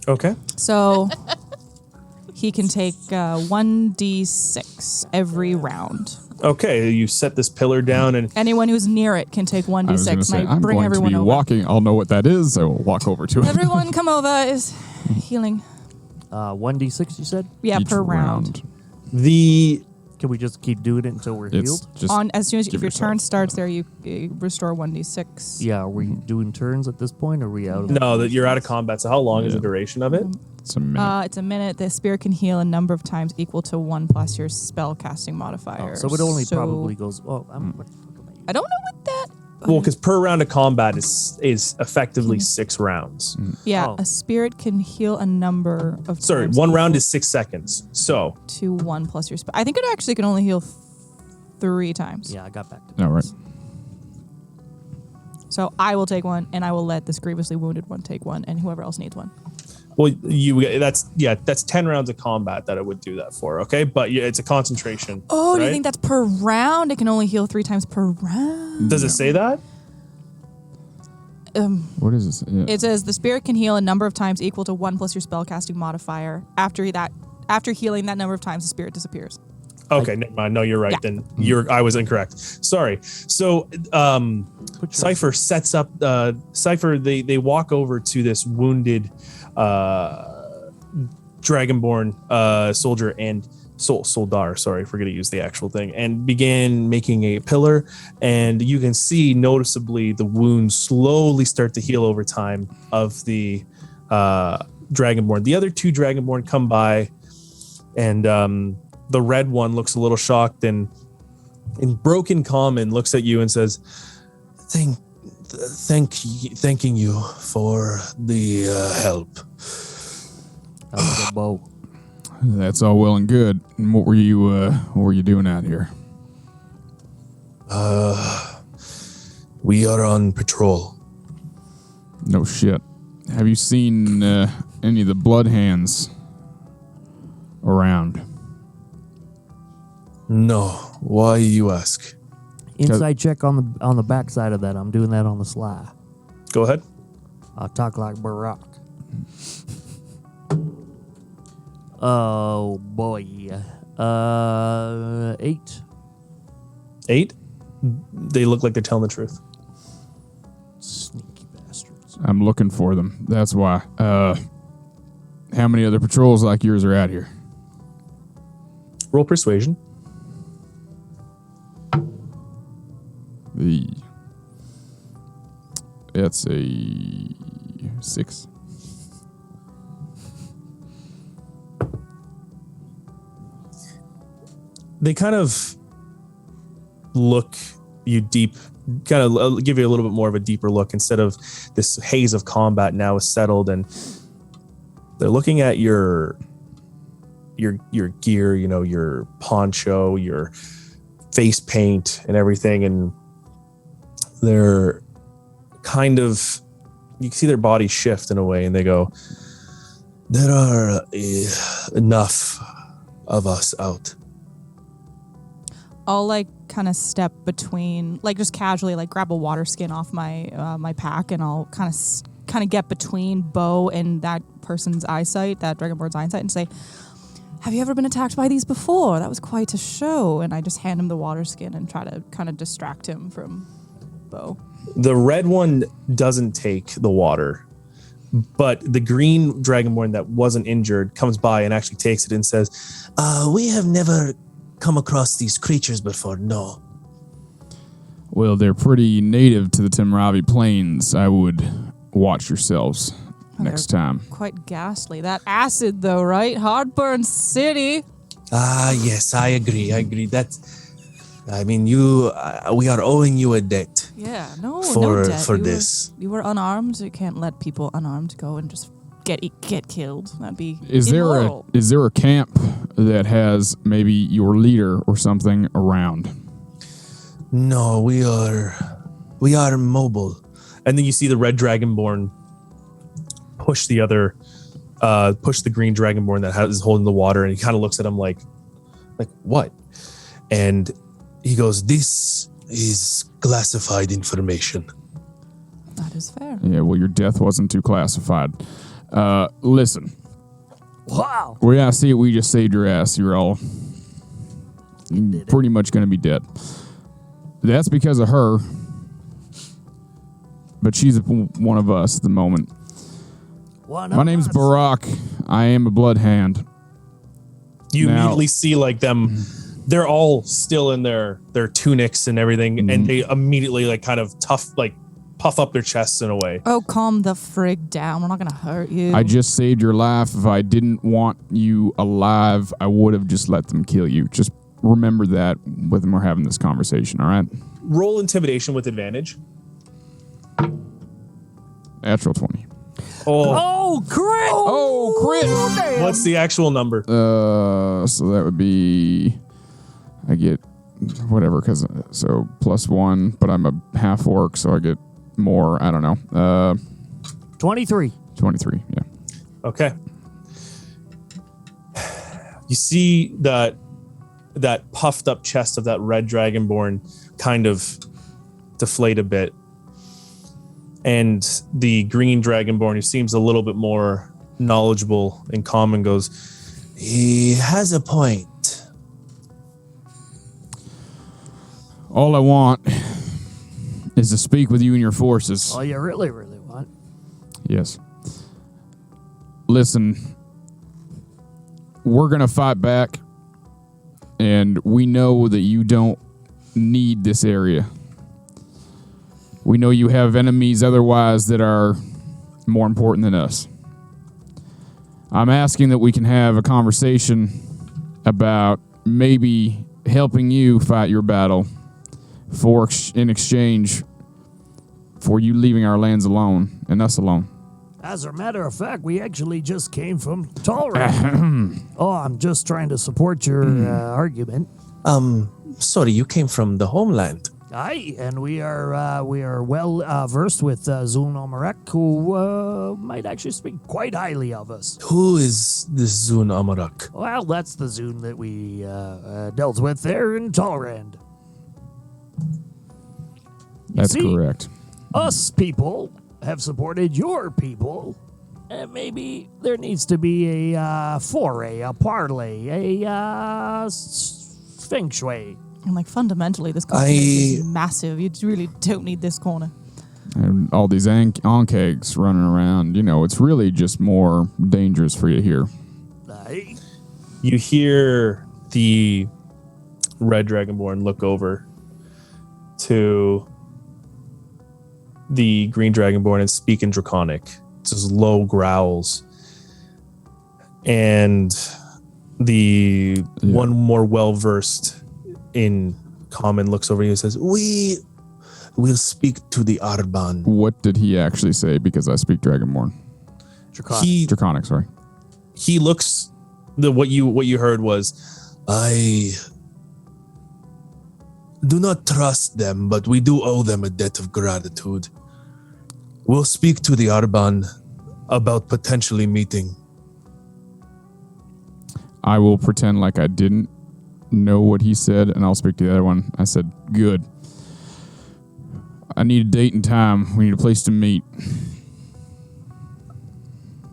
Okay. So he can take 1d6 every round. Okay, you set this pillar down, and Anyone who's near it can take I was going to 1d6. say, And I I'm bring going to everyone be over. walking. I'll know what that is. I will walk over to it. Everyone come over is healing. 1d6, you said? Yeah, Each per round. the Can we just keep doing it until we're It's healed? just As soon as if give your turn yourself- starts there, you restore 1d6. Yeah, are we doing turns at this point? Or are we out of no, that you're out of combat. So how long is the duration of it? It's a minute. It's a minute. The spirit can heal a number of times equal to 1 plus your spell casting modifier. So it only probably goes. Oh, what the fuck am I I don't know what that. Well, because per round of combat is effectively 6 rounds. Yeah, Oh. a spirit can heal a number of Sorry, times 1 round equal is 6 seconds. So to 1 plus your spell. I think it actually can only heal 3 times. Yeah, I got back to All right. So I will take 1, and I will let this grievously wounded one take 1, and whoever else needs 1. well, that's 10 rounds of combat that I would do that for. Okay, but yeah, it's a concentration. Oh, do you right? think that's per round? It can only heal 3 times per round. Does it say that? What is this? Yeah. It says the spirit can heal a number of times equal to 1 plus your spellcasting modifier. After healing that number of times, the spirit disappears. Okay, never mind. No, you're right. Yeah. Then I was incorrect. Sorry. So Cipher sets up Cipher. They walk over to this wounded dragonborn soldier and soldar. Sorry, forget to use the actual thing. And began making a pillar. And you can see noticeably the wounds slowly start to heal over time of the dragonborn. The other 2 dragonborn come by, and the red one looks a little shocked and in broken common looks at you and says, thanking you for the help. that was a bow. That's all well and good. And what were you doing out here? We are on patrol. No shit. Have you seen any of the bloodhands around? No, why you ask? Inside check on the back side of that. I'm doing that on the sly. Go ahead. I'll talk like Borok. Oh boy. 8. 8. They look like they're telling the truth. Sneaky bastards. I'm looking for them. That's why. How many other patrols like yours are out here? Roll persuasion. It's a 6. They kind of look you deep, kind of give you a little bit more of a deeper look instead of this haze of combat now is settled, and they're looking at your gear, your poncho, your face paint and everything, and they're kind of, you can see their bodies shift in a way, and they go, there are enough of us out. I'll like kind of step between, like just casually, like grab a water skin off my my pack, and I'll kind of get between Bo and that person's eyesight, that dragonborn's eyesight, and say, "Have you ever been attacked by these before? That was quite a show." And I just hand him the water skin and try to kind of distract him from Bo. The red one doesn't take the water, but the green dragonborn that wasn't injured comes by and actually takes it and says, we have never come across these creatures before, no. Well, they're pretty native to the Timravi Plains. I would watch yourselves next time. Quite ghastly. That acid, though, right? Heartburn City. Yes, I agree. I mean, we are owing you a debt. Yeah, no For debt. this. You were unarmed. You can't let people unarmed go and just get killed. That'd be Is immoral. there a camp that has maybe your leader or something around? No, we are mobile. And then you see the red dragonborn push the green dragonborn that is holding the water, and he kind of looks at him like what? And he goes, "This is classified information." That is fair. Yeah, well, your death wasn't too classified. Listen. Wow. I see it. We just saved your ass. You're all pretty much going to be dead. That's because of her. But she's one of us at the moment. My name's Borok. I am a bloodhound. You immediately see like them. They're all still in their tunics and everything, and they immediately like kind of puff up their chests in a way. Oh, calm the frig down. We're not going to hurt you. I just saved your life. If I didn't want you alive, I would have just let them kill you. Just remember that when we're having this conversation, all right? Roll intimidation with advantage. Natural 20. Oh, crit! Oh, crit! What's the actual number? So that would be, I get whatever, so +1, but I'm a half-orc, so I get more. I don't know. 23. 23, yeah. Okay. You see that puffed up chest of that red dragonborn kind of deflate a bit. And the green dragonborn, who seems a little bit more knowledgeable in common, goes, "He has a point." All I want is to speak with you and your forces. Oh, you really, really want? Yes. Listen, we're going to fight back, and we know that you don't need this area. We know you have enemies otherwise that are more important than us. I'm asking that we can have a conversation about maybe helping you fight your battle in exchange for you leaving our lands alone and us alone. As a matter of fact, we actually just came from Talran. Oh, I'm just trying to support your argument. Sorry, you came from the homeland. Aye, and we are well versed with Zun Omarek, who might actually speak quite highly of us. Who is this Zun Amarak? Well, that's the Zun that we dealt with there in Talrand. That's correct. Us people have supported your people, and maybe there needs to be a foray, a parlay, a feng shui. And like fundamentally, this corner is massive. You really don't need this corner. And all these onkegs running around, it's really just more dangerous for you here. Aye. You hear the red dragonborn look over to the green dragonborn and speak in Draconic. It's just low growls. And the one more well-versed in common looks over you and says, "We will speak to the Arban." What did he actually say? Because I speak Dragonborn. Draconic, sorry. He looks, what you heard was, "I do not trust them, but we do owe them a debt of gratitude. We'll speak to the Arban about potentially meeting." I will pretend like I didn't know what he said, and I'll speak to the other one. I said, "Good. I need a date and time. We need a place to meet."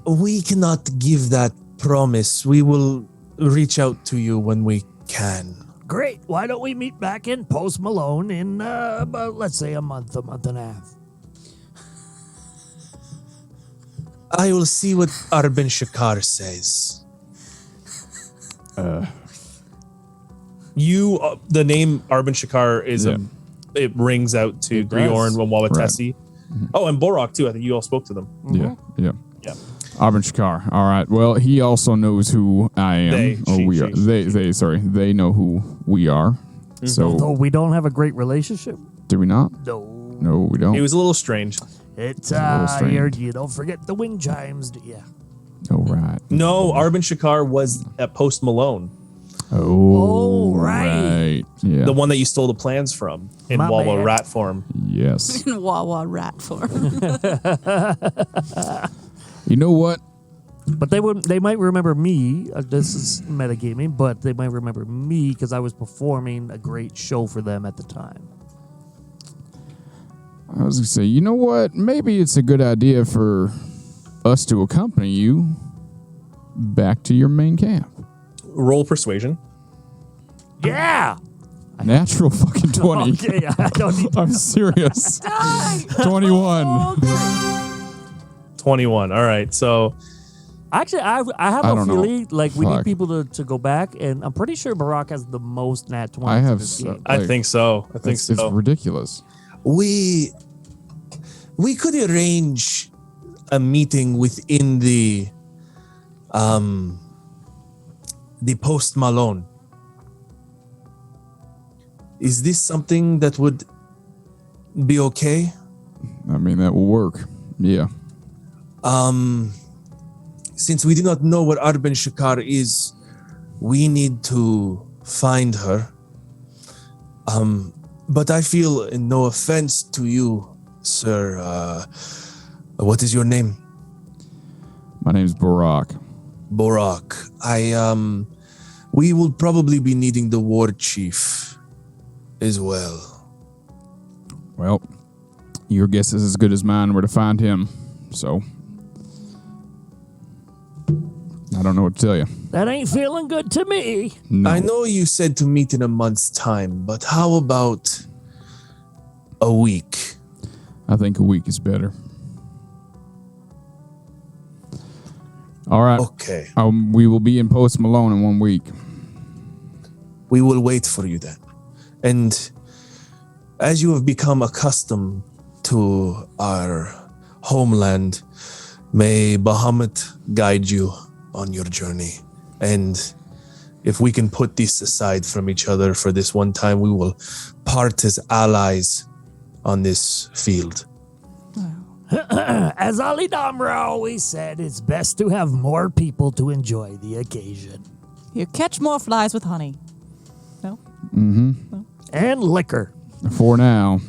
We cannot give that promise. We will reach out to you when we can. Great. Why don't we meet back in Post Malone in about, let's say, a month and a half? I will see what Arben Shakar says. The name Arben Shakar is it rings out to Grjorn and Waawaatesi. Right. Oh, and Borok too. I think you all spoke to them. Yeah. Arben Shakar. All right. Well, he also knows who I am. They know who we are. Mm-hmm. So, although we don't have a great relationship. Do we not? No, we don't. It was a little strange. It's you don't forget the wind chimes, do you? Oh, right. No, Arbin Shakar was at Post Malone, Oh, right. Yeah. the one that you stole the plans from in My Wawa bad. rat form. Yes. In Wawa rat form. You know what? But they might remember me. This is metagaming, but they might remember me because I was performing a great show for them at the time. I was going to say, you know what? Maybe it's a good idea for us to accompany you back to your main camp. Roll persuasion. Yeah. Natural fucking 20. Okay, I don't need I'm serious. 21. 21. All right. So Actually, I have I a don't know. feeling like we need Fuck. people to go back, and I'm pretty sure Borok has the most nat 20s I have in this game. I Like, think so. I think It's so. ridiculous. We could arrange a meeting within the Post Malone. Is this something that would be okay? I mean, that will work. Yeah. Since we do not know what Arbin Shakar is, we need to find her. But I feel no offense to you, sir. What is your name? My name's Borok. Borok. We will probably be needing the war chief as well. Well, your guess is as good as mine where to find him. So, I don't know what to tell you. That ain't feeling good to me. No. I know you said to meet in a month's time, but how about a week? I think a week is better. All right. Okay. We will be in Post Malone in 1 week. We will wait for you then. And as you have become accustomed to our homeland, may Bahamut guide you on your journey. And if we can put this aside from each other for this one time, we will part as allies on this field. As Ali Damra always said, it's best to have more people to enjoy the occasion. You catch more flies with honey. No? And liquor. For now,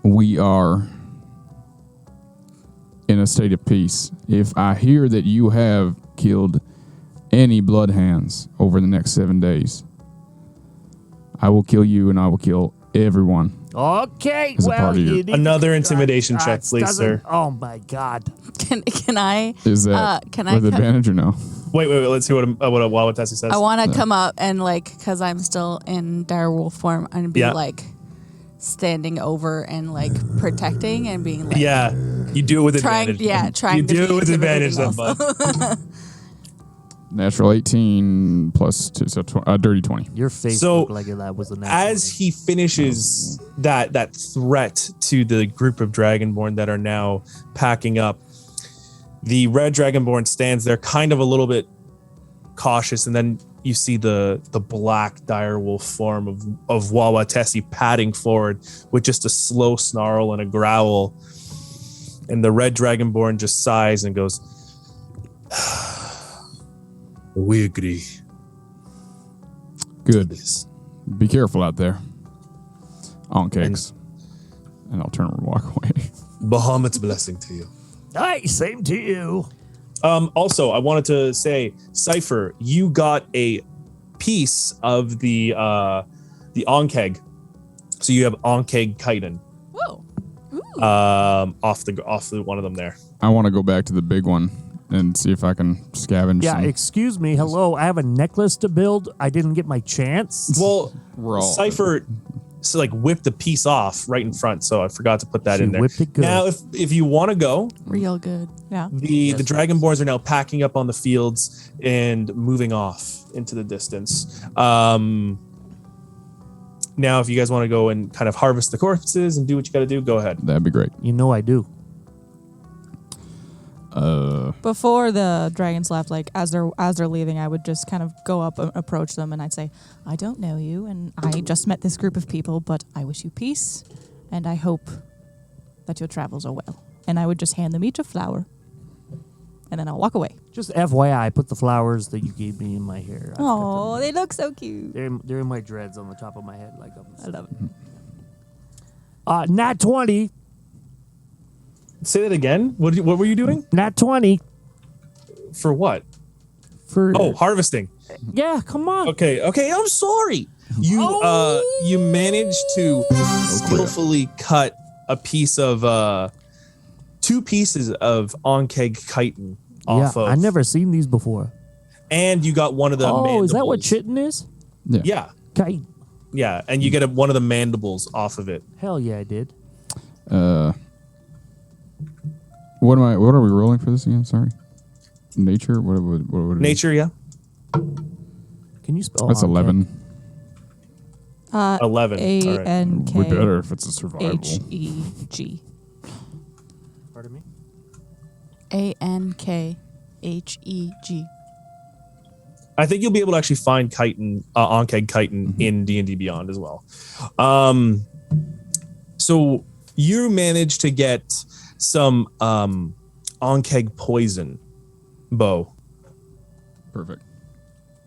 we are in a state of peace. If I hear that you have killed any bloodhounds over the next 7 days, I will kill you and I will kill everyone. Okay, As a well, part of your- you need Another intimidation check, it please, doesn't- sir. Oh my God! Can I? Is that can I with co- advantage or no? Wait. Let's see what Waawaatesi says. I want to come up and because I'm still in direwolf form, and be Yeah. standing over and protecting and being Yeah, you do it with trying. advantage. Yeah, trying. You to do be it with advantage, intimidating then, also. bud. Natural 18 plus 2, so dirty 20. Your face So, looked like that was a natural. As he finishes that threat to the group of Dragonborn that are now packing up, the red Dragonborn stands there kind of a little bit cautious, and then you see the black direwolf form of Waawaatesi padding forward with just a slow snarl and a growl. And the red Dragonborn just sighs and goes, "We agree." Good. This. Be careful out there. On cakes. And I'll turn and walk away. Bahamut's blessing to you. Hey, same to you. Also, I wanted to say, Cipher, you got a piece of the Onkeg. So you have Onkeg chitin Whoa. off the one of them there. I want to go back to the big one and see if I can scavenge Yeah, some. excuse me. Hello, I have a necklace to build. I didn't get my chance. Well, We're all- Cipher whipped a piece off right in front, so I forgot to put that She in there. whipped it good. Now, if you want to go, Real good. Yeah. the Dragonborns are now packing up on the fields and moving off into the distance. Now, if you guys want to go and kind of harvest the corpses and do what you got to do, go ahead. That'd be great. You know I do. Before the dragons left, as they're leaving, I would just kind of go up and approach them, and I'd say, "I don't know you, and I just met this group of people, but I wish you peace, and I hope that your travels are well." And I would just hand them each a flower, and then I'll walk away. Just FYI, I put the flowers that you gave me in my hair. I've kept Oh, them. they look so cute. They're in my dreads on the top of my head. Like I love it. Nat 20. Say that again. What were you doing? Nat 20. For what? For Harvesting. yeah, come on. Okay. I'm sorry. You managed to skillfully cut a piece of 2 pieces of onkeg chitin off of. I've never seen these before. And you got one of the mandibles. Is that what chitin is? Yeah. Okay. Yeah, and you get one of the mandibles off of it. Hell yeah, I did. What are we rolling for this again? Sorry. Nature? What Nature, yeah. Can you spell? That's Ankeg? 11. 11. All right. ANK We better if it's a survival. HEG. Pardon me. ANKHEG. I think you'll be able to actually find chitin, onkeg chitin in D&D Beyond as well. So you managed to get some onkeg poison, Bo. Perfect.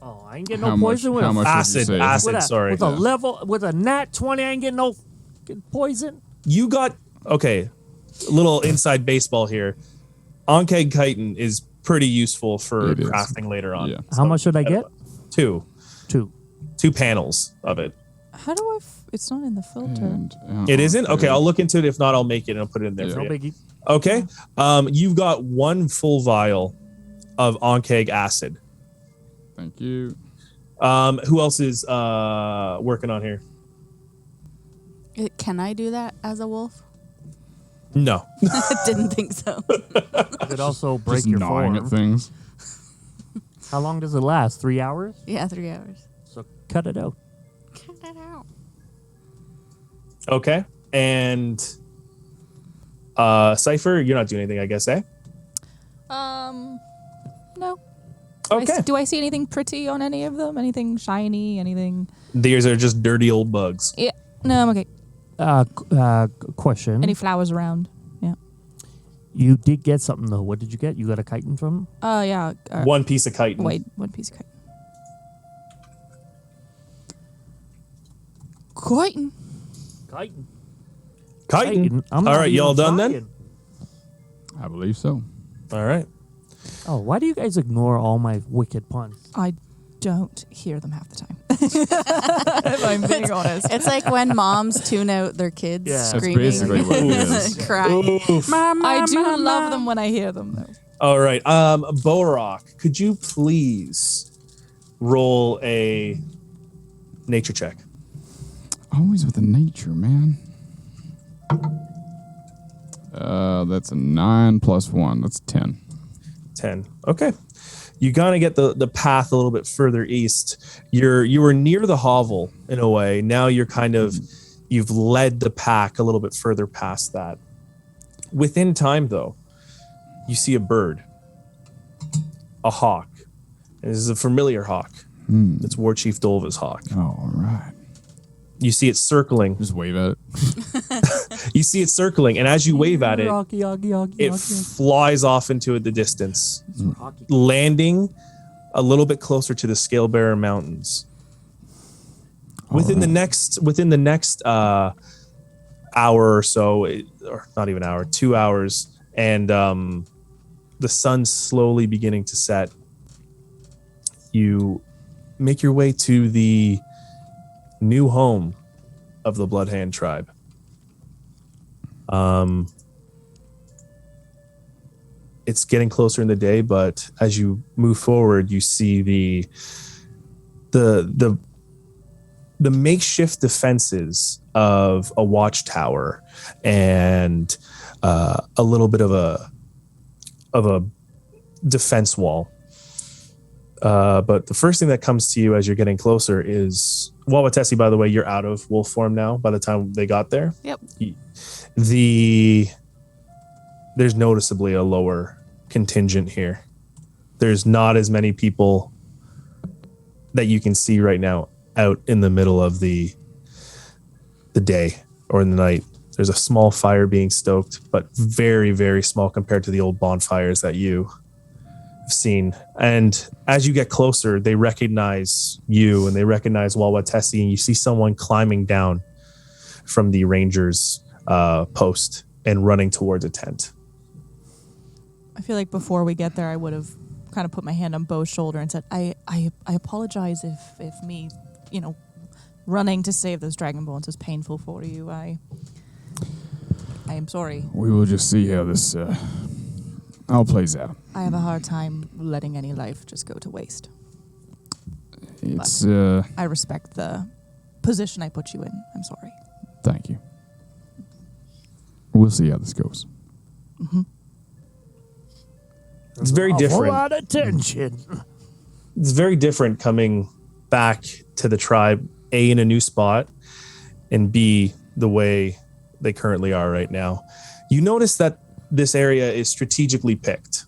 Oh, I ain't getting no poison with how a much acid. would you say? Acid. with a, sorry. with a level with a nat 20. I ain't getting no poison. You got a little inside baseball here. Onkeg chitin is pretty useful for It is. crafting later on. Yeah. How much should I get? 2 panels of it. How do I? It's not in the filter. And, It isn't? Okay, I'll look into it. If not, I'll make it and I'll put it in there Yeah. for No you. biggie. Okay. You've got 1 full vial of onkeg acid. Thank you. Who else is working on here? Can I do that as a wolf? No. Didn't think so. You could also break Just your gnawing form. at things. How long does it last? 3 hours? Yeah, 3 hours. So cut it out. Cut that out. Okay. And Cipher, you're not doing anything, I guess, eh? No. Okay. Do I see anything pretty on any of them? Anything shiny? Anything? These are just dirty old bugs. Yeah. No, I'm okay. Question. Any flowers around? Yeah. You did get something though. What did you get? You got a chitin from him? Oh, yeah. 1 piece of chitin. Wait, one piece of chitin. Chitin. Chitin. Chitin. I'm All not right, y'all even done then? trying. I believe so. All right. Oh, why do you guys ignore all my wicked puns? I don't hear them half the time. If I'm being honest. It's like when moms tune out their kids Yeah. That's screaming. basically what it is. Crying. Oof. I do love them when I hear them, though. All right. Borok, could you please roll a nature check? Always with the nature, man. That's a 9 plus 1. That's 10. 10. Okay. You gotta get the path a little bit further east. You were near the hovel in a way. Now you're you've led the pack a little bit further past that. Within time, though, you see a bird, a hawk. And this is a familiar hawk. It's War Chief Dolva's hawk. Oh, all right. You see it circling. Just wave at it. You see it circling, and as you wave at it, Rocky, it flies off into the distance, landing a little bit closer to the Scalebearer Mountains. Within the next hour or so, or not even hour, 2 hours, and the sun's slowly beginning to set. You make your way to the new home of the Bloodhand tribe. It's getting closer in the day, but as you move forward, you see the makeshift defenses of a watchtower and a little bit of a defense wall. But the first thing that comes to you as you're getting closer is Waawaatesi. By the way, you're out of wolf form now. By the time they got there, Yep. There's noticeably a lower contingent here. There's not as many people that you can see right now out in the middle of the day or in the night. There's a small fire being stoked, but very, very small compared to the old bonfires that you seen. And as you get closer, they recognize you and they recognize Waawaatesi, and you see someone climbing down from the ranger's post and running towards a tent. I feel like before we get there, I would have kind of put my hand on Bo's shoulder and said, I apologize if me, running to save those dragon bones is painful for you. I am sorry. We will just see how this all plays out. I have a hard time letting any life just go to waste. It's I respect the position I put you in. I'm sorry. Thank you. We'll see how this goes. Mm-hmm. It's very A different. whole lot of tension. It's very different coming back to the tribe, A, in a new spot, and B, the way they currently are right now. You notice that this area is strategically picked.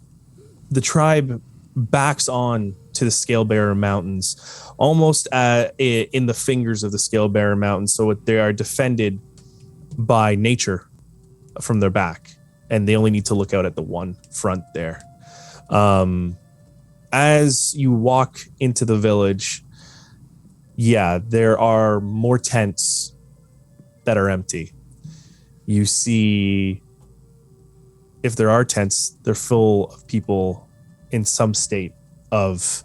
The tribe backs on to the Scalebearer Mountains, almost in the fingers of the Scalebearer Mountains, so they are defended by nature from their back, and they only need to look out at the one front there. As you walk into the village, there are more tents that are empty. You see, if there are tents, they're full of people in some state of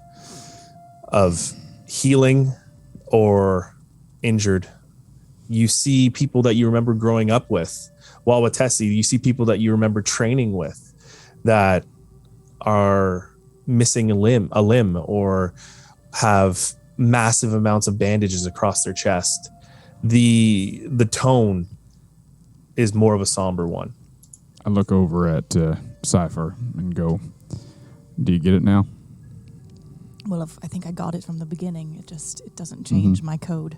healing or injured. You see people that you remember growing up with. Waawaatesi, you see people that you remember training with that are missing a limb or have massive amounts of bandages across their chest. The tone is more of a somber one. I look over at Cipher and go, do you get it now? Well, I think I got it from the beginning. It doesn't change my code.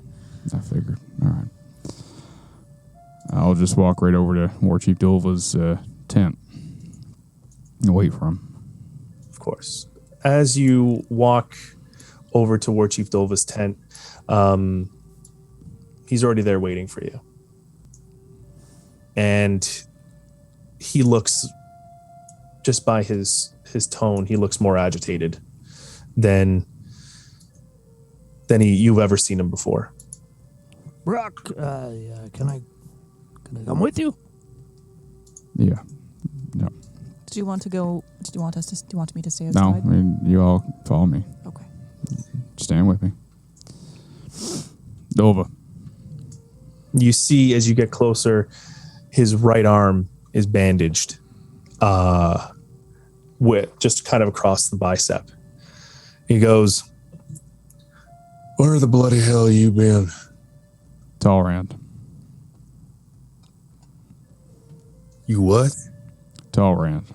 I figured. All right. I'll just walk right over to War Chief Dolva's tent and wait for him. Of course. As you walk over to War Chief Dolva's tent, he's already there waiting for you. And he looks, just by his tone, he looks more agitated than you've ever seen him before. Brock, can I come with you? Yeah. No. Do you want me to stay outside? No. I mean, you all follow me. Okay. Stand with me. Dolva. You see, as you get closer, his right arm is bandaged, with just kind of across the bicep. He goes, "Where the bloody hell you been?" Talrand. You what? Talrand.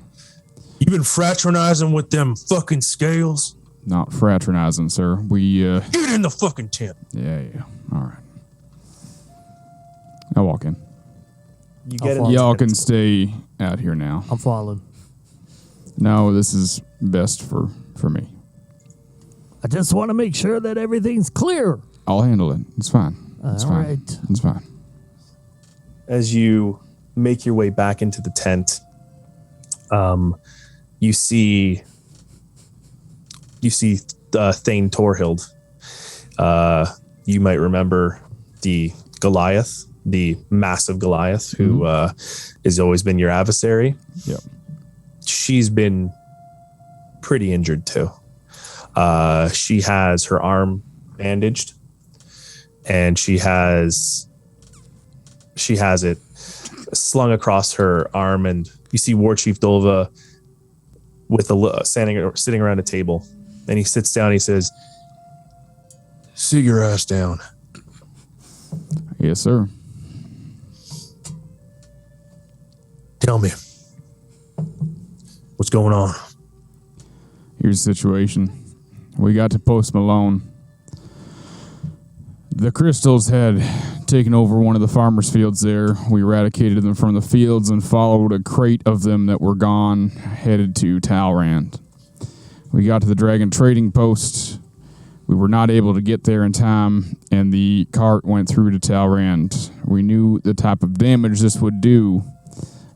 You been fraternizing with them fucking scales? Not fraternizing, sir. We, Get in the fucking tent. Yeah. All right. I'll walk in. You get in. Y'all can stay out here now. I'm following. No, this is best for me. I just want to make sure that everything's clear. I'll handle it. It's fine. It's All fine. right. It's fine. As you make your way back into the tent, you see Thane Torhild. You might remember the Goliath, the massive Goliath, who has always been your adversary. Yep. She's been pretty injured too. She has her arm bandaged, and she has it slung across her arm, and you see War Chief Dolva with sitting around a table, and he sits down. And he says, "Sit your ass down." Yes, sir. Tell me, what's going on? Here's the situation. We got to Post Malone. The crystals had taken over one of the farmers' fields there. We eradicated them from the fields and followed a crate of them that were gone, headed to Talrand. We got to the Dragon Trading Post. We were not able to get there in time, and the cart went through to Talrand. We knew the type of damage this would do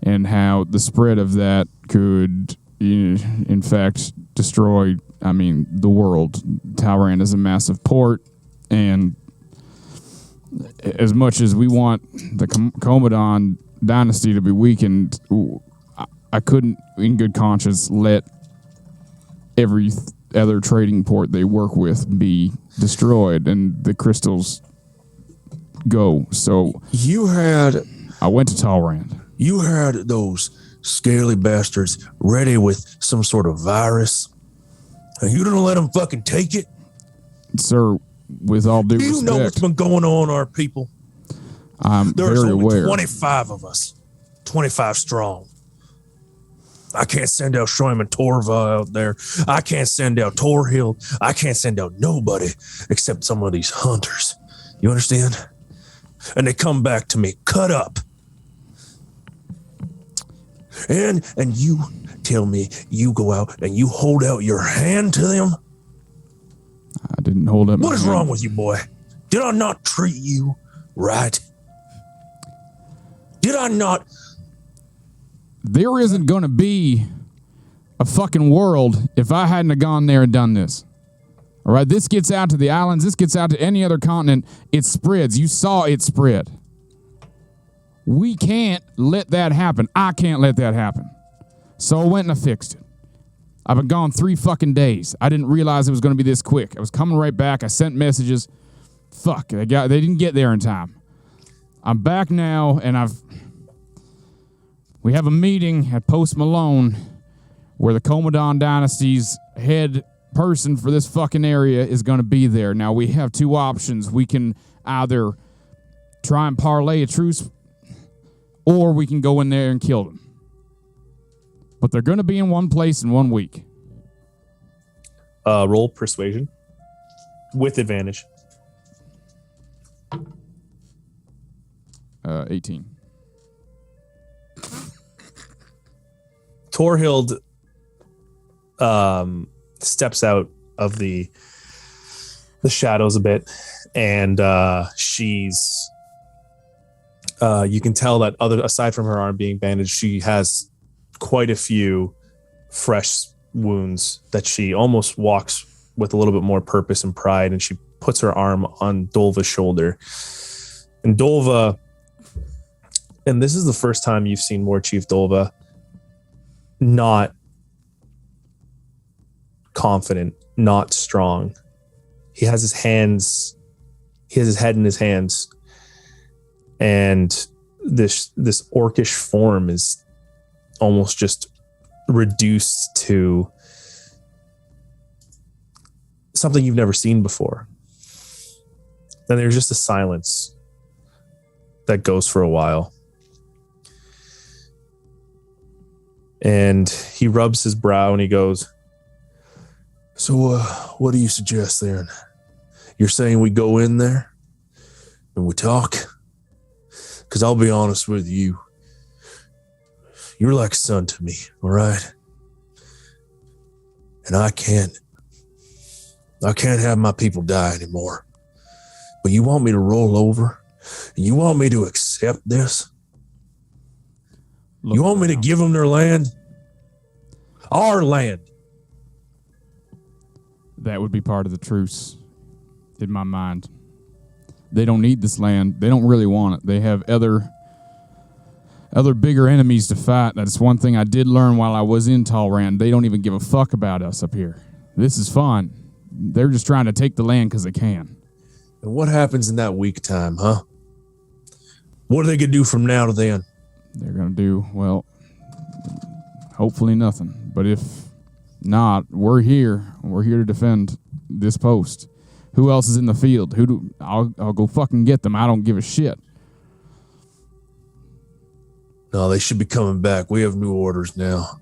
and how the spread of that could, in fact, destroy, the world. Talrand is a massive port, and as much as we want the Commodon dynasty to be weakened, I couldn't, in good conscience, let every other trading port they work with be destroyed and the crystals go. So I went to Talrand. You had those scaly bastards ready with some sort of virus, and you didn't let them fucking take it? Sir, with all due Do you respect, know what's been going on, our people? I'm There's very only aware. 25 of us, 25 strong. I can't send out Schroim Torva out there. I can't send out Torhild. I can't send out nobody except some of these hunters. You understand? And they come back to me cut up. And you tell me you go out and you hold out your hand to them? I didn't hold up my What is hand. wrong with you, boy? Did I not treat you right? Did I not? There isn't going to be a fucking world if I hadn't have gone there and done this. All right, this gets out to the islands. This gets out to any other continent. It spreads. You saw it spread. We can't let that happen. I can't let that happen. So I went and I fixed it. I've been gone 3 fucking days. I didn't realize it was going to be this quick. I was coming right back. I sent messages. Fuck, they didn't get there in time. I'm back now, and we have a meeting at Post Malone where the Commodon Dynasty's head person for this fucking area is going to be there. Now, we have 2 options. We can either try and parlay a truce, or we can go in there and kill them. But they're going to be in one place in 1 week. Roll persuasion with advantage. 18. Torhild steps out of the shadows a bit, and she's you can tell that aside from her arm being bandaged, she has quite a few fresh wounds that she almost walks with a little bit more purpose and pride, and she puts her arm on Dolva's shoulder. And Dolva, and this is the first time you've seen War Chief Dolva not confident, not strong. He has his head in his hands, and this orcish form is almost just reduced to something you've never seen before. Then there's just a silence that goes for a while. And he rubs his brow and he goes, So, what do you suggest then? You're saying we go in there and we talk? Because I'll be honest with you. You're like a son to me, all right? And I can't have my people die anymore. But you want me to roll over? And you want me to accept this? You want me to give them their land? Our land. That would be part of the truce in my mind. They don't need this land. They don't really want it. They have other bigger enemies to fight. That's one thing I did learn while I was in Talrand. They don't even give a fuck about us up here. This is fun. They're just trying to take the land because they can. And what happens in that week time, huh? What are they going to do from now to then? They're going to do, well, hopefully nothing. But if not, we're here. We're here to defend this post. Who else is in the field? I'll go fucking get them. I don't give a shit. No, they should be coming back. We have new orders now.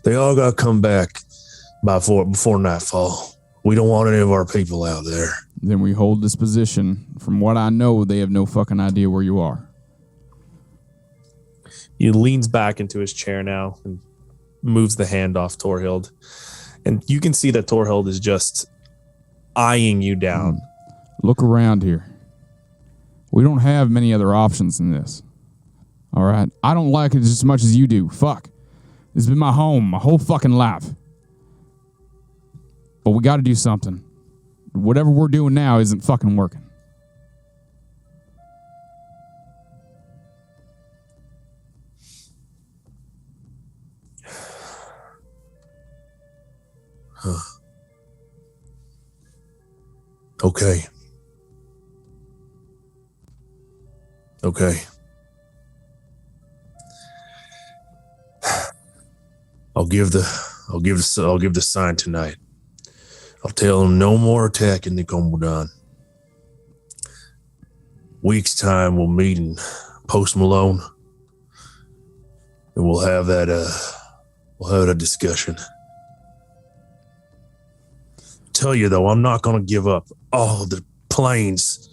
They all got to come back before nightfall. We don't want any of our people out there. Then we hold this position. From what I know, they have no fucking idea where you are. he leans back into his chair now and moves the hand off Torhild. And you can see that Torhild is just eyeing you down. Look around here. We don't have many other options than this. All right? I don't like it as much as you do. Fuck. This has been my home my whole fucking life. But we got to do something. Whatever we're doing now isn't fucking working. Okay. I'll give the sign tonight. I'll tell them no more attacking the Commodon. Week's time we'll meet in Post Malone, and we'll have that discussion. Tell you though, I'm not gonna give up all the planes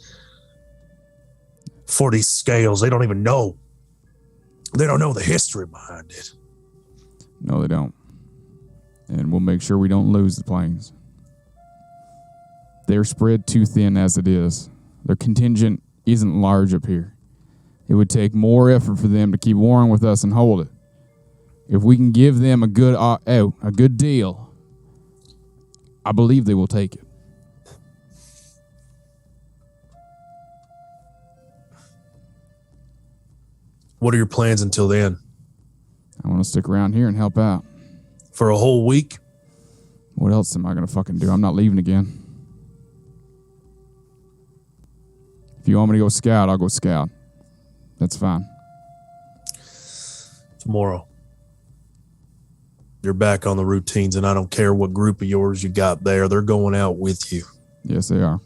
for these scales. They don't even know. They don't know the history behind it. No, they don't. And we'll make sure we don't lose the planes. They're spread too thin as it is. Their contingent isn't large up here. It would take more effort for them to keep warring with us and hold it. If we can give them a good a good deal, I believe they will take it. What are your plans until then? I want to stick around here and help out. For a whole week? What else am I going to fucking do? I'm not leaving again. If you want me to go scout, I'll go scout. That's fine. Tomorrow. You're back on the routines, and I don't care what group of yours you got there. They're going out with you. Yes, they are.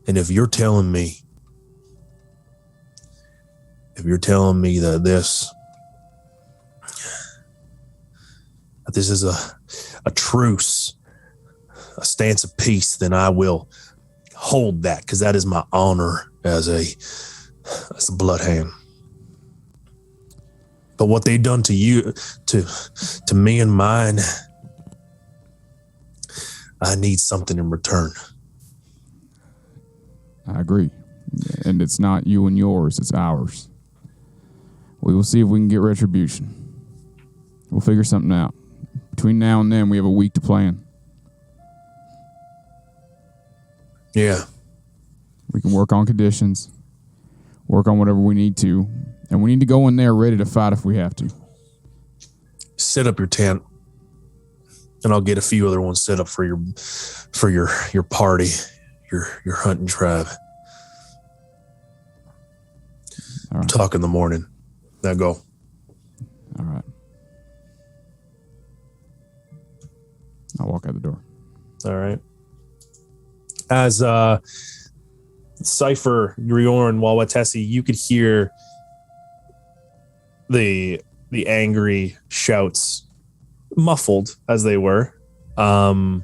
And if you're telling me that this is a truce, a stance of peace, then I will hold that, because that is my honor as a bloodhound. But what they've done to you, to me and mine, I need something in return. I agree. And it's not you and yours, it's ours. We will see if we can get retribution. We'll figure something out. Between now and then, we have a week to plan. Yeah. We can work on conditions, work on whatever we need to, and we need to go in there ready to fight if we have to. Set up your tent, and I'll get a few other ones set up for your party, your hunting tribe. All right. Talk in the morning. Now go. All right. I'll walk out the door. All right. As Cipher, Grjorn, Waawaatesi, you could hear the angry shouts, muffled as they were. What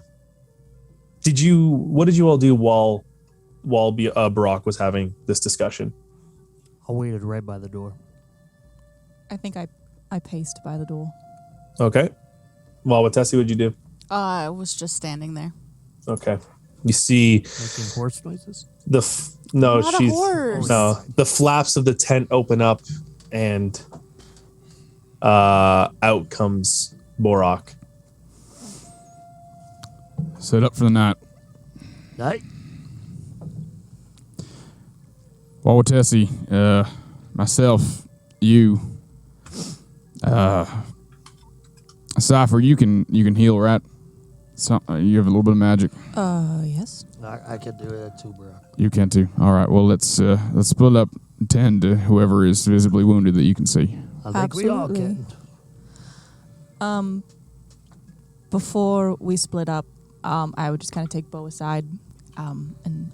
did you all do while Borok was having this discussion? I waited right by the door. I think I paced by the door. Okay. Waawaatesi, what'd you do? I was just standing there. Okay. You see Making horse noises? the flaps of the tent open up, and out comes Borok. Set up for the night. Night. Waawaatesi, myself, you, Cipher, you can heal, right? So, you have a little bit of magic. Yes. I could do that too, bro. You can too. All right. Well, let's split up 10 to whoever is visibly wounded that you can see. I think we all Absolutely. can. Before we split up, I would just kind of take Bo aside, and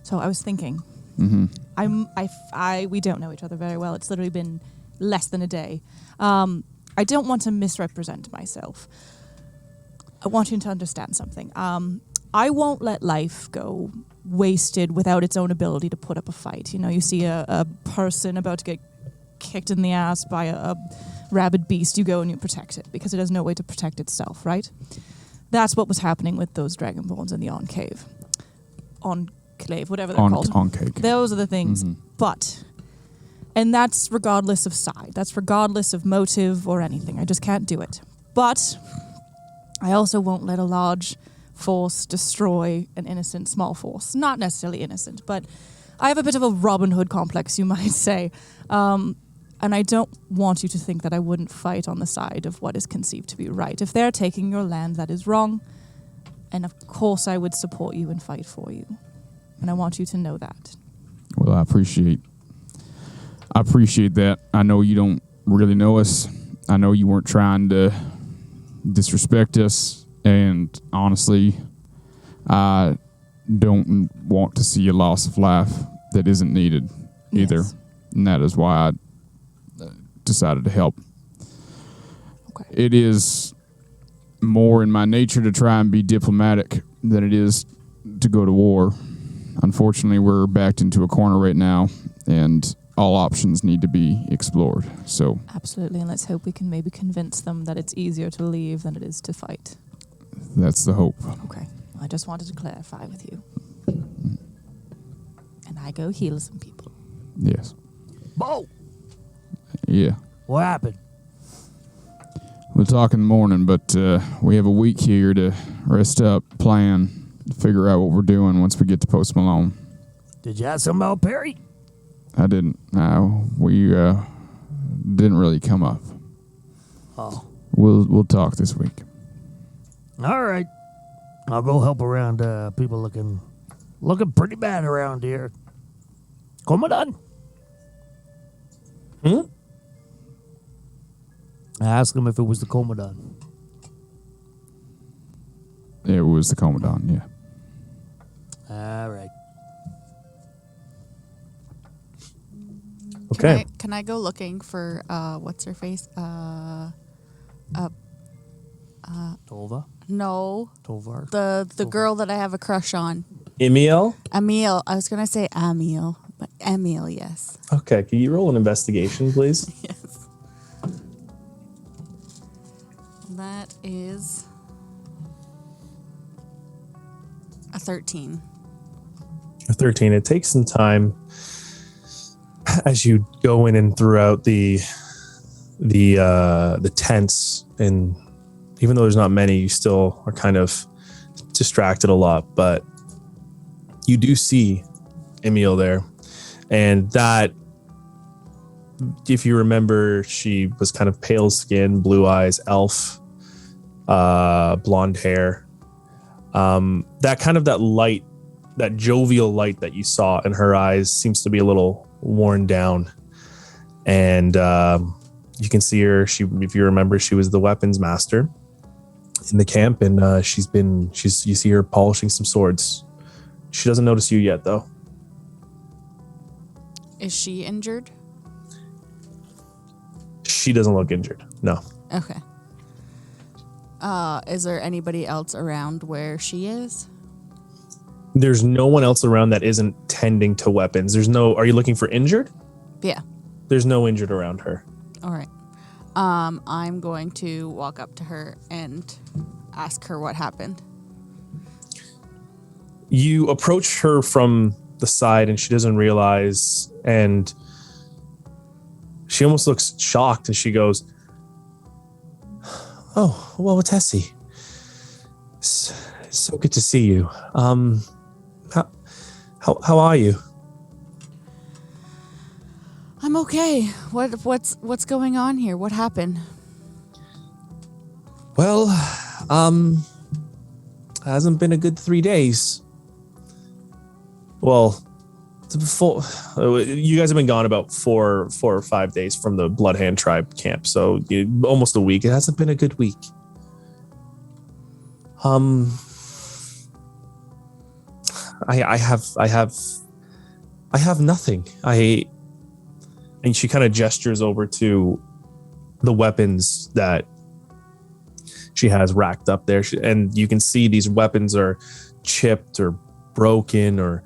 so I was thinking. Mm-hmm. We don't know each other very well. It's literally been less than a day. I don't want to misrepresent myself. I want you to understand something. I won't let life go wasted without its own ability to put up a fight. You know, you see a person about to get kicked in the ass by a rabid beast, you go and you protect it because it has no way to protect itself, right? That's what was happening with those dragonborns in the Enclave. Enclave, whatever they're called. Enclave. Those are the things. But, and that's regardless of side. That's regardless of motive or anything. I just can't do it. But I also won't let a large force destroy an innocent small force. Not necessarily innocent, but I have a bit of a Robin Hood complex, you might say. And I don't want you to think that I wouldn't fight on the side of what is conceived to be right. If they're taking your land, that is wrong. And of course I would support you and fight for you. And I want you to know that. Well, I appreciate that. I know you don't really know us. I know you weren't trying to disrespect us. And honestly, I don't want to see a loss of life that isn't needed either. Yes. And that is why I decided to help. Okay. It is more in my nature to try and be diplomatic than it is to go to war. Unfortunately, we're backed into a corner right now, and all options need to be explored. So Absolutely, and let's hope we can maybe convince them that it's easier to leave than it is to fight. that's the hope. Okay, I just wanted to clarify with you. And I go heal some people. Yes. Bo, Yeah. what happened? We'll talk in the morning, but we have a week here to rest up, plan, figure out what we're doing once we get to Post Malone. Did you ask something about Perry? I didn't. No, we didn't really come up. Oh, We'll talk this week. all right. I'll go help around. People looking pretty bad around here. Commandant. I asked him if it was the Commandant. It was the Commandant, yeah. All right. Okay. Can I go looking for what's her face? Tova? No, Tovar? the girl that I have a crush on. Emil? Emil. I was gonna say Emil, but Emil, yes. Okay, can you roll an investigation, please? Yes. That is a 13. A 13. It takes some time as you go in and throughout the tents, and even though there's not many, you still are kind of distracted a lot, but you do see Emil there. And that, if you remember, she was kind of pale skin, blue eyes, elf, blonde hair. That light, that jovial light that you saw in her eyes seems to be a little worn down. And you can see her. If you remember, she was the weapons master in the camp, and you see her polishing some swords. She doesn't notice you yet, though. Is she injured? She doesn't look injured. No. Okay. Is there anybody else around where she is? There's no one else around that isn't tending to weapons. Are you looking for injured? Yeah. There's no injured around her. All right. I'm going to walk up to her and ask her what happened. You approach her from the side and she doesn't realize, and she almost looks shocked as she goes, "Oh, Waawaatesi. So good to see you. How are you?" I'm okay. What's going on here? What happened? Well, hasn't been a good 3 days. Well, you guys have been gone about four or 5 days from the Bloodhand tribe camp, so almost a week. It hasn't been a good week. I have nothing. And she kind of gestures over to the weapons that she has racked up there, and you can see these weapons are chipped or broken or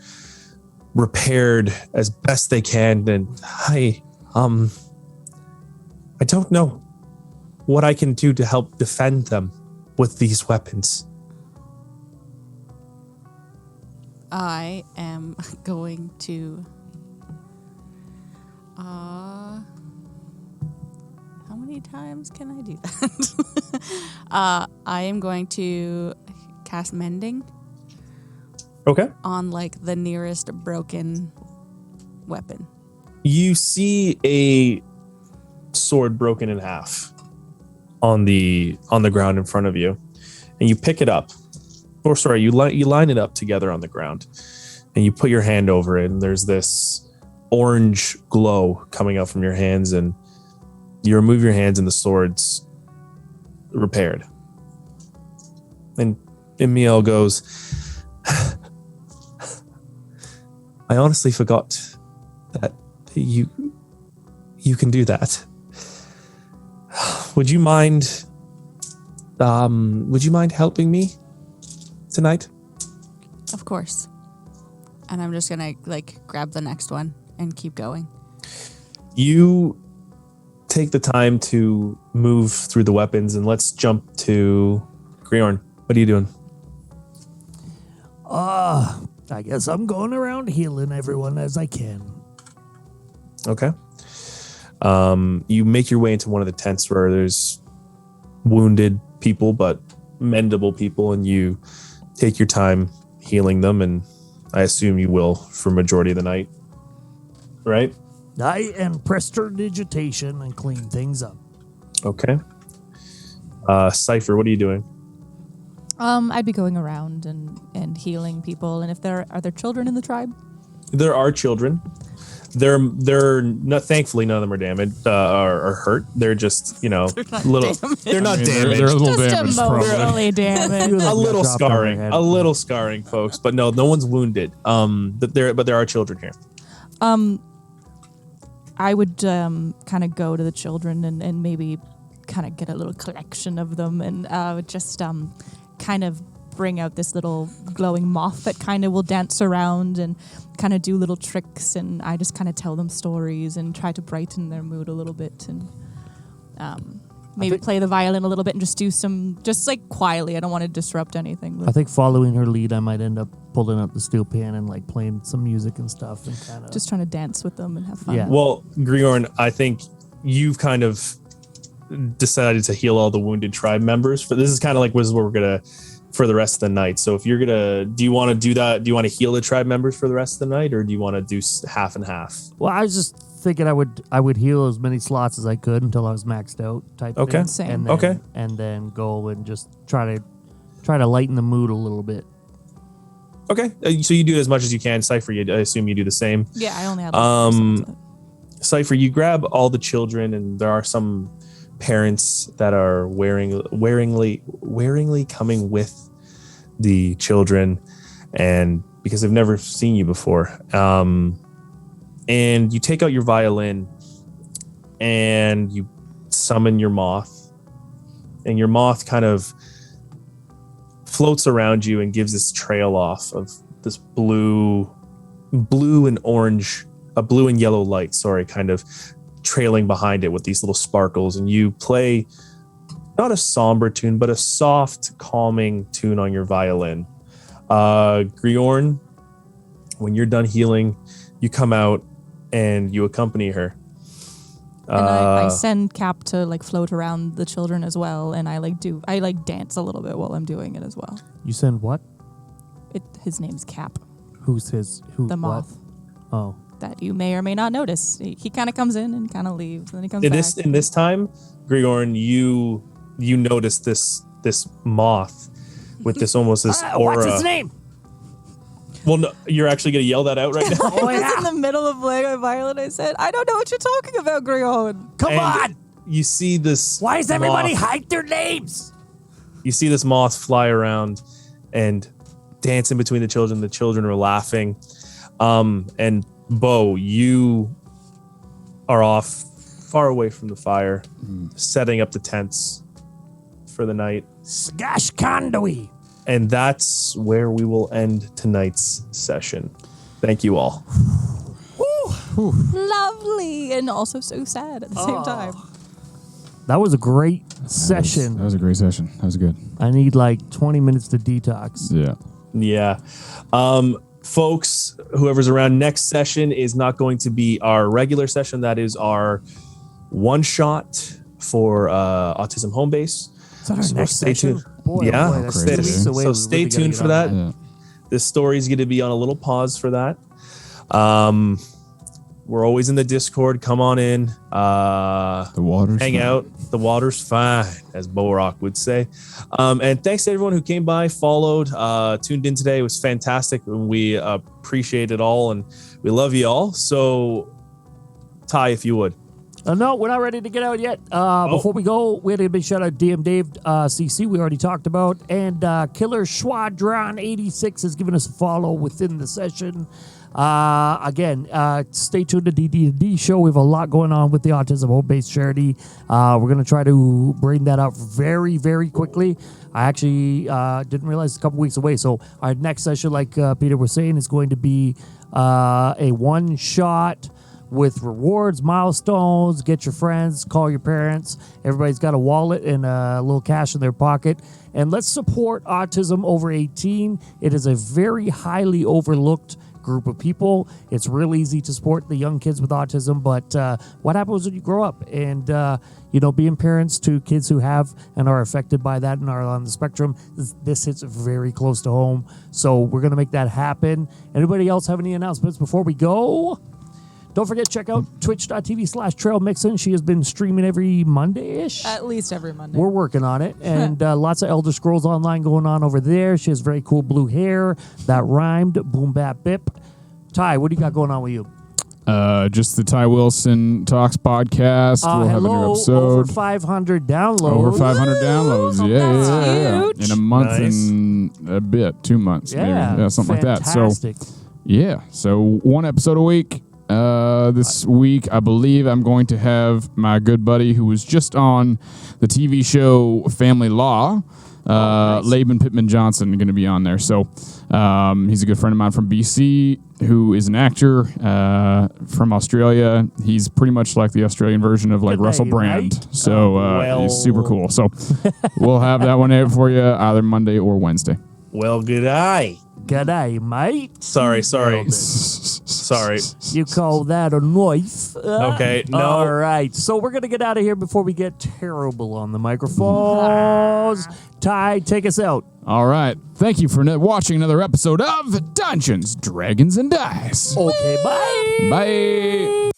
repaired as best they can. And I don't know what I can do to help defend them with these weapons. I am going to. How many many times can I do that? I am going to cast Mending Okay. on like the nearest broken weapon. You see a sword broken in half on the ground in front of you, and you pick it up. Or sorry, you line it up together on the ground, and you put your hand over it, and there's this orange glow coming out from your hands, and you remove your hands, and the sword's repaired. And Emil goes, I honestly forgot that you can do that. Would you mind helping me tonight? Of course. And I'm just gonna like grab the next one and keep going. You take the time to move through the weapons, and let's jump to Grjorn. What are you doing? I guess I'm going around healing everyone as I can. Okay. You make your way into one of the tents where there's wounded people, but mendable people, and you take your time healing them, and I assume you will for majority of the night, right? And prestidigitation and clean things up. Okay. Cipher, what are you doing? I'd be going around and healing people. And if are there children in the tribe? There are children. They're not. Thankfully, none of them are damaged or hurt. They're just little. They're not damaged. They're a little Just damaged, probably. emotionally damaged. a little Dropped on scarring. their head. A little scarring, folks. But no one's wounded. But there are children here. I would kind of go to the children and maybe kind of get a little collection of them and just kind of bring out this little glowing moth that kind of will dance around and kind of do little tricks, and I just kind of tell them stories and try to brighten their mood a little bit, and maybe play the violin a little bit and just do some, just like quietly. I don't want to disrupt anything. I think following her lead, I might end up pulling up the steel pan and like playing some music and stuff and kind of just trying to dance with them and have fun. Yeah. Well, Grjorn, I think you've kind of decided to heal all the wounded tribe members. For this is kind of like what we're gonna for the rest of the night. So if you're gonna, do you want to do that? Do you want to heal the tribe members for the rest of the night, or do you want to do half and half? Well, I was just thinking I would heal as many slots as I could until I was maxed out. Type Okay. thing. Same. And then, Okay. And then go and just try to lighten the mood a little bit. Okay, so you do as much as you can. Cipher, I assume you do the same. Yeah, I only had like Cipher, you grab all the children, and there are some parents that are waringly coming with the children, and because they've never seen you before. And you take out your violin and you summon your moth, and your moth kind of floats around you and gives this trail off of this blue and orange, a blue and yellow light, kind of trailing behind it with these little sparkles. And you play not a somber tune, but a soft, calming tune on your violin. Grjorn, when you're done healing, you come out and you accompany her. And I send Cap to like float around the children as well, and I dance a little bit while I'm doing it as well. You send what? His name's Cap, Who's his? Who? the what? moth Oh. that you may or may not notice. He kind of comes in and kind of leaves, and then he comes back. In this time, Grjorn, you notice this moth with this almost this aura. What's his name? Well, no, you're actually gonna yell that out right now. I was in the middle of playing my violin. I said, I don't know what you're talking about, Grjorn. Come And on! You see this. Why does everybody moth- hide their names? You see this moth fly around and dance in between the children. The children are laughing. And Bo, you are off far away from the fire, setting up the tents for the night. Skash Kandoi. And that's where we will end tonight's session. Thank you all. Lovely, and also so sad at the same time. That was a great session. That was a great session. That was good. I need like 20 minutes to detox. Yeah. Yeah. Folks, whoever's around, next session is not going to be our regular session. That is our one-shot for Autism Home Base. Is that our So next stay session? tuned. Boy, Yeah, oh boy, that's crazy. 2 weeks away. So We stay really gotta tuned get for on that. Yeah. This story's going to be on a little pause for that. We're always in the Discord. Come on in. The water's Hang fine. out. The water's fine, as Borok would say. And thanks to everyone who came by, followed, tuned in today. It was fantastic. And we appreciate it all. And we love you all. So, Ty, if you would. No, we're not ready to get out yet. Before we go, we had a big shout out to DM Dave CC, we already talked about. And Killer Schwadron 86 has given us a follow within the session. Again, stay tuned to DD&D show. We have a lot going on with the Autism Home Base charity. We're going to try to bring that out very, very quickly. I actually didn't realize it's a couple weeks away. So our next session, like Peter was saying, is going to be a one-shot with rewards, milestones. Get your friends, call your parents. Everybody's got a wallet and a little cash in their pocket. And let's support Autism Over 18. It is a very highly overlooked group of people. It's real easy to support the young kids with autism, but what happens when you grow up and being parents to kids who have and are affected by that and are on the spectrum, this hits very close to home. So we're going to make that happen. Anybody else have any announcements before we go? Don't forget, check out twitch.tv/trailmixin. She has been streaming every Monday-ish. At least every Monday. We're working on it. And lots of Elder Scrolls Online going on over there. She has very cool blue hair. That rhymed. Boom, bap, bip. Ty, what do you got going on with you? Just the Ty Wilson Talks podcast. We'll have a new Hello, episode. over 500 downloads. Over 500 downloads. Yeah. huge. In a month Nice. and a bit, 2 months, maybe. Yeah, something fantastic. like that. So, yeah. So, one episode a week. This week, I believe I'm going to have my good buddy who was just on the TV show Family Law, nice. Laban Pittman Johnson, going to be on there. So he's a good friend of mine from BC who is an actor from Australia. He's pretty much like the Australian version of like Good Russell day, Brand. mate. So well. he's super cool. So we'll have that one out for you either Monday or Wednesday. Well, good eye. G'day, mate. Sorry. Sorry. You call that a knife? Okay, no. All right. So we're going to get out of here before we get terrible on the microphones. Ty, take us out. All right. Thank you for watching another episode of Dungeons, Dragons, and Dice. Okay, bye. Bye.